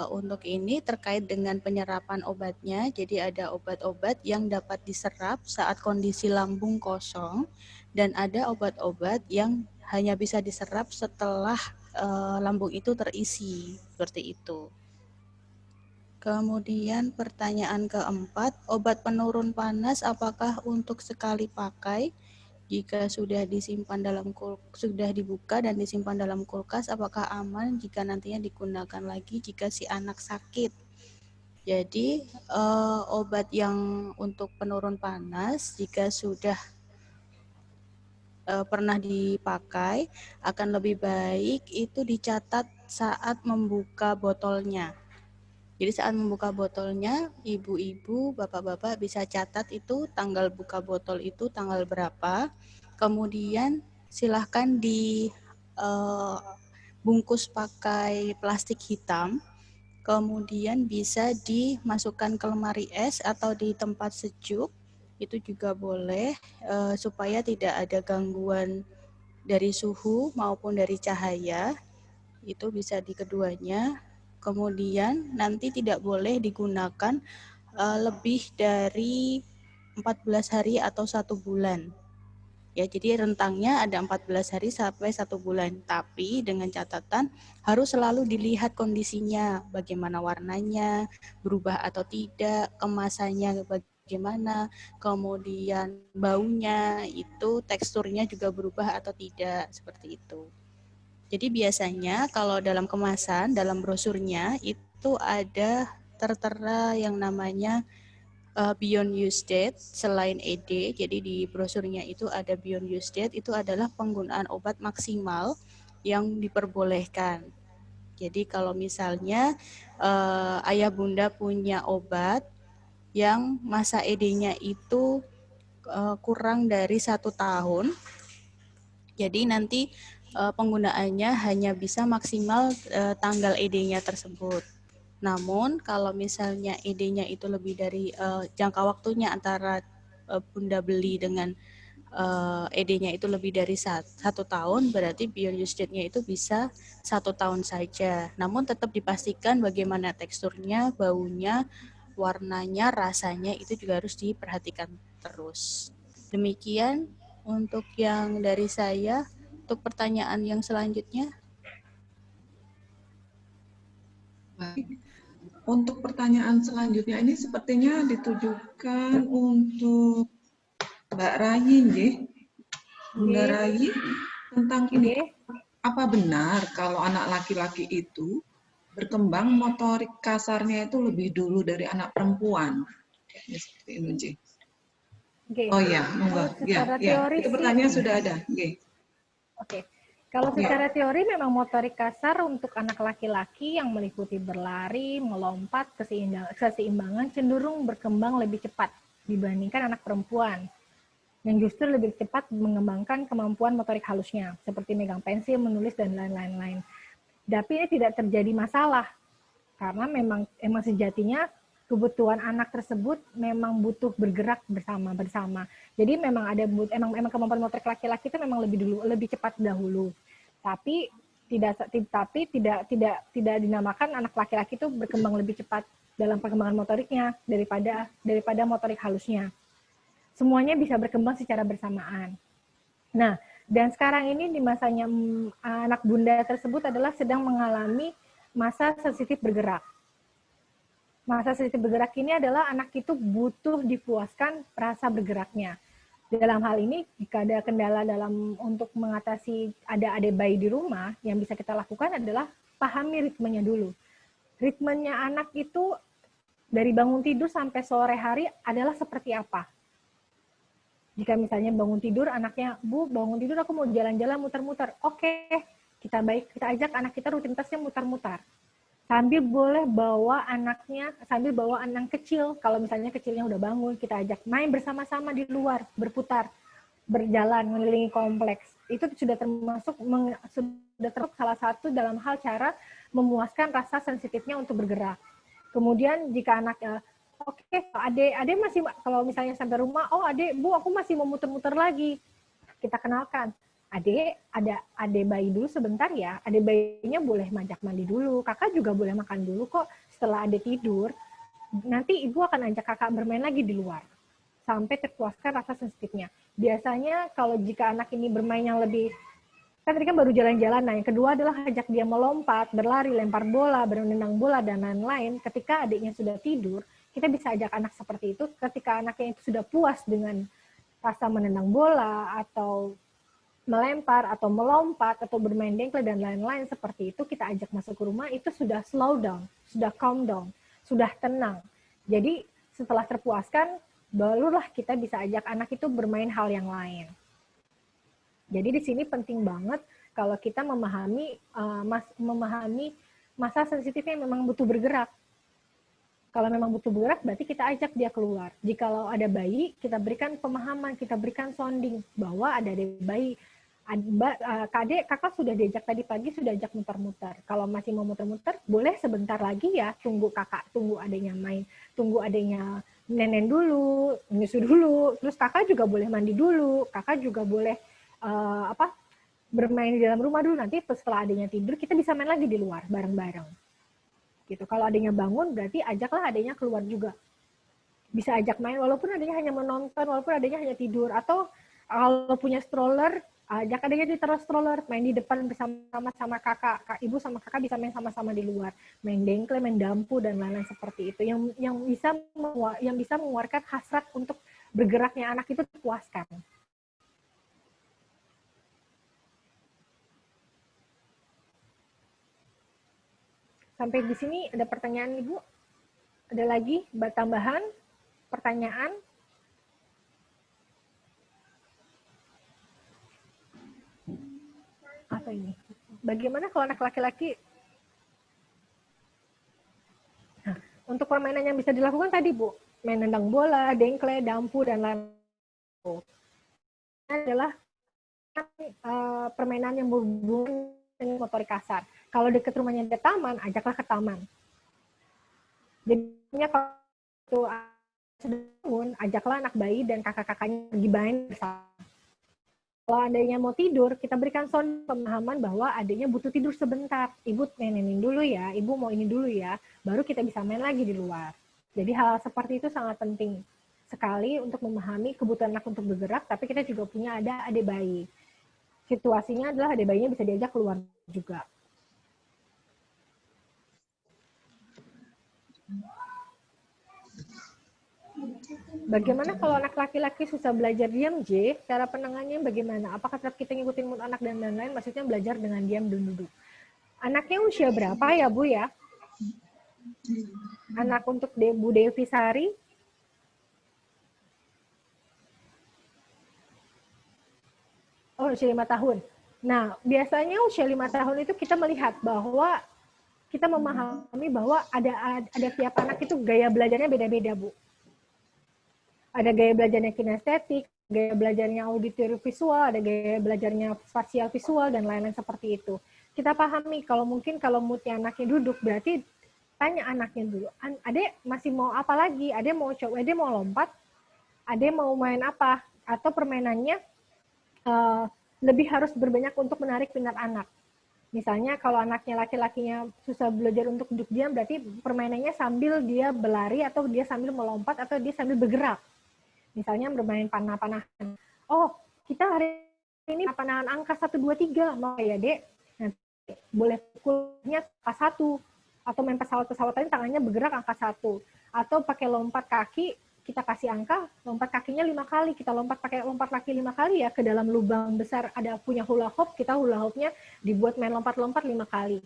Speaker 3: untuk ini terkait dengan penyerapan obatnya, jadi ada obat-obat yang dapat diserap saat kondisi lambung kosong dan ada obat-obat yang hanya bisa diserap setelah lambung itu terisi, seperti itu. Kemudian pertanyaan keempat, obat penurun panas apakah untuk sekali pakai? Jika sudah disimpan sudah dibuka dan disimpan dalam kulkas, apakah aman jika nantinya digunakan lagi jika si anak sakit? Jadi obat yang untuk penurun panas jika sudah pernah dipakai akan lebih baik itu dicatat saat membuka botolnya. Jadi saat membuka botolnya, ibu-ibu, bapak-bapak bisa catat itu tanggal buka botol itu tanggal berapa. Kemudian silahkan dibungkus pakai plastik hitam. Kemudian bisa dimasukkan ke lemari es atau di tempat sejuk. Itu juga boleh supaya tidak ada gangguan dari suhu maupun dari cahaya. Itu bisa di keduanya. Kemudian nanti tidak boleh digunakan lebih dari 14 hari atau 1 bulan. Ya, jadi rentangnya ada 14 hari sampai 1 bulan. Tapi dengan catatan harus selalu dilihat kondisinya, bagaimana warnanya, berubah atau tidak, kemasannya bagaimana, kemudian baunya, itu teksturnya juga berubah atau tidak, seperti itu. Jadi biasanya kalau dalam kemasan, dalam brosurnya itu ada tertera yang namanya beyond use date selain ED. Jadi di brosurnya itu ada beyond use date, itu adalah penggunaan obat maksimal yang diperbolehkan. Jadi kalau misalnya ayah bunda punya obat yang masa ED-nya itu kurang dari 1 tahun, jadi nanti penggunaannya hanya bisa maksimal tanggal ED-nya tersebut. Namun kalau misalnya ED-nya itu lebih dari jangka waktunya antara bunda beli dengan ED-nya itu lebih dari 1 tahun, berarti beyond use date-nya itu bisa 1 tahun saja. Namun tetap dipastikan bagaimana teksturnya, baunya, warnanya, rasanya itu juga harus diperhatikan terus. Demikian untuk yang dari saya. Untuk pertanyaan yang selanjutnya.
Speaker 1: Baik. Untuk pertanyaan selanjutnya ini sepertinya ditujukan untuk Mbak Rayi, nggih. Bunda Rayi, tentang ini. Apa benar kalau anak laki-laki itu berkembang motorik kasarnya itu lebih dulu dari anak perempuan? Ya, seperti itu, Nggih. Oh iya, monggo. Ya, itu pertanyaan sudah ada, nggih.
Speaker 4: Oke. Kalau secara teori memang motorik kasar untuk anak laki-laki yang meliputi berlari, melompat, keseimbangan cenderung berkembang lebih cepat dibandingkan anak perempuan. yang justru lebih cepat mengembangkan kemampuan motorik halusnya, seperti megang pensil, menulis, dan lain-lain. Tapi ini tidak terjadi masalah, karena memang sejatinya kebutuhan anak tersebut memang butuh bergerak bersama. Jadi memang emang kemampuan motorik laki-laki itu memang lebih cepat dahulu. Tapi tidak dinamakan anak laki-laki itu berkembang lebih cepat dalam perkembangan motoriknya daripada motorik halusnya. Semuanya bisa berkembang secara bersamaan. Nah, dan sekarang ini di masanya anak bunda tersebut adalah sedang mengalami masa sensitif bergerak. Masa sensitif bergerak ini adalah anak itu butuh dipuaskan rasa bergeraknya. Dalam hal ini, jika ada kendala untuk mengatasi ada adik bayi di rumah, yang bisa kita lakukan adalah pahami ritmenya dulu. Ritmenya anak itu dari bangun tidur sampai sore hari adalah seperti apa? Jika misalnya bangun tidur, anaknya, Bu, bangun tidur aku mau jalan-jalan muter-muter. Oke, kita ajak anak kita rutinitasnya muter-muter. Sambil bawa anak kecil, kalau misalnya kecilnya udah bangun, kita ajak main bersama-sama di luar, berputar, berjalan, mengelilingi kompleks. Itu sudah termasuk salah satu dalam hal cara memuaskan rasa sensitifnya untuk bergerak. Kemudian jika anaknya, oke, adek masih, kalau misalnya sampai rumah, oh adek, Bu, aku masih mau muter-muter lagi. Kita kenalkan, adek, adek bayi dulu sebentar ya, adek bayinya boleh majak mandi dulu, kakak juga boleh makan dulu kok. Setelah adek tidur, nanti ibu akan ajak kakak bermain lagi di luar, sampai terpuaskan rasa sensitifnya. Biasanya kalau jika anak ini bermain yang lebih, kan tadi kan baru jalan-jalan, nah yang kedua adalah ajak dia melompat, berlari, lempar bola, berenang bola, dan lain-lain. Ketika adiknya sudah tidur, kita bisa ajak anak seperti itu ketika anaknya itu sudah puas dengan rasa menendang bola atau melempar atau melompat atau bermain dengkle dan lain-lain seperti itu, kita ajak masuk ke rumah, itu sudah slow down, sudah calm down, sudah tenang. Jadi setelah terpuaskan, barulah kita bisa ajak anak itu bermain hal yang lain. Jadi di sini penting banget kalau kita memahami masa sensitifnya memang butuh bergerak. Kalau memang butuh bergerak, berarti kita ajak dia keluar. Jikalau ada bayi, kita berikan pemahaman, kita berikan sounding bahwa ada bayi. Kakak sudah diajak tadi pagi, sudah ajak muter-muter. Kalau masih mau muter-muter, boleh sebentar lagi ya, tunggu adiknya main, tunggu adiknya nenen dulu, nyusu dulu, terus kakak juga boleh mandi dulu, kakak juga boleh bermain di dalam rumah dulu. Nanti setelah adiknya tidur, kita bisa main lagi di luar bareng-bareng. Gitu. Kalau adiknya bangun, berarti ajaklah adiknya keluar juga. Bisa ajak main, walaupun adiknya hanya menonton, walaupun adiknya hanya tidur. Atau kalau punya stroller, ajak adiknya ditaruh stroller, main di depan bersama-sama kakak. Ibu sama kakak bisa main sama-sama di luar. Main dengkle, main dampu, dan lain-lain seperti itu. Yang bisa mengeluarkan hasrat untuk bergeraknya anak itu terpuaskan. Sampai di sini ada pertanyaan Ibu? Ada lagi tambahan pertanyaan? Apa ini? Bagaimana kalau anak laki-laki? Nah, untuk permainan yang bisa dilakukan tadi Bu, main nendang bola, dengkle, dampu, dan lain-lain. Adalah permainan yang berhubungan dengan motorik kasar. Kalau dekat rumahnya ada taman, ajaklah ke taman. Jadinya kalau sudah bangun, ajaklah anak bayi dan kakak-kakaknya pergi main bersama. Kalau adanya mau tidur, kita berikan pemahaman bahwa adanya butuh tidur sebentar. Ibu nenenin dulu ya, ibu mau ini dulu ya, baru kita bisa main lagi di luar. Jadi hal seperti itu sangat penting sekali untuk memahami kebutuhan anak untuk bergerak, tapi kita juga punya ada adik bayi. Situasinya adalah adik bayinya bisa diajak keluar juga. Bagaimana kalau anak laki-laki susah belajar diam, J? Cara penanganannya bagaimana? Apakah tetap kita ngikutin mood anak dan lain-lain? Maksudnya belajar dengan diam dan duduk. Anaknya usia berapa ya, Bu ya? Anak untuk Bu Devi Sari? Oh, usia 5 tahun. Nah, biasanya usia 5 tahun itu kita melihat bahwa kita memahami bahwa ada tiap anak itu gaya belajarnya beda-beda, Bu. Ada gaya belajarnya kinestetik, gaya belajarnya auditori visual, ada gaya belajarnya spasial visual, dan lain-lain seperti itu. Kita pahami kalau mungkin kalau moodnya anaknya duduk, berarti tanya anaknya dulu, adek masih mau apa lagi? Adek mau coba, adek mau lompat, adek mau main apa? Atau permainannya lebih harus berbanyak untuk menarik minat anak. Misalnya kalau anaknya laki-lakinya susah belajar untuk duduk diam, berarti permainannya sambil dia berlari, atau dia sambil melompat, atau dia sambil bergerak. Misalnya bermain panah-panahan. Oh, kita hari ini panahan angka 1, 2, 3. Mau ya, Dek? Nanti boleh pukulnya angka 1. Atau main pesawat-pesawatan tangannya bergerak angka 1. Atau pakai lompat kaki, kita kasih angka, lompat kakinya 5 kali. Kita pakai lompat kaki 5 kali ya, ke dalam lubang besar ada punya hula hoop, kita hula hoopnya dibuat main lompat-lompat 5 kali.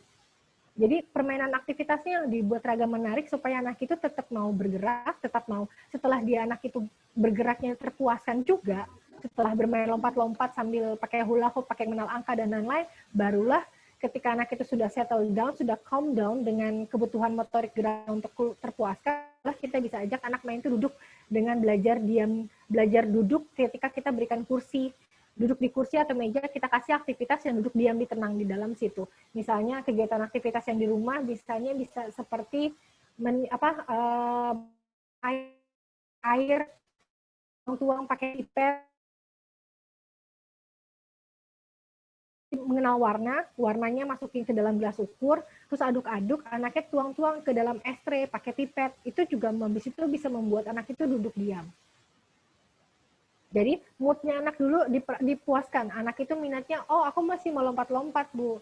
Speaker 4: Jadi permainan aktivitasnya dibuat ragam menarik supaya anak itu tetap mau bergerak, tetap mau setelah dia anak itu bergeraknya terpuaskan juga, setelah bermain lompat-lompat sambil pakai hula hoop, pakai mengenal angka dan lain-lain, barulah ketika anak itu sudah settle down, sudah calm down dengan kebutuhan motorik gerak untuk terpuaskan, kita bisa ajak anak main itu duduk dengan belajar diam, belajar duduk ketika kita berikan kursi. Duduk di kursi atau meja, kita kasih aktivitas yang duduk diam tenang di dalam situ. Misalnya kegiatan aktivitas yang di rumah, misalnya bisa seperti air, tuang pakai pipet, mengenal warnanya masukin ke dalam gelas ukur, terus aduk-aduk, anaknya tuang-tuang ke dalam es tray pakai pipet, itu juga bisa membuat anak itu duduk diam. Jadi moodnya anak dulu dipuaskan. Anak itu minatnya, oh aku masih mau lompat-lompat, Bu.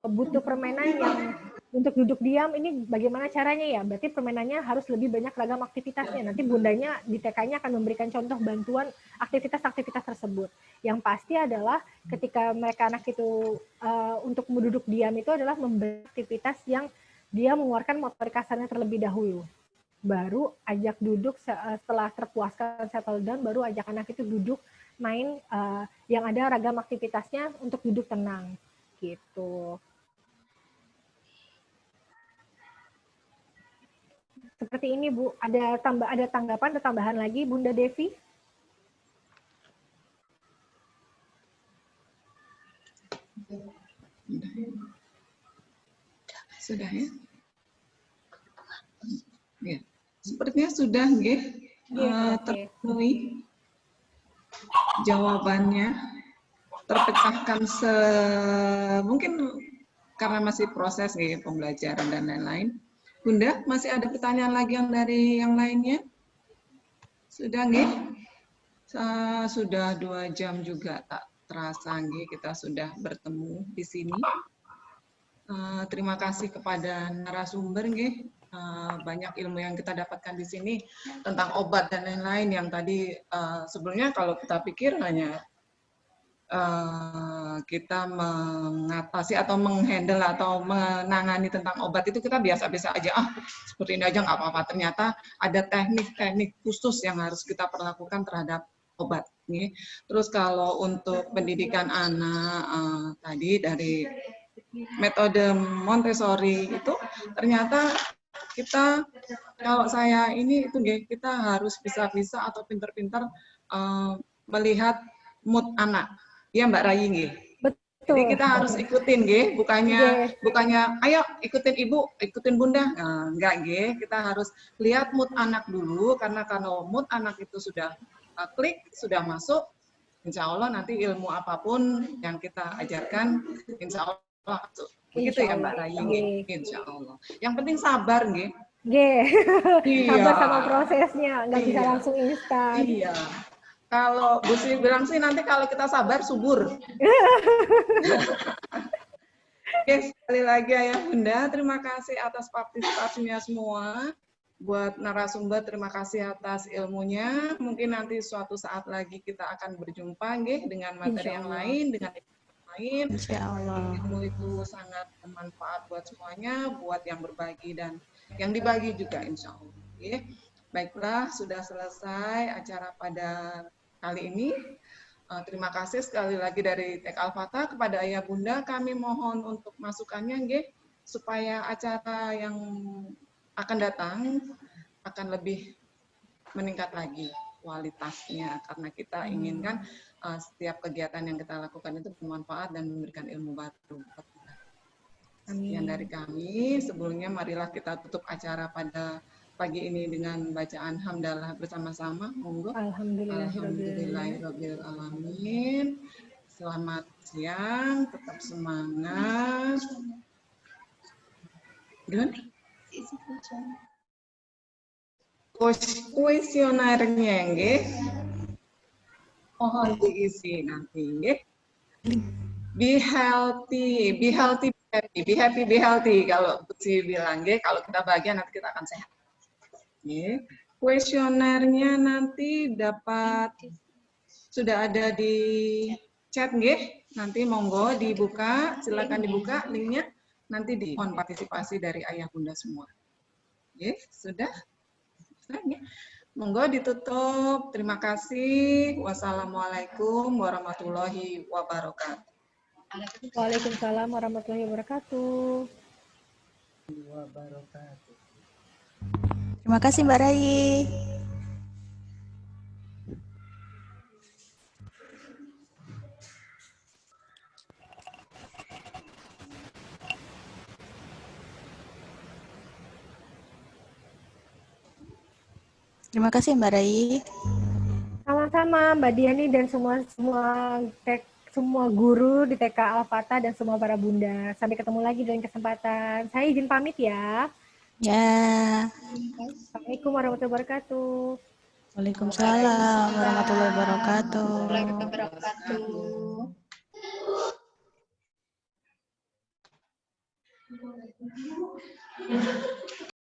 Speaker 4: Butuh permainan yang untuk duduk diam, ini bagaimana caranya ya? Berarti permainannya harus lebih banyak ragam aktivitasnya. Nanti bundanya di TK-nya akan memberikan contoh bantuan aktivitas-aktivitas tersebut. Yang pasti adalah ketika mereka anak itu untuk duduk diam itu adalah memberi aktivitas yang dia mengeluarkan motorik kasarnya terlebih dahulu. Baru ajak duduk setelah terpuaskan settle down, baru ajak anak itu duduk main yang ada ragam aktivitasnya untuk duduk tenang. Gitu. Seperti ini, Bu. Ada tanggapan, ada tambahan lagi, Bunda Devi?
Speaker 1: Sudah ya? Ya. Sepertinya sudah, nggih, terpenuhi jawabannya, terpecahkan mungkin karena masih proses nggih pembelajaran dan lain-lain. Bunda, masih ada pertanyaan lagi yang dari yang lainnya? Sudah nggih? Sudah 2 jam juga tak terasa nggih kita sudah bertemu di sini. Terima kasih kepada narasumber nggih. Banyak ilmu yang kita dapatkan di sini tentang obat dan lain-lain yang tadi sebelumnya kalau kita pikir hanya kita mengatasi atau menghandle atau menangani tentang obat itu kita biasa-biasa aja, seperti ini aja nggak apa-apa. Ternyata ada teknik-teknik khusus yang harus kita perlakukan terhadap obat. Nih. Terus kalau untuk pendidikan anak tadi dari metode Montessori itu ternyata kita, kalau saya ini itu kita harus bisa-bisa atau pintar-pintar melihat mood anak. Iya Mbak Rayi nggih.
Speaker 4: Betul.
Speaker 1: Jadi kita harus ikutin nggih, bukannya ayo ikutin Ibu, ikutin Bunda. Nah, enggak nggih, kita harus lihat mood anak dulu, karena kalau mood anak itu sudah klik, sudah masuk, insya Allah nanti ilmu apapun yang kita ajarkan, insya Allah masuk. Begitu ya Mbak Rayi nggih, insya Allah. Yang penting sabar nggih.
Speaker 4: Sabar sama prosesnya, nggak bisa langsung instan.
Speaker 1: Iya. Kalau Bu Sri bilang sih nanti kalau kita sabar subur. Oke, sekali lagi Ayah Bunda, terima kasih atas partisipasinya semua. Buat narasumber, terima kasih atas ilmunya. Mungkin nanti suatu saat lagi kita akan berjumpa nggih dengan materi yang lain, dengan lain.
Speaker 3: Insya Allah.
Speaker 1: Ilmu itu sangat bermanfaat buat semuanya, buat yang berbagi dan yang dibagi juga insya Allah. Oke. Baiklah, sudah selesai acara pada kali ini. Terima kasih sekali lagi dari TK Al-Fatah kepada Ayah Bunda. Kami mohon untuk masukannya, nggih, supaya acara yang akan datang akan lebih meningkat lagi kualitasnya, karena kita inginkan setiap kegiatan yang kita lakukan itu bermanfaat dan memberikan ilmu baru. Sekian dari kami. Sebelumnya marilah kita tutup acara pada pagi ini dengan bacaan hamdalah bersama-sama. Monggo. Alhamdulillahirabbil alamin. Selamat siang, tetap semangat. Gimana? Kuesionernya nggih. Mohon diisi nanti nggih. Be healthy, be healthy, be happy, be happy, be healthy. Kalau Butsi bilang nggih, kalau kita bahagia nanti kita akan sehat. Nggih. Kuesionernya nanti sudah ada di chat nggih. Nanti monggo dibuka, silakan dibuka linknya. Nanti mohon partisipasi dari ayah bunda semua. Nggih, sudah? Monggo ditutup. Terima kasih. Wassalamualaikum warahmatullahi wabarakatuh.
Speaker 4: Waalaikumsalam warahmatullahi wabarakatuh.
Speaker 3: Terima kasih Mbak Rai. Terima kasih Mbak Rai.
Speaker 4: Sama-sama Mbak Diani dan semua guru di TK Al-Fatah dan semua para bunda. Sampai ketemu lagi dalam kesempatan. Saya izin pamit ya.
Speaker 3: Ya.
Speaker 4: Assalamualaikum warahmatullahi wabarakatuh.
Speaker 3: Waalaikumsalam warahmatullahi wabarakatuh.